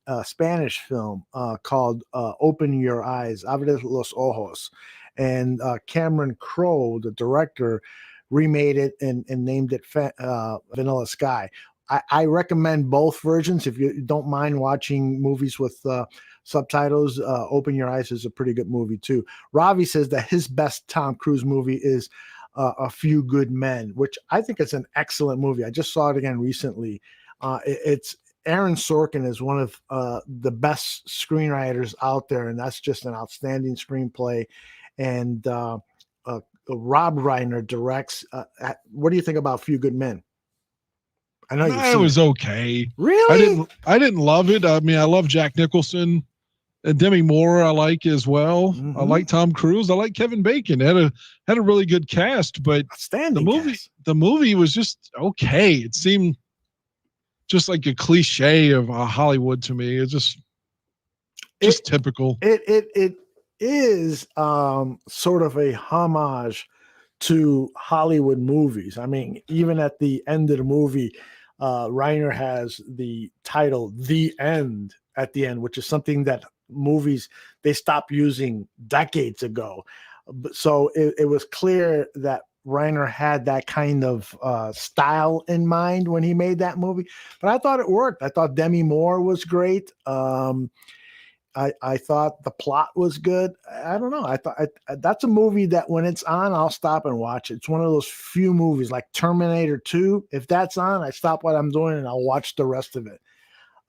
a Spanish film called Open Your Eyes, Abre los Ojos. And Cameron Crowe, the director, remade it and named it Vanilla Sky. I recommend both versions. If you don't mind watching movies with subtitles, Open Your Eyes is a pretty good movie too. Ravi says that his best Tom Cruise movie is A Few Good Men, which I think is an excellent movie. I just saw it again recently. It's Aaron Sorkin is one of the best screenwriters out there, and that's just an outstanding screenplay. And Rob Reiner directs. What do you think about A Few Good Men? I know it was okay. Really? I didn't love it. I mean, I love Jack Nicholson and Demi Moore. I like as well. Mm-hmm. I like Tom Cruise. I like Kevin Bacon. Had a really good cast, but outstanding the movie was just okay. It seemed just like a cliche of Hollywood to me. It's just typical. It is sort of a homage to Hollywood movies. I mean, even at the end of the movie, Reiner has the title "The End" at the end, which is something that movies they stopped using decades ago. So it was clear that Reiner had that kind of style in mind when he made that movie. But I thought it worked. I thought Demi Moore was great. I thought the plot was good. I don't know. I thought that's a movie that when it's on, I'll stop and watch it. It's one of those few movies like Terminator 2. If that's on, I stop what I'm doing and I'll watch the rest of it.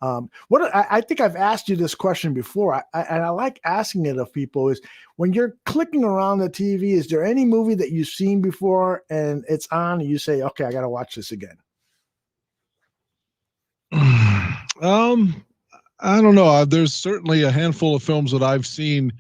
I think I've asked you this question before, and I like asking it of people, is when you're clicking around the TV, is there any movie that you've seen before and it's on and you say, okay, I got to watch this again? I don't know. There's certainly a handful of films that I've seen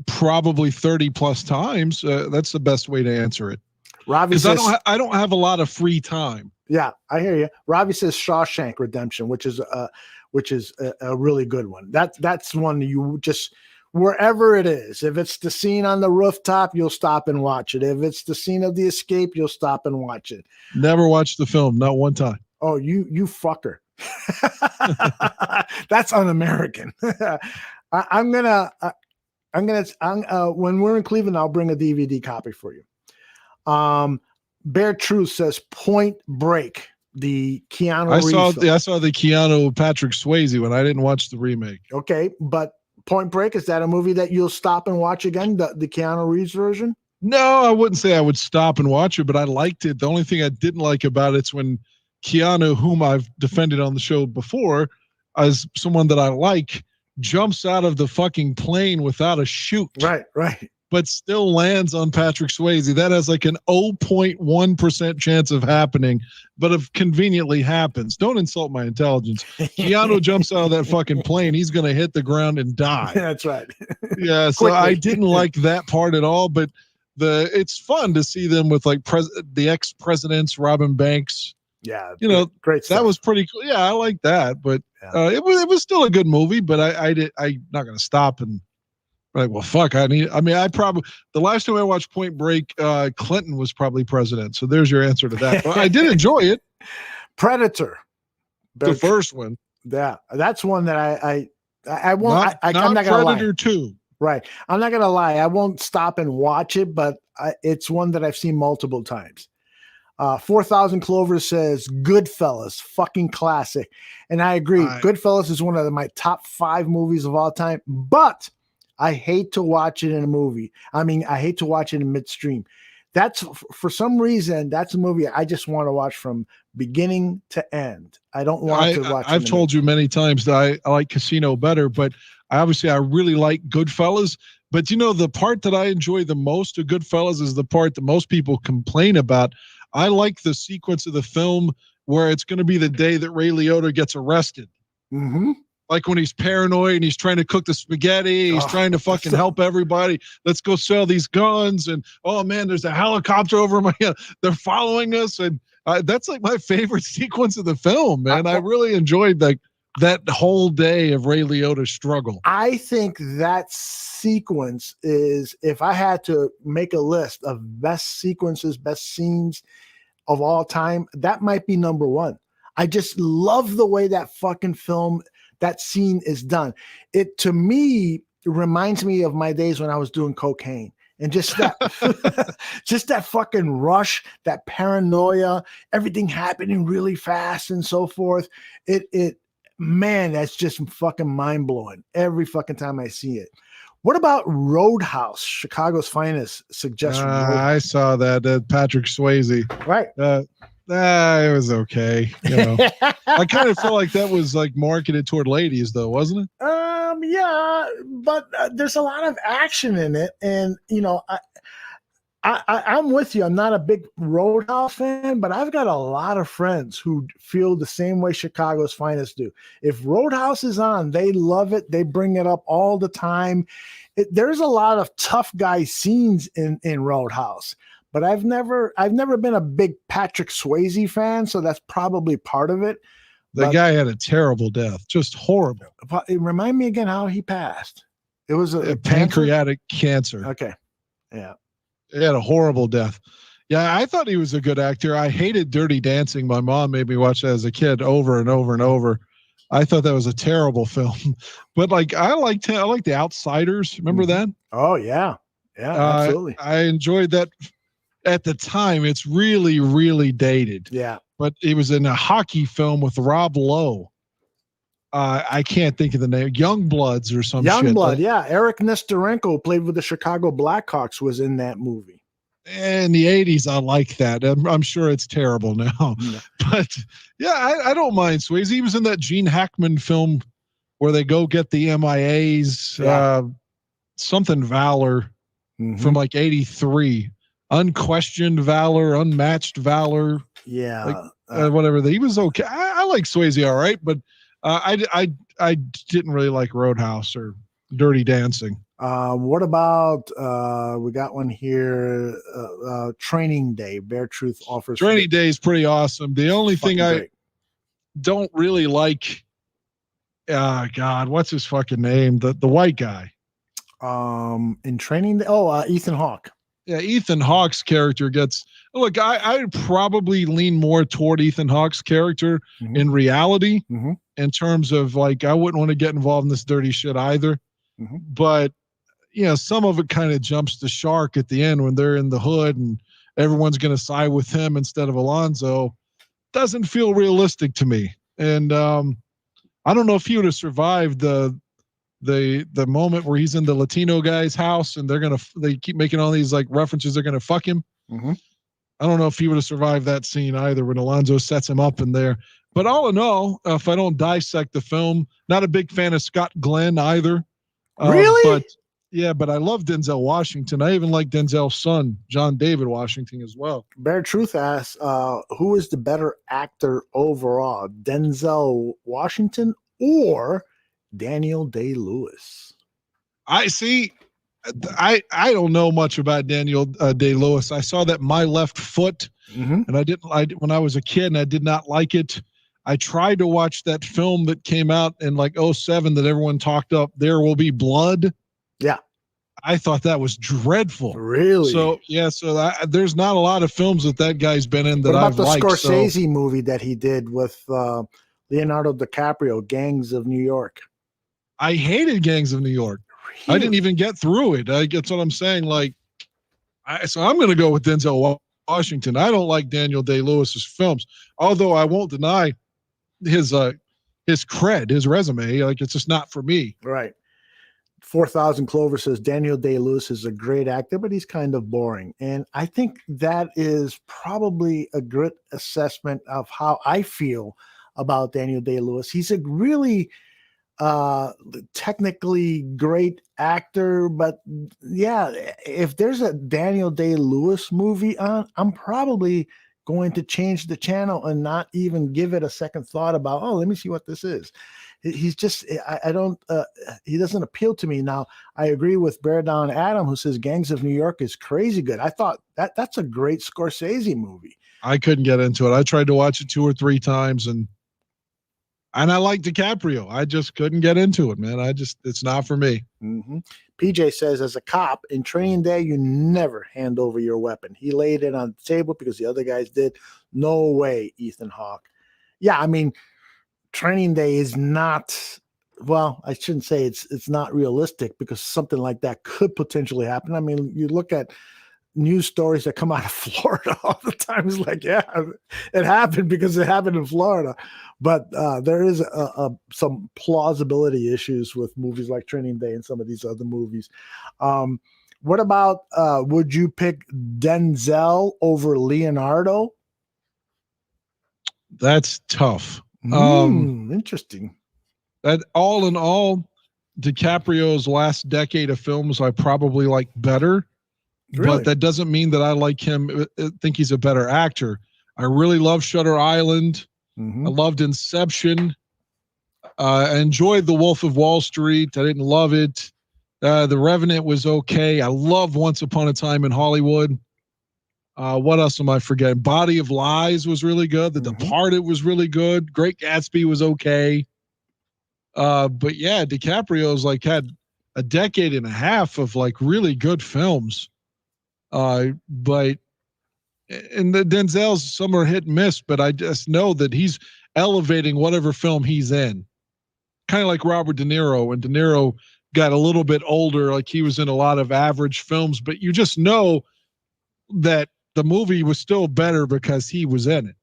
probably 30 plus times. That's the best way to answer it. Ravi says, I don't have a lot of free time. Yeah, I hear you. Ravi says Shawshank Redemption, which is a really good one. That's one you just, wherever it is, if it's the scene on the rooftop, you'll stop and watch it. If it's the scene of the escape, you'll stop and watch it. Never watched the film, not one time. Oh, you fucker. That's un-American. I'm gonna when we're in Cleveland, I'll bring a DVD copy for you. Bear Truth says Point Break, the Keanu Reeves. I saw the Keanu Patrick Swayze one. I didn't watch the remake. Okay, but Point Break, is that a movie that you'll stop and watch again, the Keanu Reeves version? No, I wouldn't say I would stop and watch it, but I liked it. The only thing I didn't like about it's when Keanu, whom I've defended on the show before as someone that I like, jumps out of the fucking plane without a chute. Right. But still lands on Patrick Swayze. That has like an 0.1% chance of happening, but it conveniently happens. Don't insult my intelligence. Keanu jumps out of that fucking plane. He's going to hit the ground and die. That's right. Yeah. So I didn't like that part at all, but it's fun to see them with like the ex-presidents, Robin Banks. Yeah. Great stuff. That was pretty cool. Yeah. I like that, but it was still a good movie, but I'm not going to stop and, right. Well, fuck. The last time I watched Point Break, Clinton was probably president. So there's your answer to that. But I did enjoy it. Predator. The first one. Yeah. That's one that I won't. I'm not gonna lie. Predator 2. Right. I'm not going to lie. I won't stop and watch it, but it's one that I've seen multiple times. 4,000 Clovers says Goodfellas, fucking classic. And I agree. Goodfellas is one of my top 5 movies of all time, but I hate to watch it in a movie. I mean, I hate to watch it in midstream. That's for some reason, that's a movie I just want to watch from beginning to end. I don't want to watch it. I've told you many times that I like Casino better, but I really like Goodfellas. But the part that I enjoy the most of Goodfellas is the part that most people complain about. I like the sequence of the film where it's going to be the day that Ray Liotta gets arrested. Mm-hmm. Like when he's paranoid and he's trying to cook the spaghetti, he's trying to fucking help everybody. Let's go sell these guns. And, oh man, there's a helicopter over my head. They're following us. And That's like my favorite sequence of the film, man. I really enjoyed that whole day of Ray Liotta's struggle. I think that sequence is, if I had to make a list of best sequences, best scenes of all time, that might be number one. I just love the way that fucking film, that scene is done. It, to me, reminds me of my days when I was doing cocaine. And just that, just that fucking rush, that paranoia, everything happening really fast and so forth. Man, that's just fucking mind blowing every fucking time I see it. What about Roadhouse, Chicago's finest? Suggestion. I saw that Patrick Swayze. Right. It was okay. You know, I kind of feel like that was like marketed toward ladies, though, wasn't it? Yeah, but there's a lot of action in it, and you know, I'm with you. I'm not a big Roadhouse fan, but I've got a lot of friends who feel the same way Chicago's finest do. If Roadhouse is on, they love it. They bring it up all the time. There's a lot of tough guy scenes in Roadhouse. But I've never been a big Patrick Swayze fan, so that's probably part of it. The guy had a terrible death, just horrible. Remind me again how he passed. It was a pancreatic cancer. Okay, yeah, he had a horrible death. Yeah, I thought he was a good actor. I hated Dirty Dancing. My mom made me watch that as a kid over and over and over. I thought that was a terrible film, but like I like The Outsiders. Remember that? Oh yeah, absolutely. I enjoyed that. At the time, it's really, really dated. Yeah. But it was in a hockey film with Rob Lowe. I can't think of the name. Youngbloods or some shit. Youngblood, yeah. Eric Nestorenko, played with the Chicago Blackhawks, was in that movie. In the 80s, I like that. I'm sure it's terrible now. Yeah. But, yeah, I don't mind Swayze. He was in that Gene Hackman film where they go get the MIAs, something Valor from like 83. Unquestioned Valor, Unmatched Valor. Yeah. Whatever. He was okay. I like Swayze all right, but I didn't really like Roadhouse or Dirty Dancing. What about we got one here, Training Day, Bare Truth offers. Training Day is pretty awesome. The only thing I don't really like, God, what's his fucking name? The white guy. In Training Day, Ethan Hawke. Yeah, Ethan Hawke's character gets look. I probably lean more toward Ethan Hawke's character in reality, in terms of like I wouldn't want to get involved in this dirty shit either. But you know, some of it kind of jumps the shark at the end when they're in the hood and everyone's going to side with him instead of Alonzo. Doesn't feel realistic to me, and I don't know if he would have survived the moment where he's in the Latino guy's house and they keep making all these like references. They're going to fuck him. I don't know if he would have survived that scene either when Alonzo sets him up in there, but all in all, if I don't dissect the film, not a big fan of Scott Glenn either. Really? But I love Denzel Washington. I even like Denzel's son, John David Washington, as well. Bare Truth asks, who is the better actor overall, Denzel Washington or Daniel Day-Lewis? I see. I don't know much about Daniel Day-Lewis. I saw that My Left Foot, and when I was a kid, and I did not like it. I tried to watch that film that came out in like 2007 that everyone talked up, There Will Be Blood. Yeah. I thought that was dreadful. Really? So there's not a lot of films that guy's been in that I've liked. What about the Scorsese movie that he did with Leonardo DiCaprio, Gangs of New York? I hated Gangs of New York. Really? I didn't even get through it. That's what I'm saying. Like, so I'm going to go with Denzel Washington. I don't like Daniel Day-Lewis's films, although I won't deny his cred, his resume. Like, it's just not for me. Right. 4,000 Clover says Daniel Day-Lewis is a great actor, but he's kind of boring. And I think that is probably a good assessment of how I feel about Daniel Day-Lewis. He's a really technically great actor, but yeah, if there's a Daniel Day-Lewis movie on, I'm probably going to change the channel and not even give it a second thought about, let me see what this is. He's just, I don't, he doesn't appeal to me. Now, I agree with Bear Down Adam, who says Gangs of New York is crazy good. I thought that's a great Scorsese movie. I couldn't get into it. I tried to watch it 2 or 3 times, and I like DiCaprio. I just couldn't get into it, man. It's not for me. Mm-hmm. PJ says, as a cop in Training Day, you never hand over your weapon. He laid it on the table because the other guys did. No way, Ethan Hawke. Yeah, I mean, Training Day is not, well, I shouldn't say it's not realistic, because something like that could potentially happen. I mean, you look at news stories that come out of Florida all the time. It's like, yeah, it happened because it happened in Florida. But there is some plausibility issues with movies like Training Day and some of these other movies. What about, would you pick Denzel over Leonardo? That's tough. Interesting. That all in all, DiCaprio's last decade of films I probably like better. Really? But that doesn't mean that I like him, think he's a better actor. I really love Shutter Island. I loved Inception. I enjoyed The Wolf of Wall Street. I didn't love it. The Revenant was okay. I love Once Upon a Time in Hollywood. What else am I forgetting? Body of Lies was really good. The Departed was really good. Great Gatsby was okay. But yeah, DiCaprio's like had a decade and a half of like really good films. But and the Denzel's, some are hit and miss, but I just know that he's elevating whatever film he's in. Kind of like Robert De Niro. When De Niro got a little bit older, like he was in a lot of average films, but you just know that the movie was still better because he was in it.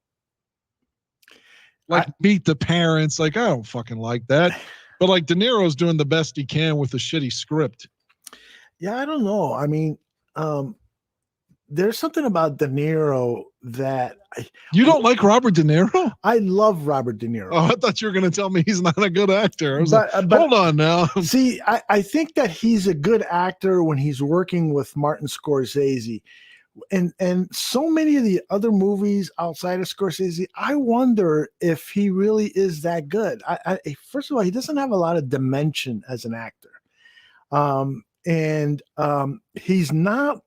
Like Meet the Parents, like I don't fucking like that. But like De Niro's doing the best he can with a shitty script. Yeah, I don't know. I mean, there's something about De Niro that you don't like Robert De Niro? I love Robert De Niro. Oh, I thought you were going to tell me he's not a good actor. I was like, hold on now. See, I think that he's a good actor when he's working with Martin Scorsese. And so many of the other movies outside of Scorsese, I wonder if he really is that good. First of all, he doesn't have a lot of dimension as an actor. And he's not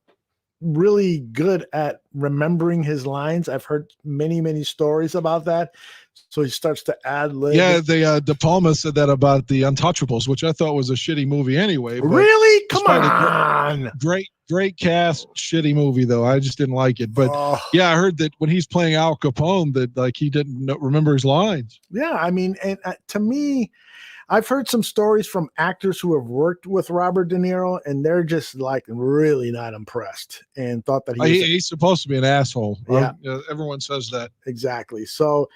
really good at remembering his lines. I've heard many stories about that. So he starts to ad lib. Yeah, De Palma said that about The Untouchables, which I thought was a shitty movie anyway. Really? Come on. Great cast, shitty movie though. I just didn't like it. But yeah, I heard that when he's playing Al Capone, that like he didn't remember his lines. Yeah, I mean, and to me, I've heard some stories from actors who have worked with Robert De Niro, and they're just like really not impressed and thought that he's supposed to be an asshole. Yeah, everyone says that. Exactly. So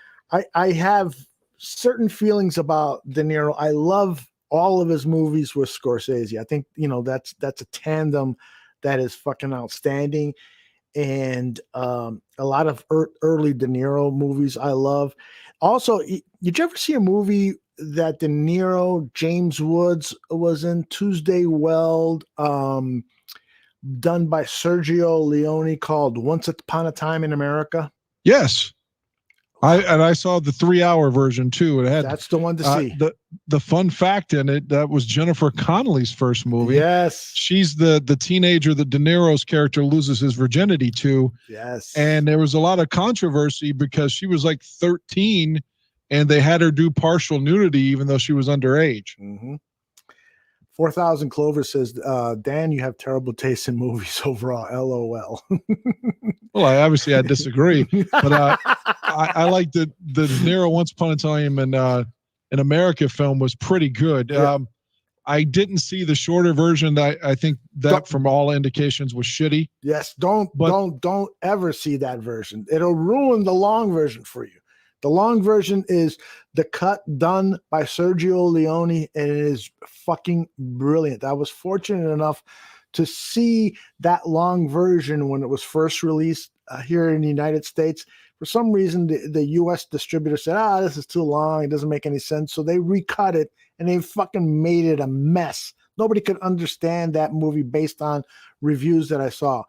I have certain feelings about De Niro. I love all of his movies with Scorsese. I think that's a tandem that is fucking outstanding, and a lot of early De Niro movies I love. Also, did you ever see a movie that De Niro, James Woods was in, Tuesday Weld, done by Sergio Leone, called Once Upon a Time in America? Yes. I saw the 3-hour version too. It had that's the one to see. The fun fact in it, that was Jennifer Connelly's first movie. Yes. She's the teenager that De Niro's character loses his virginity to. Yes. And there was a lot of controversy because she was like 13 and they had her do partial nudity even though she was underage. 4,000 Clover says, Dan, you have terrible taste in movies overall. LOL. Well, I disagree, but I like the De Niro Once Upon a Time in America film was pretty good. Yeah. I didn't see the shorter version. I think that from all indications was shitty. Yes, don't ever see that version. It'll ruin the long version for you. The long version is the cut done by Sergio Leone, and it is fucking brilliant. I was fortunate enough to see that long version when it was first released here in the United States. For some reason, the U.S. distributor said, this is too long. It doesn't make any sense. So they recut it, and they fucking made it a mess. Nobody could understand that movie based on reviews that I saw.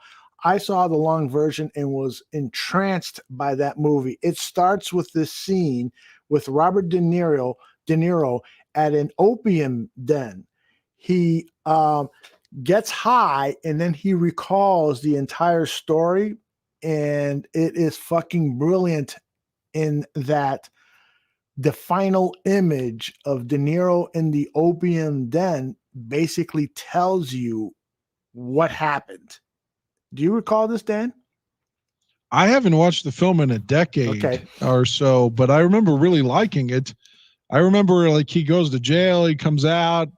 I saw the long version and was entranced by that movie. It starts with this scene with Robert De Niro at an opium den. He gets high, and then he recalls the entire story and it is fucking brilliant in that the final image of De Niro in the opium den basically tells you what happened. Do you recall this, Dan? I haven't watched the film in a decade or so, but I remember really liking it. I remember like he goes to jail, he comes out.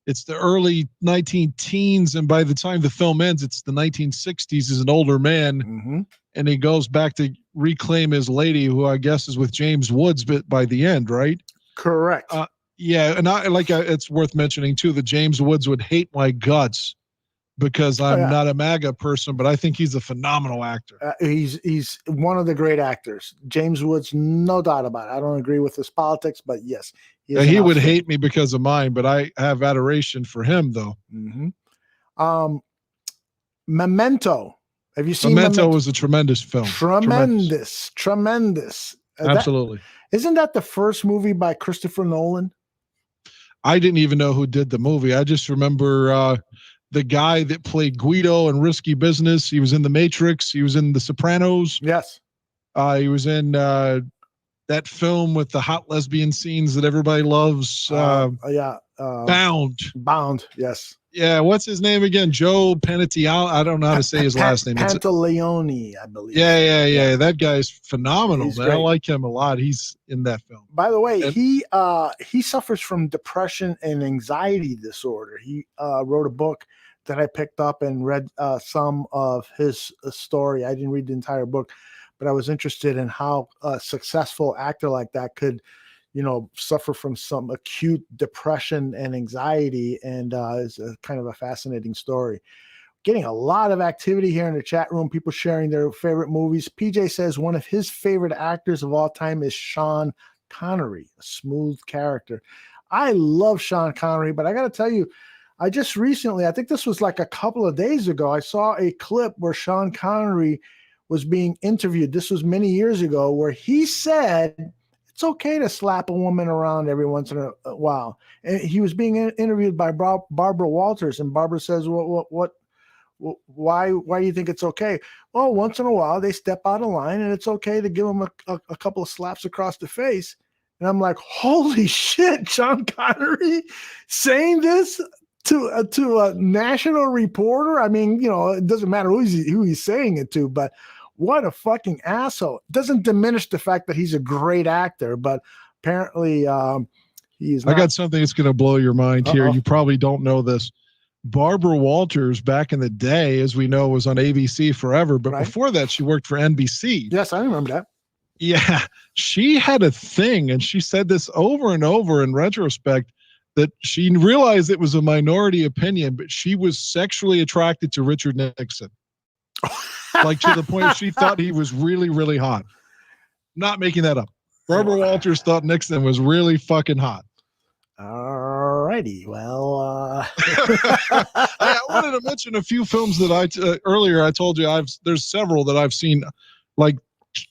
It's the early 19-teens, and by the time the film ends, it's the 1960s. He's an older man, and he goes back to reclaim his lady, who I guess is with James Woods, but by the end, right? Correct. Yeah, and it's worth mentioning too that James Woods would hate my guts because I'm not a MAGA person, but I think he's a phenomenal actor. He's one of the great actors. James Woods, no doubt about it. I don't agree with his politics, but yes. He would hate me because of mine, but I have adoration for him, though. Memento. Have you seen Memento? Was a tremendous film. Tremendous. Absolutely. Isn't that the first movie by Christopher Nolan? I didn't even know who did the movie. I just remember the guy that played Guido in Risky Business. He was in The Matrix. He was in The Sopranos. Yes. He was in that film with the hot lesbian scenes that everybody loves. Bound. Yes. Yeah. What's his name again? Joe Pantoliano. I don't know how to say his last name. Pantoliano, I believe. Yeah. That guy's phenomenal. He's man. great. I like him a lot. He's in that film. By the way, he suffers from depression and anxiety disorder. He wrote a book that I picked up and read some of his story. I didn't read the entire book, but I was interested in how a successful actor like that could, suffer from some acute depression and anxiety, and is a kind of a fascinating story. Getting a lot of activity here in the chat room, people sharing their favorite movies. PJ says one of his favorite actors of all time is Sean Connery, a smooth character. I love Sean Connery, but I got to tell you, I just recently, I think this was like a couple of days ago, I saw a clip where Sean Connery was being interviewed. This was many years ago, where he said it's okay to slap a woman around every once in a while. And he was being interviewed by Barbara Walters, and Barbara says, why do you think it's okay? Well, once in a while they step out of line, and it's okay to give them a couple of slaps across the face. And I'm like, holy shit, Sean Connery saying this to a national reporter. I mean, it doesn't matter who he's saying it to, but what a fucking asshole. It doesn't diminish the fact that he's a great actor, but apparently he's not. I got something that's going to blow your mind here. You probably don't know this. Barbara Walters, back in the day, as we know, was on ABC forever, but before that she worked for NBC. Yes, I remember that. Yeah, she had a thing, and she said this over and over in retrospect, that she realized it was a minority opinion, but she was sexually attracted to Richard Nixon. Like to the point she thought he was really, really hot. Not making that up. Barbara Walters thought Nixon was really fucking hot. All righty. Well, I wanted to mention a few films that earlier I told you there's several that I've seen like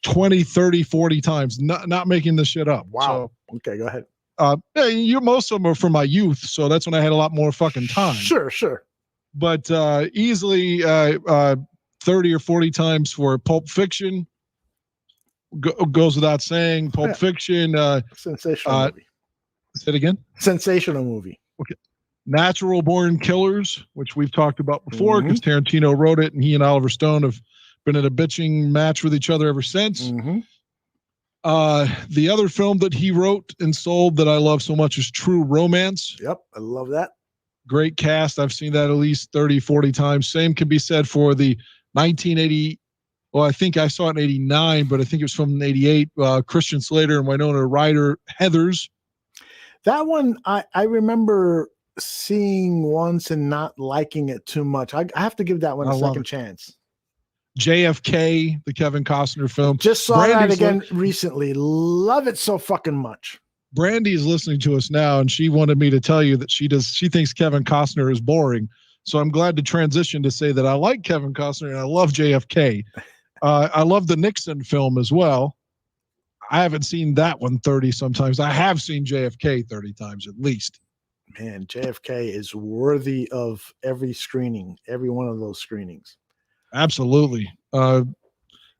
20, 30, 40 times. Not making this shit up. Wow. So, okay, go ahead. Most of them are from my youth, so that's when I had a lot more fucking time. Sure. But easily 30 or 40 times for Pulp Fiction. Goes without saying. Pulp Fiction. Sensational movie. Say it again. Sensational movie. Okay. Natural Born Killers, which we've talked about before, because Tarantino wrote it, and he and Oliver Stone have been in a bitching match with each other ever since. The other film that he wrote and sold that I love so much is True Romance. Yep, I love that. Great cast. I've seen that at least 30, 40 times. Same can be said for the 1980. Well, I think I saw it in 89, but I think it was from 88. Christian Slater and Winona Ryder, Heathers. That one I remember seeing once and not liking it too much. I have to give that one a second chance. JFK, the Kevin Costner film. Just saw that again recently. Love it so fucking much. Brandy's listening to us now, and she wanted me to tell you that she thinks Kevin Costner is boring. So I'm glad to transition to say that I like Kevin Costner and I love JFK. I love the Nixon film as well. I haven't seen that one 30 sometimes. I have seen JFK 30 times at least. Man, JFK is worthy of every screening, every one of those screenings. Absolutely.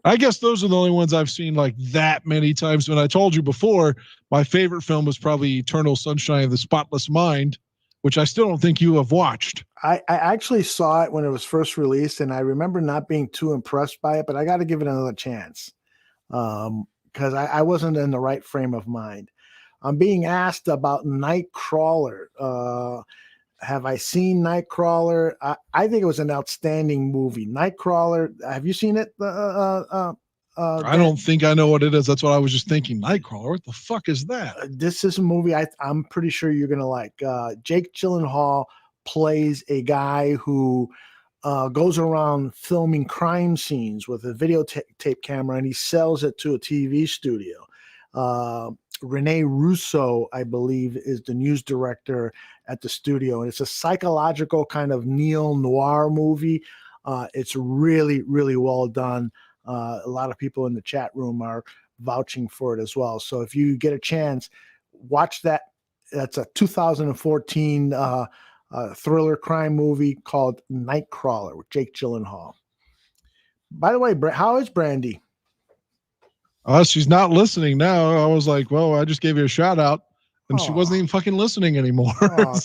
I guess those are the only ones I've seen like that many times. When I told you before, my favorite film was probably Eternal Sunshine of the Spotless Mind, which I still don't think you have watched. I actually saw it when it was first released, and I remember not being too impressed by it, but I got to give it another chance because I wasn't in the right frame of mind. I'm being asked about Nightcrawler. Have I seen Nightcrawler? I think it was an outstanding movie. Nightcrawler, have you seen it? I don't think I know what it is. That's what I was just thinking. Nightcrawler, what the fuck is that? This is a movie I'm pretty sure you're going to like. Jake Gyllenhaal plays a guy who goes around filming crime scenes with a videotape camera, and he sells it to a TV studio. Rene Russo, I believe, is the news director at the studio, and it's a psychological kind of neo-noir movie. It's really, really well done. A lot of people in the chat room are vouching for it as well. So if you get a chance, watch that. That's a 2014 thriller crime movie called Nightcrawler with Jake Gyllenhaal. By the way, how is Brandy? She's not listening now. I was like, well, I just gave you a shout out, and she wasn't even fucking listening anymore.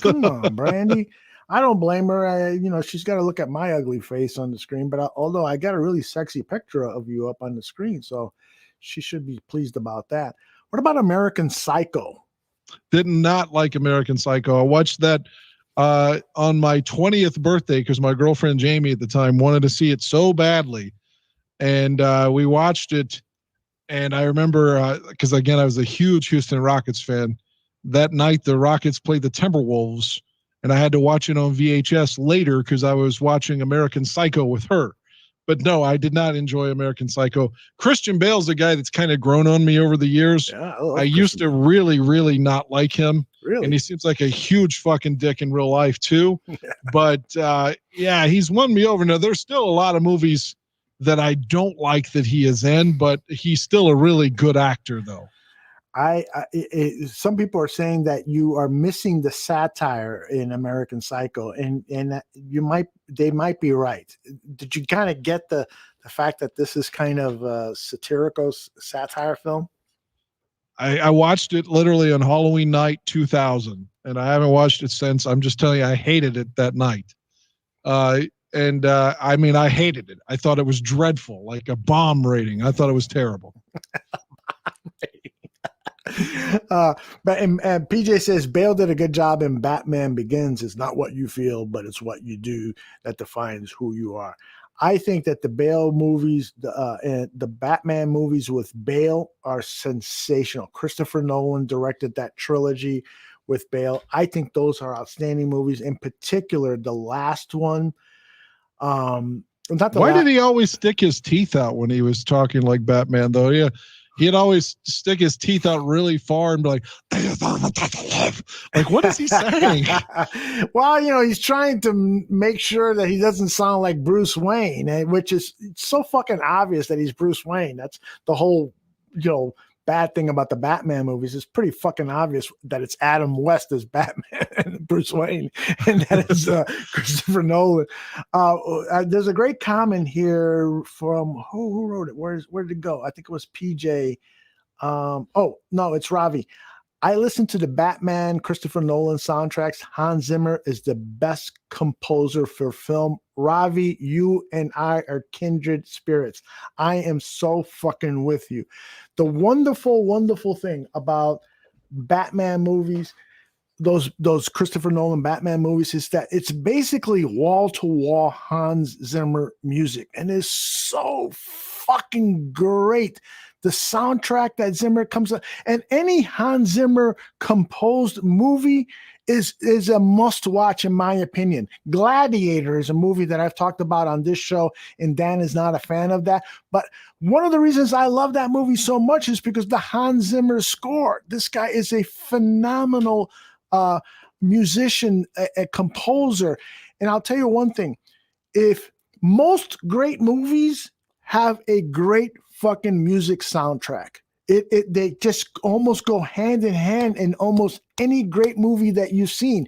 Come on, Brandy. I don't blame her. She's got to look at my ugly face on the screen, but although I got a really sexy picture of you up on the screen, so she should be pleased about that. What about American Psycho? Did not like American Psycho. I watched that on my 20th birthday because my girlfriend Jamie at the time wanted to see it so badly, and we watched it. And I remember, because again, I was a huge Houston Rockets fan. That night, the Rockets played the Timberwolves, and I had to watch it on VHS later because I was watching American Psycho with her. But no, I did not enjoy American Psycho. Christian Bale's a guy that's kind of grown on me over the years. Yeah, I used to really, really not like him. Really? And he seems like a huge fucking dick in real life, too. But, yeah, he's won me over. Now, there's still a lot of movies that I don't like that he is in, but he's still a really good actor, though. Some people are saying that you are missing the satire in American Psycho, and they might be right. Did you kind of get the fact that this is kind of a satirical satire film? I watched it literally on Halloween night 2000, and I haven't watched it since. I'm just telling you, I hated it that night. I mean, I hated it. I thought it was dreadful, like a bomb rating. I thought it was terrible. But PJ says Bale did a good job in Batman Begins. It's not what you feel, but it's what you do that defines who you are. I think that the Bale movies, the Batman movies with Bale are sensational. Christopher Nolan directed that trilogy with Bale. I think those are outstanding movies. In particular, the last one. Why did he always stick his teeth out when he was talking like Batman, though? Yeah, he'd always stick his teeth out really far and be like, what is he saying? Well, he's trying to make sure that he doesn't sound like Bruce Wayne, which is so fucking obvious that he's Bruce Wayne. That's the whole, bad thing about the Batman movies. It's pretty fucking obvious that it's Adam West as Batman and Bruce Wayne, and that is Christopher Nolan. There's a great comment here from who wrote it? Where did it go? I think it was PJ. Oh no, it's Ravi. I listened to the Batman Christopher Nolan soundtracks. Hans Zimmer is the best composer for film. Ravi, you and I are kindred spirits. I am so fucking with you. The wonderful, wonderful thing about Batman movies, those Christopher Nolan Batman movies, is that it's basically wall-to-wall Hans Zimmer music, and it's so fucking great. The soundtrack that Zimmer comes up, and any Hans Zimmer composed movie is a must watch, in my opinion. Gladiator is a movie that I've talked about on this show, and Dan is not a fan of that. But one of the reasons I love that movie so much is because the Hans Zimmer score. This guy is a phenomenal musician, a composer. And I'll tell you one thing. If most great movies have a great fucking music soundtrack, they just almost go hand in hand in almost any great movie that you've seen.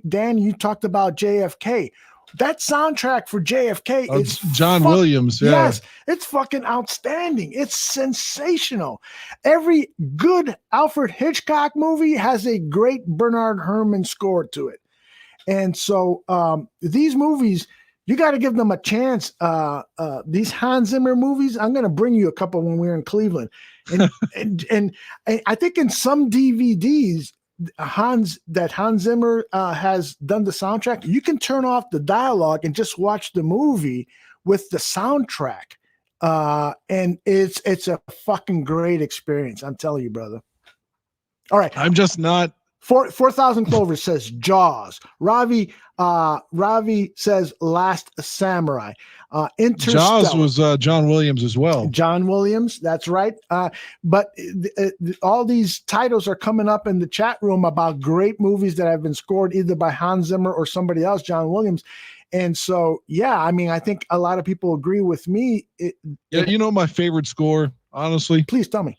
Dan, you talked about JFK. that soundtrack for JFK is John Williams. Yeah. Yes, it's fucking outstanding. It's sensational. Every good Alfred Hitchcock movie has a great Bernard Herrmann score to it. And so these movies, you got to give them a chance. These Hans Zimmer movies, I'm going to bring you a couple when we're in Cleveland. And I think in some DVDs, Hans Zimmer has done the soundtrack. You can turn off the dialogue and just watch the movie with the soundtrack. And it's a fucking great experience. I'm telling you, brother. All right. I'm just not. 4,000 Clovers says Jaws. Ravi says Last Samurai. Interstellar. Jaws was John Williams as well. John Williams, that's right. But all these titles are coming up in the chat room about great movies that have been scored either by Hans Zimmer or somebody else, John Williams. And so, yeah, I mean, I think a lot of people agree with me. You know my favorite score, honestly? Please tell me.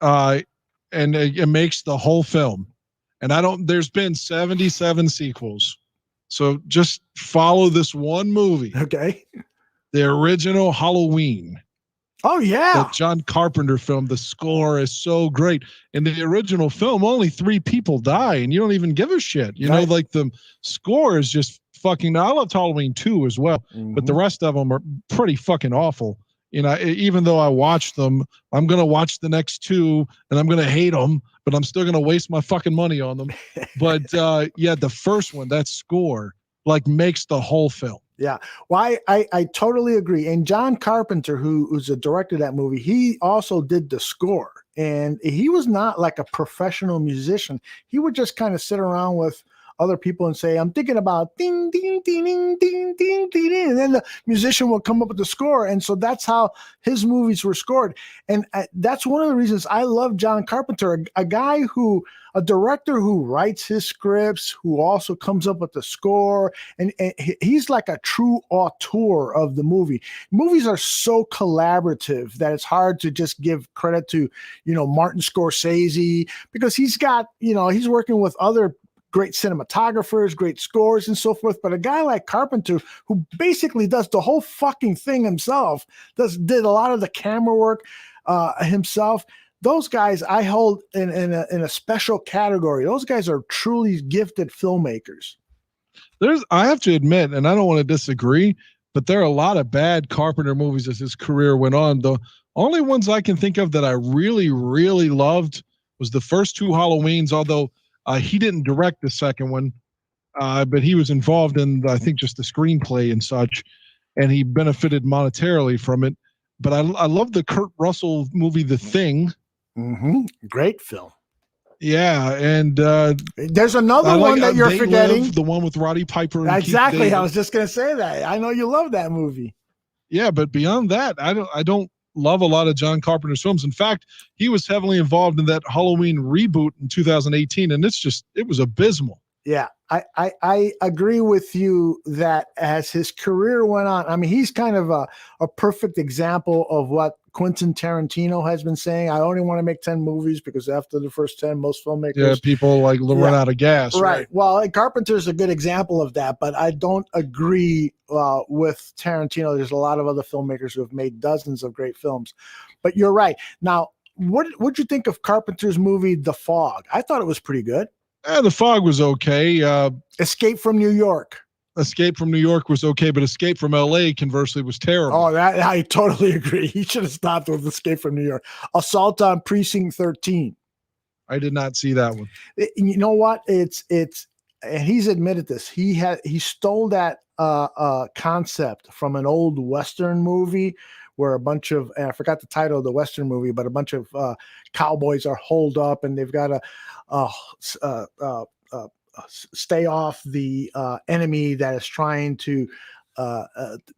And it makes the whole film. And there's been 77 sequels. So just follow this one movie. Okay. The original Halloween. Oh, yeah. The John Carpenter film. The score is so great. In the original film, only 3 people die, and you don't even give a shit. You know, like the score is just fucking. I loved Halloween 2 as well, but the rest of them are pretty fucking awful. You know, even though I watched them, I'm going to watch the next 2 and I'm going to hate them, but I'm still going to waste my fucking money on them. But yeah, the first one, that score like makes the whole film. Yeah. Well, I totally agree. And John Carpenter, who's the director of that movie, he also did the score, and he was not like a professional musician. He would just kind of sit around with other people and say, I'm thinking about ding, ding, ding, ding, ding, ding, ding, and then the musician will come up with the score. And so that's how his movies were scored. And that's one of the reasons I love John Carpenter, a director who writes his scripts, who also comes up with the score. And he's like a true auteur of the movie. Movies are so collaborative that it's hard to just give credit to, Martin Scorsese, because he's got, he's working with other great cinematographers, great scores, and so forth. But a guy like Carpenter, who basically does the whole fucking thing himself, did a lot of the camera work himself. Those guys I hold in a special category. Those guys are truly gifted filmmakers. I have to admit, and I don't want to disagree, but there are a lot of bad Carpenter movies as his career went on. The only ones I can think of that I really, really loved was the first 2 Halloweens, although he didn't direct the second one, but he was involved in, I think, just the screenplay and such, and he benefited monetarily from it. But I love the Kurt Russell movie, The Thing. Mm-hmm. Great film. Yeah, and there's another one that you're forgetting. The one with Roddy Piper. And exactly. I was just going to say that. I know you love that movie. Yeah, but beyond that, I don't love a lot of John Carpenter's films. In fact, he was heavily involved in that Halloween reboot in 2018, and it was abysmal. Yeah, I agree with you that as his career went on, I mean, he's kind of a perfect example of what Quentin Tarantino has been saying. I only want to make 10 movies because after the first 10, most filmmakers. People run out of gas. Right. Well, Carpenter's a good example of that, but I don't agree with Tarantino. There's a lot of other filmmakers who have made dozens of great films. But you're right. Now, what'd you think of Carpenter's movie, The Fog? I thought it was pretty good. The Fog was okay. Escape from New York. Escape from New York was okay, but Escape from L.A. conversely was terrible. Oh, that I totally agree. He should have stopped with Escape from New York. Assault on Precinct 13. I did not see that one. You know what? It's and he's admitted this. He stole that concept from an old Western movie where a bunch of, and I forgot the title of the Western movie, but a bunch of cowboys are holed up and they've got to stay off the enemy that is trying to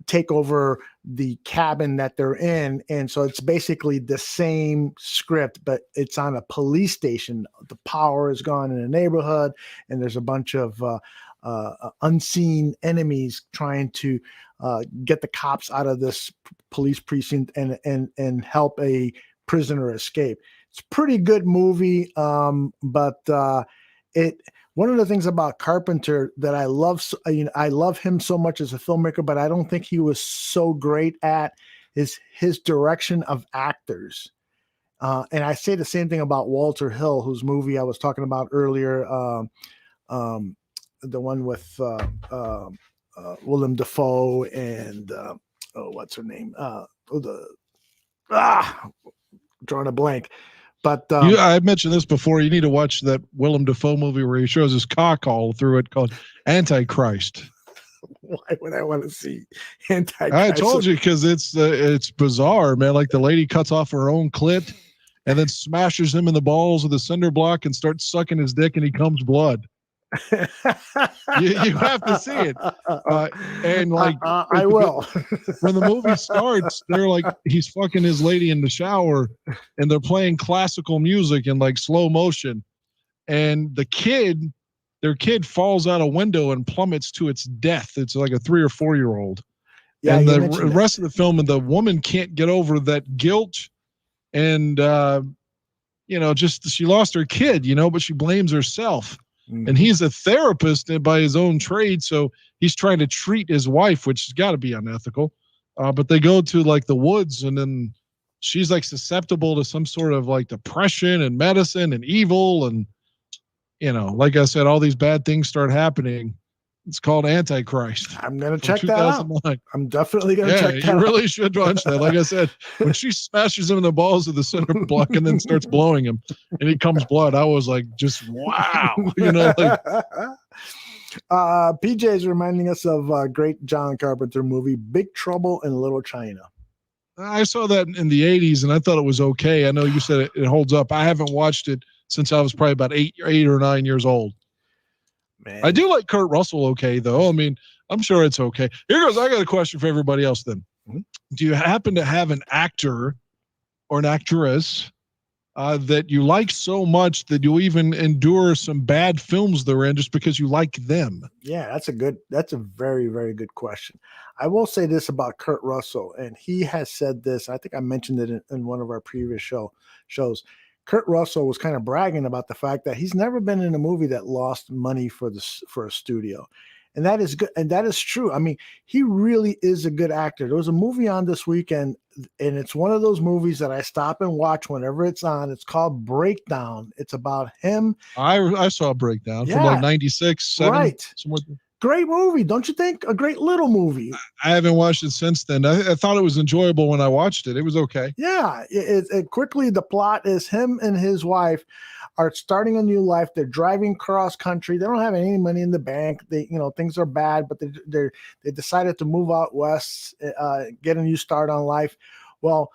take over the cabin that they're in. And so it's basically the same script, but it's on a police station. The power is gone in a neighborhood, and there's a bunch of unseen enemies trying to get the cops out of this police precinct and help a prisoner escape. It's a pretty good movie, but one of the things about Carpenter that I love, I love him so much as a filmmaker, but I don't think he was so great at is his direction of actors. And I say the same thing about Walter Hill, whose movie I was talking about earlier, the one with Willem Dafoe and what's her name? Drawing a blank. But I mentioned this before. You need to watch that Willem Dafoe movie where he shows his cock all through it, called Antichrist. Why would I want to see Antichrist? I told you, because it's bizarre, man. Like the lady cuts off her own clit and then smashes him in the balls with a cinder block and starts sucking his dick, and he comes blood. you have to see it. And like I will. When the movie starts, they're like, he's fucking his lady in the shower, and they're playing classical music in like slow motion, and their kid falls out a window and plummets to its death. It's like a 3 or 4 year old. Yeah, and the rest of the film, and the woman can't get over that guilt, and just she lost her kid, but she blames herself. Mm-hmm. And he's a therapist by his own trade, so he's trying to treat his wife, which has got to be unethical. But they go to like the woods, and then she's like susceptible to some sort of like depression and medicine and evil, and like I said, all these bad things start happening. It's called Antichrist. I'm gonna check that out. I'm definitely gonna check that out. You really should watch that. Like I said, when she smashes him in the balls with the cinder block and then starts blowing him, and he comes blood, I was like, just wow, PJ is reminding us of a great John Carpenter movie, Big Trouble in Little China. I saw that in the 80s, and I thought it was okay. I know you said it holds up. I haven't watched it since I was probably about 8 or 9 years old. Man. I do like Kurt Russell okay, though. I mean, I'm sure it's okay. Here goes. I got a question for everybody else then. Mm-hmm. Do you happen to have an actor or an actress that you like so much that you even endure some bad films they're in just because you like them? Yeah, that's a very, very good question. I will say this about Kurt Russell, and he has said this. I think I mentioned it in one of our previous shows. Kurt Russell was kind of bragging about the fact that he's never been in a movie that lost money for a studio. And that is good. And that is true. I mean, he really is a good actor. There was a movie on this weekend, and it's one of those movies that I stop and watch whenever it's on. It's called Breakdown. It's about him. I saw Breakdown from like 96, 7. Right. Great movie, don't you think? A great little movie. I haven't watched it since then. I thought it was enjoyable when I watched it. It was okay. Yeah. It quickly, the plot is him and his wife are starting a new life. They're driving cross country. They don't have any money in the bank. Things are bad, but they decided to move out west, get a new start on life. Well,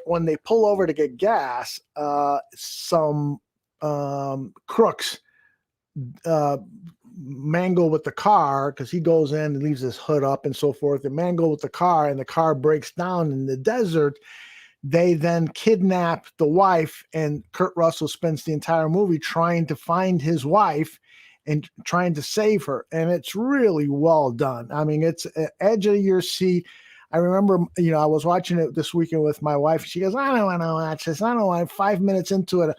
when they pull over to get gas, some crooks mangle with the car, because he goes in and leaves his hood up and so forth, and mangle with the car, and the car breaks down in the desert. They then kidnap the wife, and Kurt Russell spends the entire movie trying to find his wife and trying to save her. And it's really well done. I mean, it's an edge of your seat. I remember, I was watching it this weekend with my wife. She goes, I don't want to watch this. I don't want 5 minutes into it.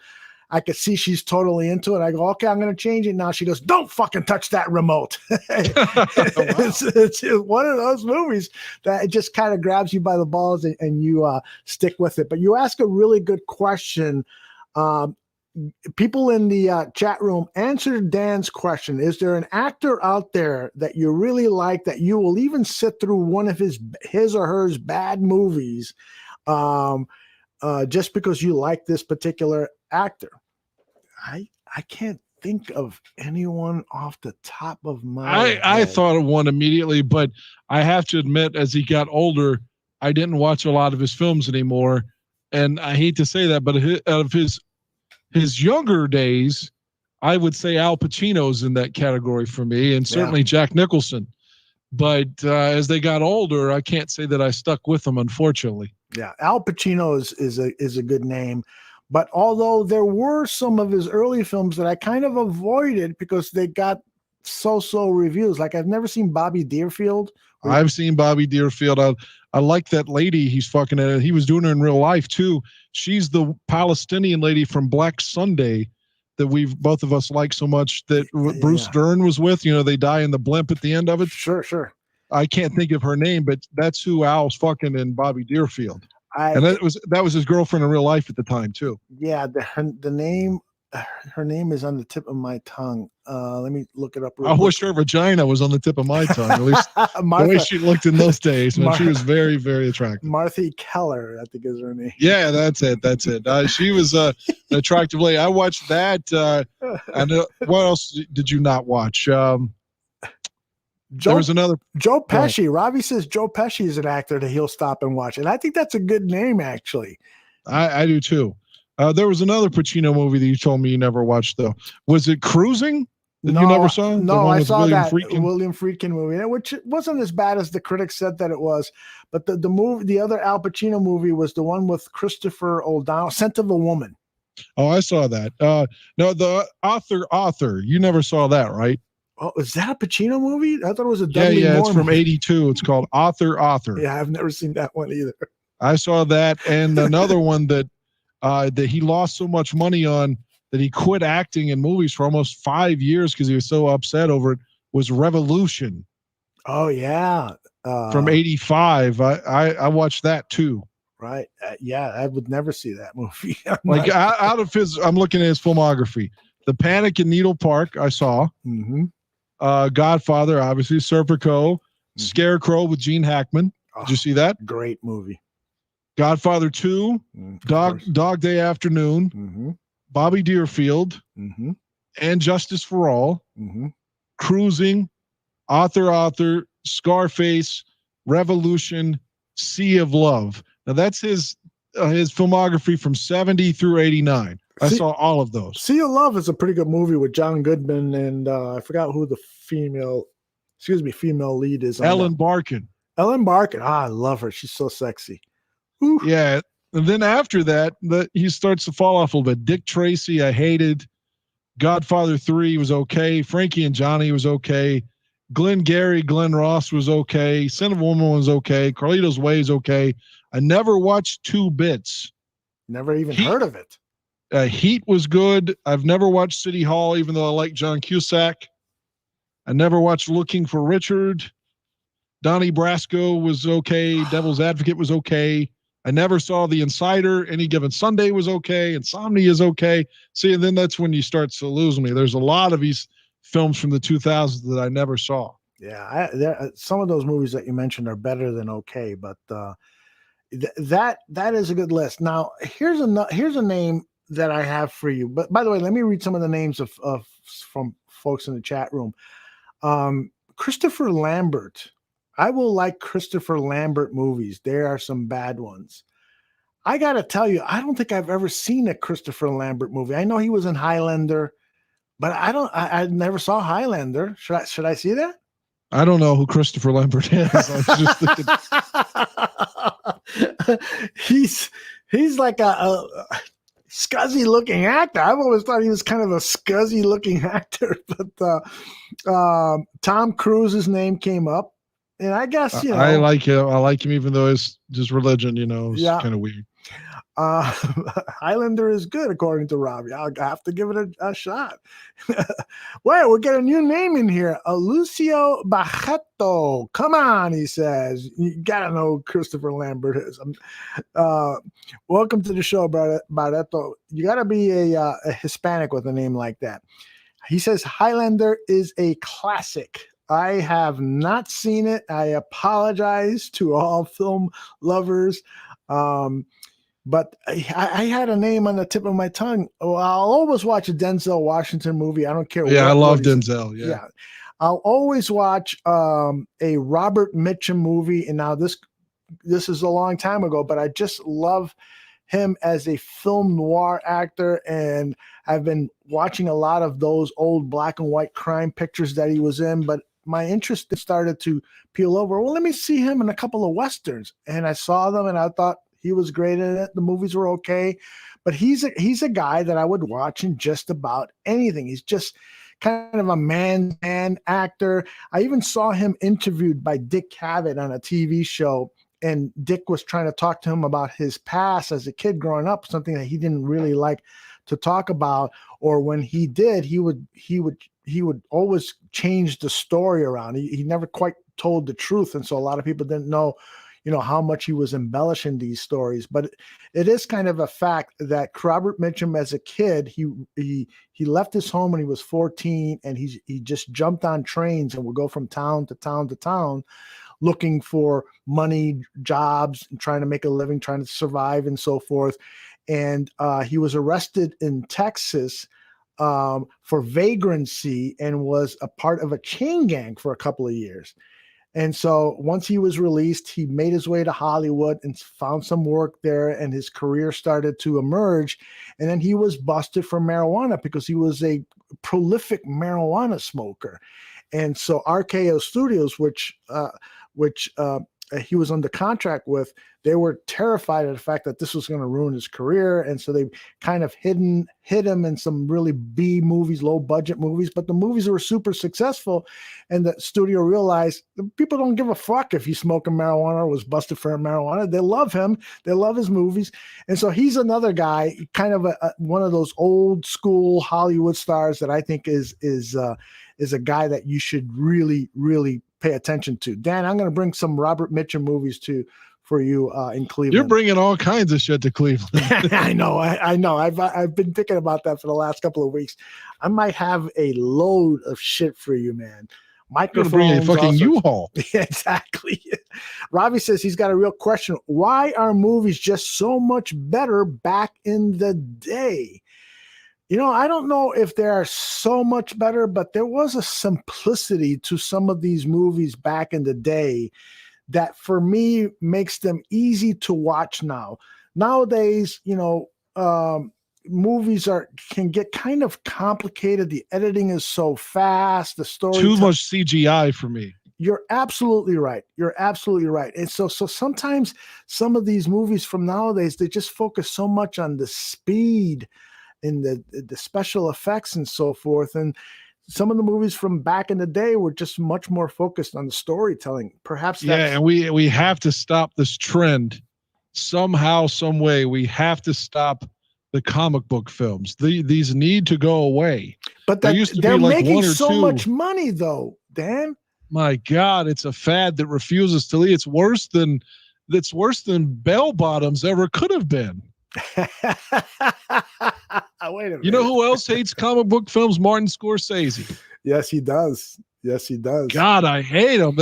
I could see she's totally into it. I go, okay, I'm going to change it now. She goes, don't fucking touch that remote. It's one of those movies that it just kind of grabs you by the balls and you stick with it. But you ask a really good question. People in the chat room, answer Dan's question. Is there an actor out there that you really like that you will even sit through one of his or hers bad movies just because you like this particular actor? I can't think of anyone off the top of my head. I thought of one immediately, but I have to admit, as he got older, I didn't watch a lot of his films anymore. And I hate to say that, but out of his younger days, I would say Al Pacino's in that category for me, and certainly Jack Nicholson. But as they got older, I can't say that I stuck with them, unfortunately. Yeah, Al Pacino is a good name. But although there were some of his early films that I kind of avoided because they got so-so reviews. Like, I've never seen Bobby Deerfield. I've seen Bobby Deerfield. I like that lady he's fucking at. He was doing her in real life too. She's the Palestinian lady from Black Sunday that we've both of us like so much that Bruce Dern was with. You know, they die in the blimp at the end of it. Sure. I can't think of her name, but that's who Al's fucking in Bobby Deerfield. And that was his girlfriend in real life at the time too. Yeah, the name, her name is on the tip of my tongue. Let me look it up. I wish her vagina was on the tip of my tongue. At least the way she looked in those days, man. She was very, very attractive. Martha Keller, I think is her name. Yeah, that's it. She was an attractive lady. I watched that. And what else did you not watch? There was another. Joe Pesci. Ravi says Joe Pesci is an actor that he'll stop and watch, and I think that's a good name, actually. I do too. There was another Pacino movie that you told me you never watched, though. Was it Cruising? You never saw? No, I saw that William Friedkin movie, which wasn't as bad as the critics said that it was. But the other Al Pacino movie was the one with Christopher O'Donnell, Scent of a Woman. Oh, I saw that. No, the author. You never saw that, right? Oh, is that a Pacino movie? I thought it was a Dudley Moore it's from movie. '82. It's called Author. Yeah, I've never seen that one either. I saw that, and another one that he lost so much money on that he quit acting in movies for almost 5 years because he was so upset over it, was Revolution. Oh, yeah. From '85. I watched that too. Right. Yeah, I would never see that movie. Out of his, I'm looking at his filmography. The Panic in Needle Park, I saw. Mm-hmm. Godfather, obviously. Serpico. Scarecrow with Gene Hackman. Did you see that? Great movie. Godfather 2. Dog Day Afternoon. Mm-hmm. Bobby Deerfield. Mm-hmm. And Justice for All. Mm-hmm. Cruising. Author. Scarface. Revolution. Sea of Love. Now that's his filmography from 70 through 89. I saw all of those. Sea of Love is a pretty good movie with John Goodman and I forgot who the female lead is. Ellen Barkin. Ellen Barkin. I love her. She's so sexy. Ooh. Yeah. And then after that, he starts to fall off a little bit. Dick Tracy, I hated. Godfather 3 was okay. Frankie and Johnny was okay. Glenn Ross was okay. Son of a Woman was okay. Carlito's Way is okay. I never watched Two Bits. Never even heard of it. Heat was good. I've never watched City Hall, even though I like John Cusack. I never watched Looking for Richard. Donnie Brasco was okay. Devil's Advocate was okay. I never saw The Insider. Any Given Sunday was okay. Insomnia is okay. See, and then that's when you start to lose me. There's a lot of these films from the 2000s that I never saw. Yeah, some of those movies that you mentioned are better than okay, but that is a good list. Now, here's a name that I have for you. But by the way, let me read some of the names of from folks in the chat room. Christopher Lambert. I will like Christopher Lambert movies. There are some bad ones. I got to tell you, I don't think I've ever seen a Christopher Lambert movie. I know he was in Highlander, but I never saw Highlander. Should I see that? I don't know who Christopher Lambert is. I was just thinking. He's like a scuzzy looking actor. I've always thought he was kind of a scuzzy looking actor, but Tom Cruise's name came up, and I guess I like him. I like him even though his religion, is kind of weird. Highlander is good according to Robbie. I'll have to give it a shot. Wait, we'll get a new name in here. Lucio Bajetto. Come on, he says. You gotta know who Christopher Lambert is. Welcome to the show, Bajetto. You gotta be a Hispanic with a name like that. He says Highlander is a classic. I have not seen it. I apologize to all film lovers. But I had a name on the tip of my tongue. Oh, I'll always watch a Denzel Washington movie. I don't care. Yeah, I love Denzel. Yeah. I'll always watch a Robert Mitchum movie. And now this is a long time ago, but I just love him as a film noir actor. And I've been watching a lot of those old black and white crime pictures that he was in. But my interest started to peel over. Well, let me see him in a couple of Westerns. And I saw them and I thought, he was great in it. The movies were okay, but he's a guy that I would watch in just about anything. He's just kind of a man actor. I even saw him interviewed by Dick Cavett on a TV show and Dick was trying to talk to him about his past as a kid growing up, something that he didn't really like to talk about, or when he did, he would always change the story around. He never quite told the truth, and so a lot of people didn't know, how much he was embellishing these stories. But it is kind of a fact that Robert Mitchum, as a kid, he left his home when he was 14, and he just jumped on trains and would go from town to town to town, looking for money, jobs, and trying to make a living, trying to survive, and so forth. And he was arrested in Texas for vagrancy and was a part of a chain gang for a couple of years. And so once he was released, he made his way to Hollywood and found some work there, and his career started to emerge. And then he was busted for marijuana because he was a prolific marijuana smoker. And so RKO Studios, which he was under contract with, they were terrified of the fact that this was going to ruin his career. And so they kind of hid him in some really B movies, low budget movies, but the movies were super successful. And the studio realized people don't give a fuck if he's smoking marijuana or was busted for marijuana. They love him. They love his movies. And so he's another guy, kind of one of those old school Hollywood stars that I think is a guy that you should really, really pay attention to. Dan, I'm going to bring some Robert Mitchum movies for you in Cleveland. You're bringing all kinds of shit to Cleveland. I know. I've been thinking about that for the last couple of weeks. I might have a load of shit for you, man. Microphones. Bring a fucking U-Haul. Yeah, exactly. Robbie says he's got a real question. Why are movies just so much better back in the day? I don't know if they are so much better, but there was a simplicity to some of these movies back in the day that for me makes them easy to watch now. Nowadays, movies can get kind of complicated. The editing is so fast. The story too much CGI for me. You're absolutely right. And so sometimes some of these movies from nowadays, they just focus so much on the speed and the special effects and so forth. And some of the movies from back in the day were just much more focused on the storytelling. Perhaps that's... Yeah, and we have to stop this trend somehow, some way. We have to stop the comic book films. These need to go away. But they're making so much money, though, Dan. My God, it's a fad that refuses to leave. It's worse than bell bottoms ever could have been. Wait a minute. You know who else hates comic book films? Martin Scorsese. Yes, he does. God, I hate them.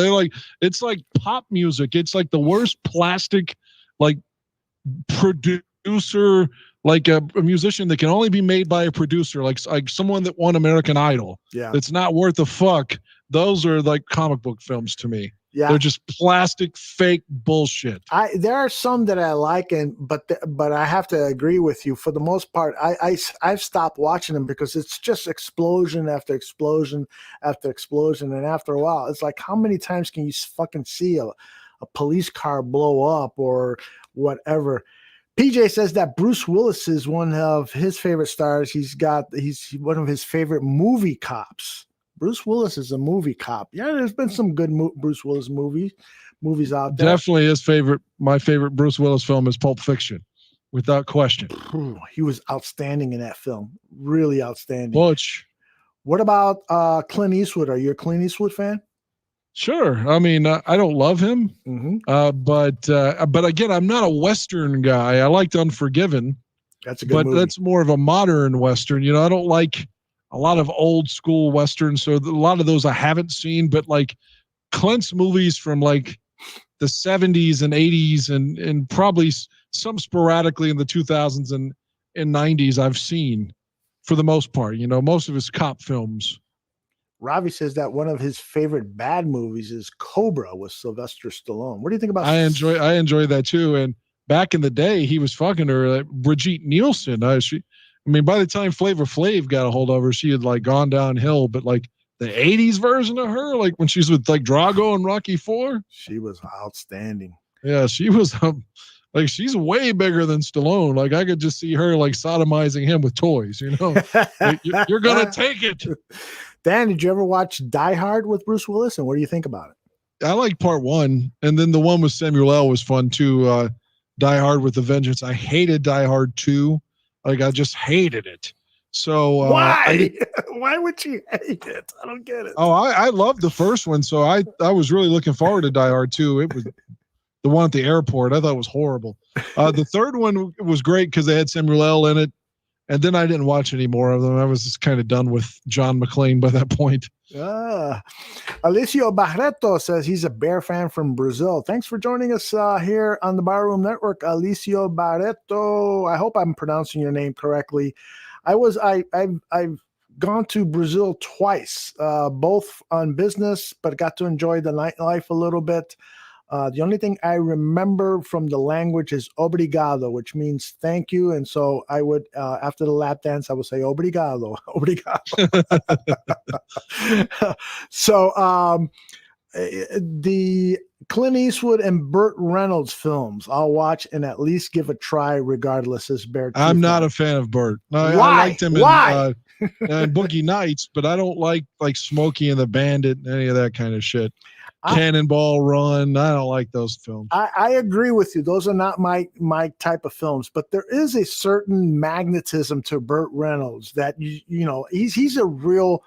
It's like pop music. It's like the worst plastic, like producer, like a musician that can only be made by a producer, like someone that won American Idol. Yeah, that's not worth a fuck. Those are like comic book films to me. Yeah, they're just plastic, fake bullshit. There are some that I like, but I have to agree with you. For the most part, I've stopped watching them because it's just explosion after explosion after explosion, and after a while, it's like, how many times can you fucking see a police car blow up or whatever? PJ says that Bruce Willis is one of his favorite stars. He's one of his favorite movie cops. Bruce Willis is a movie cop. Yeah, there's been some good Bruce Willis movies out there. Definitely my favorite Bruce Willis film is Pulp Fiction, without question. He was outstanding in that film. Really outstanding. Butch. What about Clint Eastwood? Are you a Clint Eastwood fan? Sure. I mean, I don't love him, but again, I'm not a Western guy. I liked Unforgiven. That's a good movie. That's more of a modern Western. I don't like a lot of old school Westerns. So a lot of those I haven't seen, but like Clint's movies from like the 70s and 80s and probably some sporadically in the 2000s and 90s I've seen for the most part, most of his cop films. Ravi says that one of his favorite bad movies is Cobra with Sylvester Stallone. What do you think about? I enjoy that too. And back in the day, he was fucking her, Brigitte Nielsen. By the time Flavor Flav got a hold of her, she had like gone downhill. But like the 80s version of her, like when she's with like Drago and Rocky IV, she was outstanding. Yeah, she was like, she's way bigger than Stallone. Like I could just see her like sodomizing him with toys, Like, you're going to take it. Dan, did you ever watch Die Hard with Bruce Willis? And what do you think about it? I like part one, and then the one with Samuel L. was fun too. Die Hard with a Vengeance. I hated Die Hard 2. Like, I just hated it. So why? Why would you hate it? I don't get it. Oh, I loved the first one, so I was really looking forward to Die Hard 2. It was the one at the airport. I thought it was horrible. The third one was great because they had Samuel L. in it, and then I didn't watch any more of them. I was just kind of done with John McClane by that point. Alicio Barreto says he's a Bear fan from Brazil. Thanks for joining us here on the Barroom Network, Alicio Barreto. I hope I'm pronouncing your name correctly. I've gone to Brazil twice, both on business, but got to enjoy the nightlife a little bit. The only thing I remember from the language is obrigado, which means thank you. And so I would, after the lap dance, I would say obrigado, obrigado. So the Clint Eastwood and Burt Reynolds films I'll watch and at least give a try regardless. Is Bear. I'm not a fan of Burt. Why? I liked him Why? in Boogie Nights, but I don't like Smokey and the Bandit and any of that kind of shit. Cannonball Run. I don't like those films. I agree with you. Those are not my type of films, but there is a certain magnetism to Burt Reynolds that you know he's a real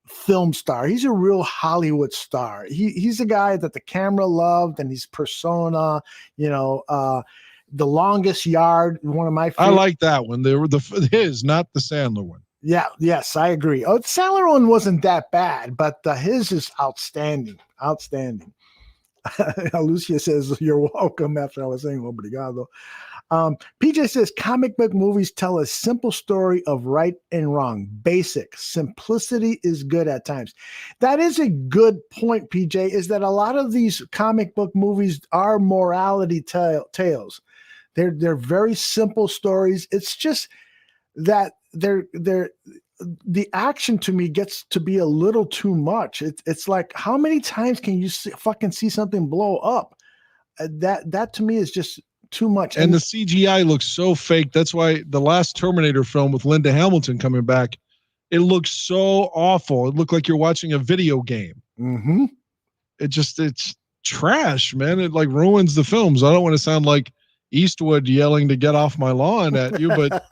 film star. He's a real Hollywood star. He's a guy that the camera loved, and his persona. The Longest Yard, one of my favorites. I like that one. They were his, not the Sandler one. Yeah, yes, I agree. Oh, the Sandler one wasn't that bad, but his is outstanding. Outstanding. Lucia says, you're welcome after I was saying obrigado. PJ says, comic book movies tell a simple story of right and wrong. Basic. Simplicity is good at times. That is a good point, PJ, is that a lot of these comic book movies are morality tales. They're very simple stories. It's just that the action to me gets to be a little too much. It's like, how many times can you see something blow up? That to me is just too much. And the CGI looks so fake. That's why the last Terminator film with Linda Hamilton coming back, it looks so awful. It looked like you're watching a video game. Mm-hmm. It's trash, man. It like ruins the films. I don't want to sound like Eastwood yelling to get off my lawn at you, but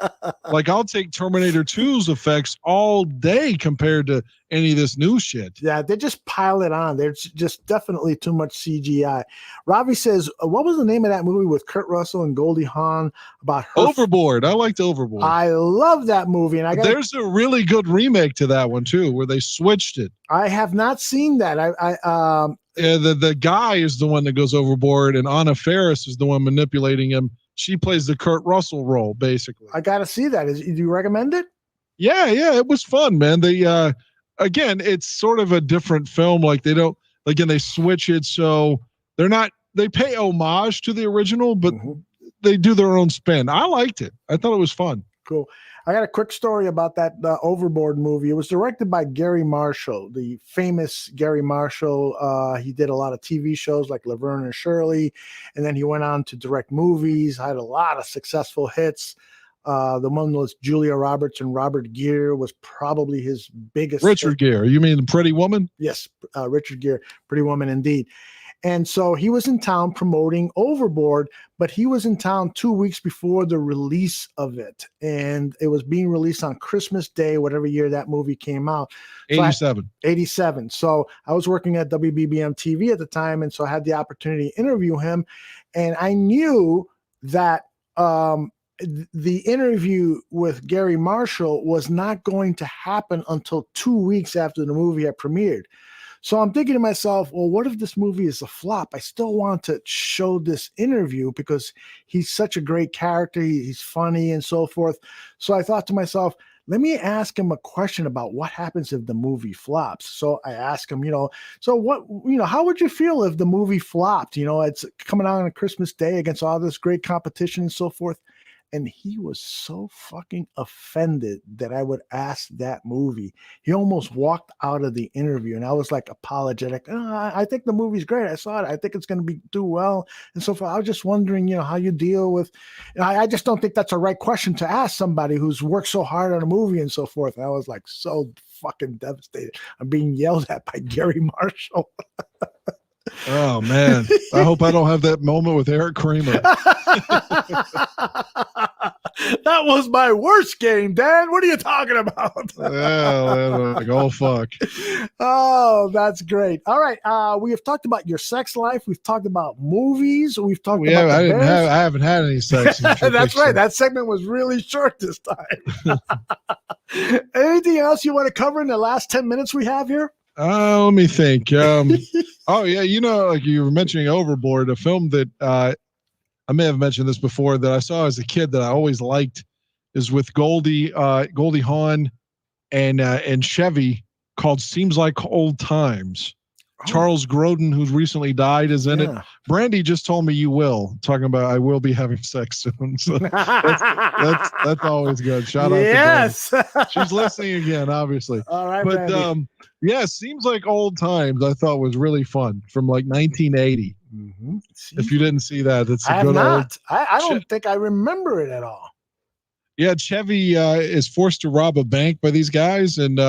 like I'll take Terminator 2's effects all day compared to any of this new shit. Yeah, they just pile it on. There's just definitely too much CGI. Ravi says, what was the name of that movie with Kurt Russell and Goldie Hawn about her? Overboard. I liked Overboard. I love that movie. And there's a really good remake to that one too, where they switched it. I have not seen that. Yeah, the guy is the one that goes overboard, and Anna Faris is the one manipulating him. She plays the Kurt Russell role, basically. I got to see that. Do you recommend it? Yeah, it was fun, man. They again, it's sort of a different film. Like they switch it, so they pay homage to the original, but they do their own spin. I liked it. I thought it was fun. Cool. I got a quick story about that Overboard movie. It was directed by Gary Marshall, the famous Gary Marshall. He did a lot of TV shows like Laverne and Shirley, and then he went on to direct movies, had a lot of successful hits. The one was Julia Roberts and Robert Gere was probably his biggest. Richard Gere. You mean Pretty Woman? Yes, Richard Gere, Pretty Woman indeed. And so he was in town promoting Overboard, but he was in town 2 weeks before the release of it. And it was being released on Christmas Day, whatever year that movie came out. 87. 87. So I was working at WBBM TV at the time. And so I had the opportunity to interview him. And I knew that the interview with Gary Marshall was not going to happen until 2 weeks after the movie had premiered. So I'm thinking to myself, well, what if this movie is a flop? I still want to show this interview because he's such a great character. He's funny and so forth. So I thought to myself, let me ask him a question about what happens if the movie flops. So I asked him, how would you feel if the movie flopped? It's coming out on a Christmas Day against all this great competition and so forth. And he was so fucking offended that I would ask that movie. He almost walked out of the interview, and I was like apologetic. I think the movie's great. I saw it. I think it's going to do well. And so I was just wondering, how you deal with. I just don't think that's a right question to ask somebody who's worked so hard on a movie and so forth. And I was like so fucking devastated. I'm being yelled at by Gary Marshall. Oh man, I hope I don't have that moment with Eric Kramer. That was my worst game, Dan. What are you talking about? Yeah, like, oh fuck. Oh, that's great. All right, we have talked about your sex life. We've talked about movies. We've talked about I the Bears. haven't had any sex. That's right. That segment was really short this time. Anything else you want to cover in the last 10 minutes we have here? Let me think. Oh yeah, like you were mentioning Overboard, a film that I may have mentioned this before that I saw as a kid that I always liked is with Goldie Hawn and Chevy, called Seems Like Old Times. Oh. Charles Grodin, who's recently died, is in it. Brandy just told me you will, talking about I will be having sex soon. So that's always good. Shout out to Brandy. She's listening again, obviously. All right, but Brandy. yeah, Seems Like Old Times I thought was really fun, from like 1980. Mm-hmm. If you didn't see that, it's a I good have not. old. I don't think I remember it at all. Yeah, Chevy is forced to rob a bank by these guys, and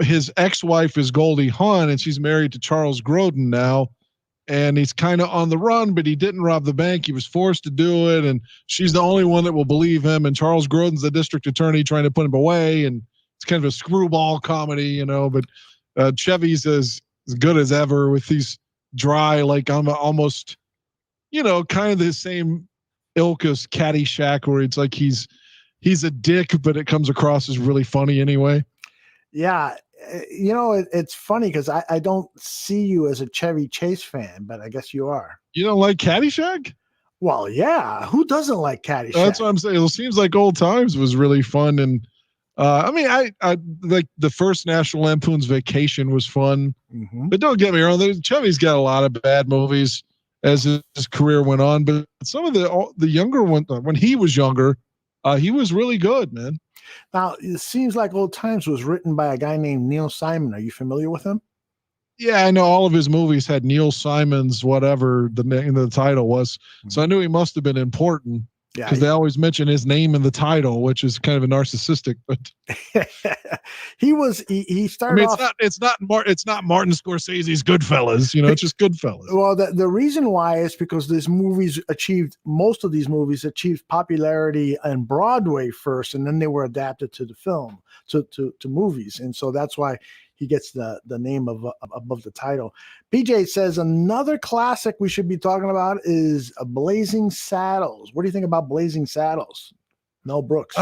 his ex-wife is Goldie Hawn, and she's married to Charles Grodin now, and he's kind of on the run, but he didn't rob the bank. He was forced to do it, and she's the only one that will believe him, and Charles Grodin's the district attorney trying to put him away, and it's kind of a screwball comedy, but Chevy's as good as ever with these dry, like I'm almost, kind of the same ilk as Caddyshack, where it's like he's a dick, but it comes across as really funny anyway. Yeah. It's funny because I don't see you as a Chevy Chase fan, but I guess you are. You don't like Caddyshack? Well, yeah. Who doesn't like Caddyshack? That's what I'm saying. It seems like Old Times was really fun. And I like the first National Lampoon's Vacation was fun. Mm-hmm. But don't get me wrong, Chevy's got a lot of bad movies as his career went on. But some of the younger ones, when he was younger, he was really good, man. Now, it seems like Old Times was written by a guy named Neil Simon. Are you familiar with him? Yeah, I know all of his movies had Neil Simon's whatever the name of the title was. Mm-hmm. So I knew he must have been important because they always mention his name in the title, which is kind of a narcissistic. But he started off. It's not Martin Scorsese's Goodfellas. It's just Goodfellas. Well, the reason why is because most of these movies achieved popularity on Broadway first, and then they were adapted to the film, to movies, and so that's why he gets the name above the title. PJ says another classic we should be talking about is Blazing Saddles. What do you think about Blazing Saddles? Mel Brooks.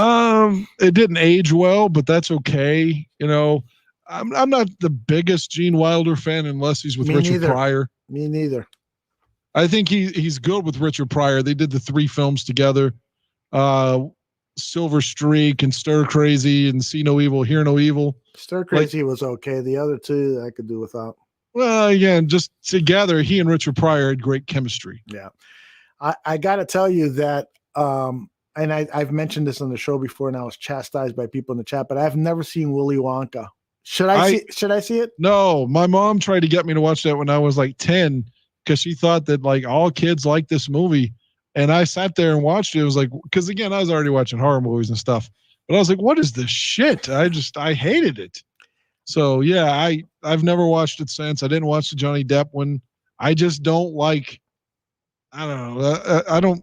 It didn't age well, but that's okay. I'm not the biggest Gene Wilder fan unless he's with Richard Pryor. Me neither. I think he's good with Richard Pryor. They did the 3 films together. Silver Streak and Stir Crazy and See No Evil, Hear No Evil. Stir Crazy was okay. The other 2 I could do without. Well, again, just together, he and Richard Pryor had great chemistry. Yeah. I got to tell you that, and I've mentioned this on the show before, and I was chastised by people in the chat, but I've never seen Willy Wonka. Should I see it? No, my mom tried to get me to watch that when I was like 10 because she thought that like all kids like this movie. And I sat there and watched it. It was like, because again, I was already watching horror movies and stuff, but I was like, what is this shit? I hated it. So yeah, I've never watched it since. I didn't watch the Johnny Depp one. I just don't like, I don't know. I don't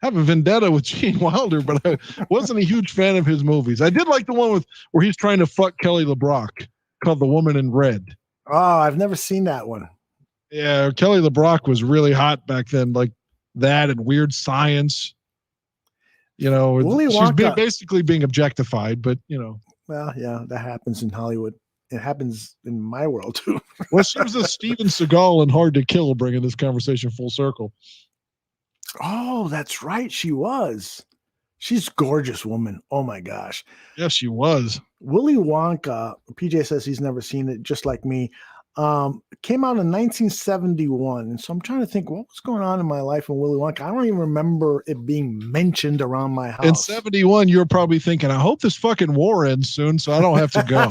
have a vendetta with Gene Wilder, but I wasn't a huge fan of his movies. I did like the one where he's trying to fuck Kelly LeBrock called The Woman in Red. Oh, I've never seen that one. Yeah. Kelly LeBrock was really hot back then. Like, that and Weird Science, she's basically being objectified, but well, yeah, that happens in Hollywood. It happens in my world too. Well, she was a Steven Seagal in Hard to Kill, bringing this conversation full circle. Oh, that's right. She was. She's a gorgeous woman. Oh my gosh. Yes, she was. Willy Wonka, PJ says he's never seen it, just like me. Came out in 1971, and so I'm trying to think what was going on in my life in Willy Wonka. I don't even remember it being mentioned around my house. In 71, you were probably thinking, I hope this fucking war ends soon so I don't have to go.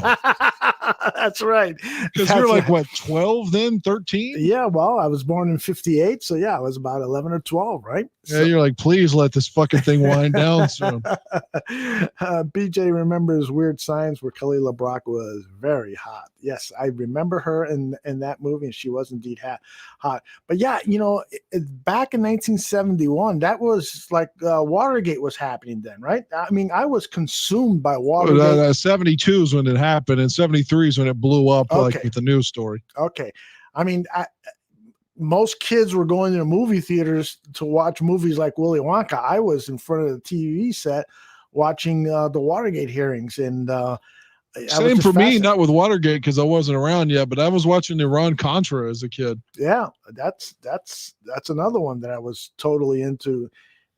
That's right. Because you're like, what, 12 then, 13? Yeah, well, I was born in 58, so yeah, I was about 11 or 12, right? Yeah, you're like, please let this fucking thing wind down soon. BJ remembers Weird Science where Kelly LeBrock was very hot. Yes, I remember her in that movie, and she was indeed hot. But yeah, back in 1971, that was like Watergate was happening then, right? I mean, I was consumed by Watergate. 72 is when it happened, and 73 is when it blew up, like with the news story. Okay. I mean, most kids were going to movie theaters to watch movies like Willy Wonka. I was in front of the TV set watching the Watergate hearings, and same for me. Not with Watergate because I wasn't around yet, but I was watching Iran-Contra as a kid. Yeah, that's another one that I was totally into,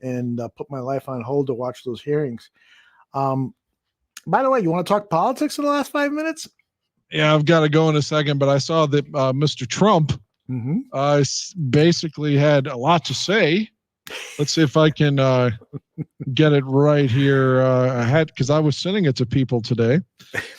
and put my life on hold to watch those hearings. By the way, you want to talk politics in the last 5 minutes? Yeah, I've got to go in a second, but I saw that Mr. Trump basically had a lot to say. Let's see if I can get it right here. Because I was sending it to people today.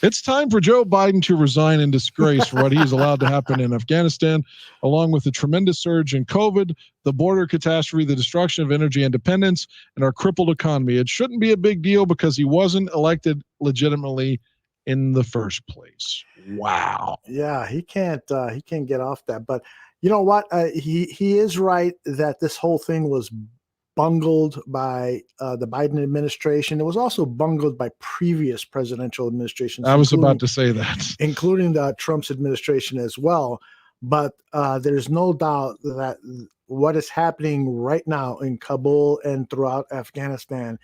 It's time for Joe Biden to resign in disgrace for what he is allowed to happen in Afghanistan, along with the tremendous surge in COVID, the border catastrophe, the destruction of energy independence, and our crippled economy. It shouldn't be a big deal because he wasn't elected legitimately in the first place. Wow. Yeah, he can't get off that. But you know what? He is right that this whole thing was bungled by the Biden administration. It was also bungled by previous presidential administrations. I was about to say that, including the Trump's administration as well. But there's no doubt that what is happening right now in Kabul and throughout Afghanistan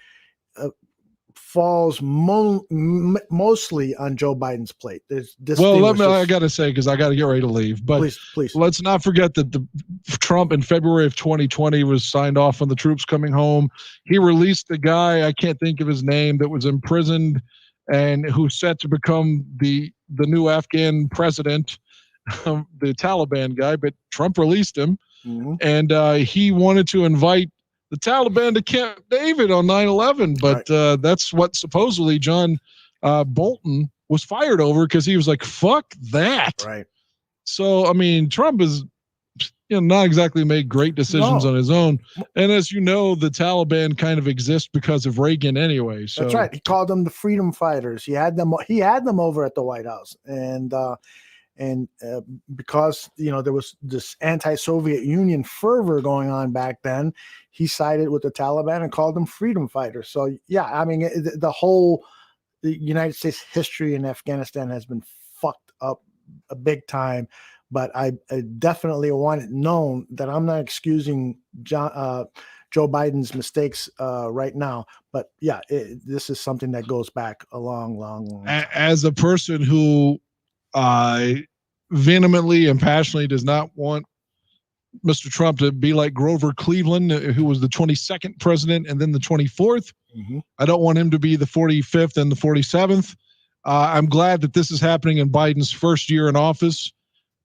falls mostly on Joe Biden's plate. I got to say, because I got to get ready to leave, but please. Let's not forget that the Trump in February of 2020 was signed off on the troops coming home. He released a guy, I can't think of his name, that was imprisoned and who's set to become the new Afghan president, the Taliban guy, but Trump released him. And he wanted to invite the Taliban to Camp David on 9/11, but that's what supposedly John Bolton was fired over because he was like, "Fuck that!" Right. So I mean, Trump is not exactly made great decisions on his own, and as you know, the Taliban kind of exist because of Reagan anyway. So that's right. He called them the freedom fighters. He had them over at the White House, and because there was this anti-Soviet Union fervor going on back then, he sided with the Taliban and called them freedom fighters. So yeah, I mean, the whole United States history in Afghanistan has been fucked up a big time. But I definitely want it known that I'm not excusing Joe Biden's mistakes right now. But yeah, this is something that goes back a long time. As a person who vehemently and passionately does not want Mr. Trump to be like Grover Cleveland, who was the 22nd president and then the 24th. I don't want him to be the 45th and the 47th. I'm glad that this is happening in Biden's first year in office,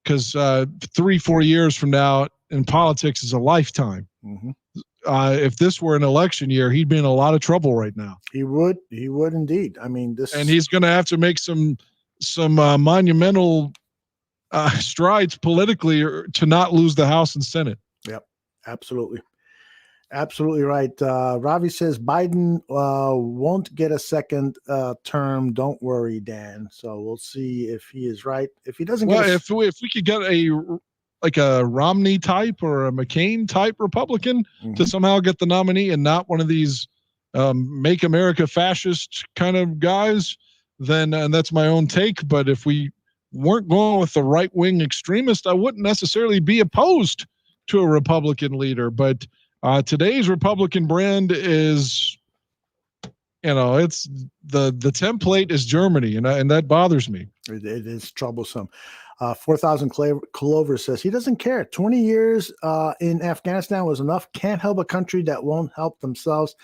because 3-4 years from now in politics is a lifetime. If this were an election year, he'd be in a lot of trouble right now. He would indeed. I mean, and he's going to have to make some monumental strides politically to not lose the House and Senate. Yep, absolutely right. Ravi says Biden won't get a second term. Don't worry, Dan. So we'll see if he is right. If he doesn't, if we could get a Romney type or a McCain type Republican to somehow get the nominee and not one of these make America fascist kind of guys, then and that's my own take. But if we weren't going with the right-wing extremist, I wouldn't necessarily be opposed to a Republican leader. But today's Republican brand is, it's the template is Germany, and that bothers me. It is troublesome. 4,000 Clover says he doesn't care. 20 years in Afghanistan was enough. Can't help a country that won't help themselves.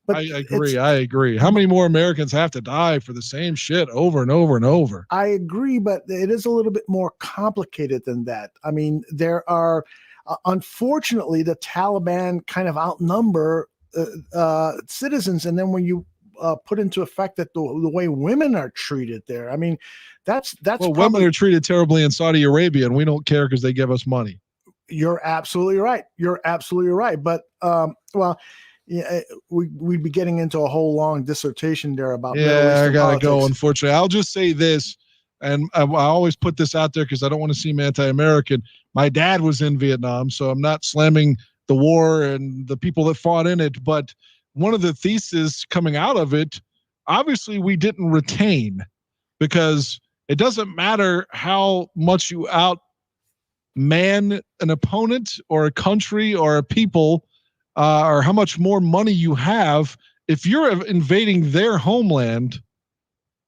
But I agree. How many more Americans have to die for the same shit over and over and over? I agree, but it is a little bit more complicated than that. I mean, there are, unfortunately, the Taliban kind of outnumber citizens. And then when you put into effect that the way women are treated there. I mean, that's well, women are treated terribly in Saudi Arabia, and we don't care because they give us money. You're absolutely right. You're absolutely right. But yeah, we'd be getting into a whole long dissertation there about Middle Eastern I gotta politics. go. Unfortunately, I'll just say this, and I always put this out there because I don't want to seem anti-American. My dad was in Vietnam, so I'm not slamming the war and the people that fought in it. But one of the theses coming out of it, obviously, we didn't retain, because it doesn't matter how much you outman an opponent or a country or a people. Or how much more money you have, if you're invading their homeland,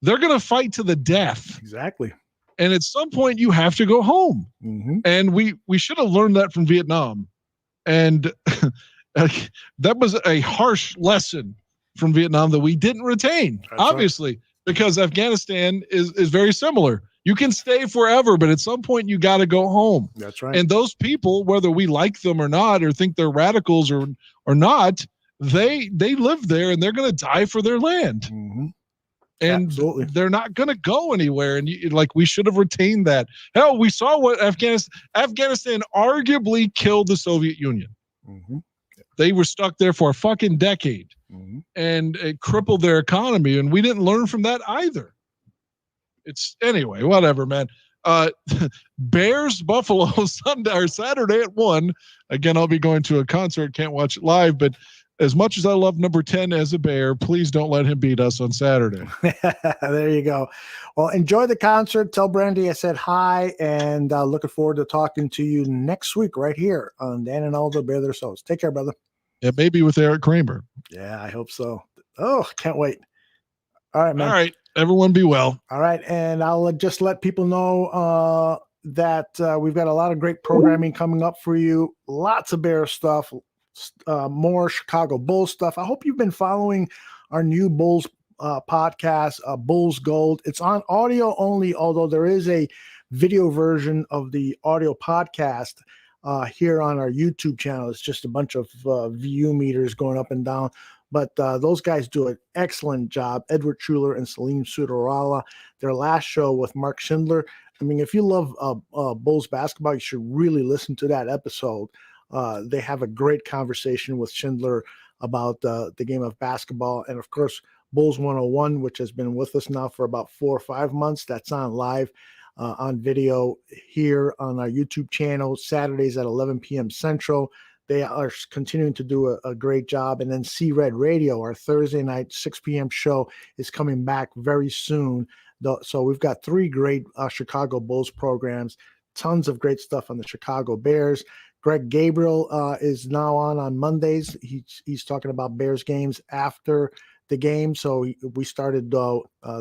they're going to fight to the death. Exactly. And at some point, you have to go home. Mm-hmm. And we should have learned that from Vietnam. And that was a harsh lesson from Vietnam that we didn't retain, That's obviously, because Afghanistan is very similar. You can stay forever, but at some point you got to go home. That's right. And those people, whether we like them or not, or think they're radicals or not, they live there and they're going to die for their land. Mm-hmm. And Absolutely. they're not going to go anywhere. And we should have retained that. Hell, we saw what Afghanistan arguably killed the Soviet Union. Mm-hmm. They were stuck there for a fucking decade, mm-hmm. and it crippled their economy. And we didn't learn from that either. It's anyway, whatever, man. Bears Buffalo Sunday or Saturday at 1. Again, I'll be going to a concert. Can't watch it live, but as much as I love number 10 as a Bear, please don't let him beat us on Saturday. There you go. Well, enjoy the concert. Tell Brandy I said hi, and looking forward to talking to you next week right here on Dan and Aldo Bear Their Souls. Take care, brother. Yeah, maybe with Eric Kramer. Yeah, I hope so. Oh, can't wait. All right, man. All right. Everyone be well. All right. And I'll just let people know that we've got a lot of great programming coming up for you. Lots of Bear stuff, more Chicago Bulls stuff. I hope you've been following our new Bulls podcast, Bulls Gold. It's on audio only, although there is a video version of the audio podcast here on our YouTube channel. It's just a bunch of view meters going up and down. But those guys do an excellent job. Edward Schuler and Salim Sudorala. Their last show with Mark Schindler. I mean, if you love Bulls basketball, you should really listen to that episode. They have a great conversation with Schindler about the game of basketball. And, of course, Bulls 101, which has been with us now for about 4 or 5 months. That's on live on video here on our YouTube channel, Saturdays at 11 p.m. Central. They are continuing to do a great job. And then C-Red Radio, our Thursday night, 6 p.m. show, is coming back very soon. So we've got 3 great Chicago Bulls programs, tons of great stuff on the Chicago Bears. Greg Gabriel is now on Mondays. He's talking about Bears games after the game. So we started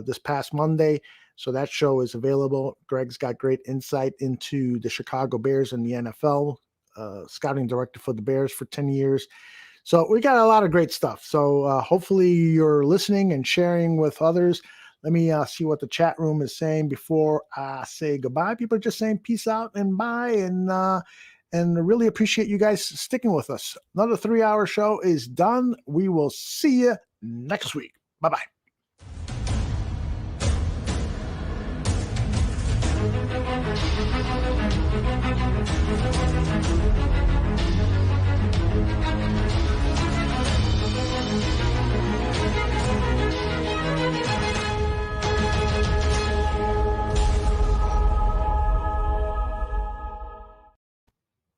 this past Monday. So that show is available. Greg's got great insight into the Chicago Bears and the NFL. Scouting director for the Bears for 10 years. So we got a lot of great stuff. So hopefully you're listening and sharing with others. Let me see what the chat room is saying before I say goodbye. People are just saying peace out and bye. And really appreciate you guys sticking with us. Another 3-hour show is done. We will see you next week. Bye-bye.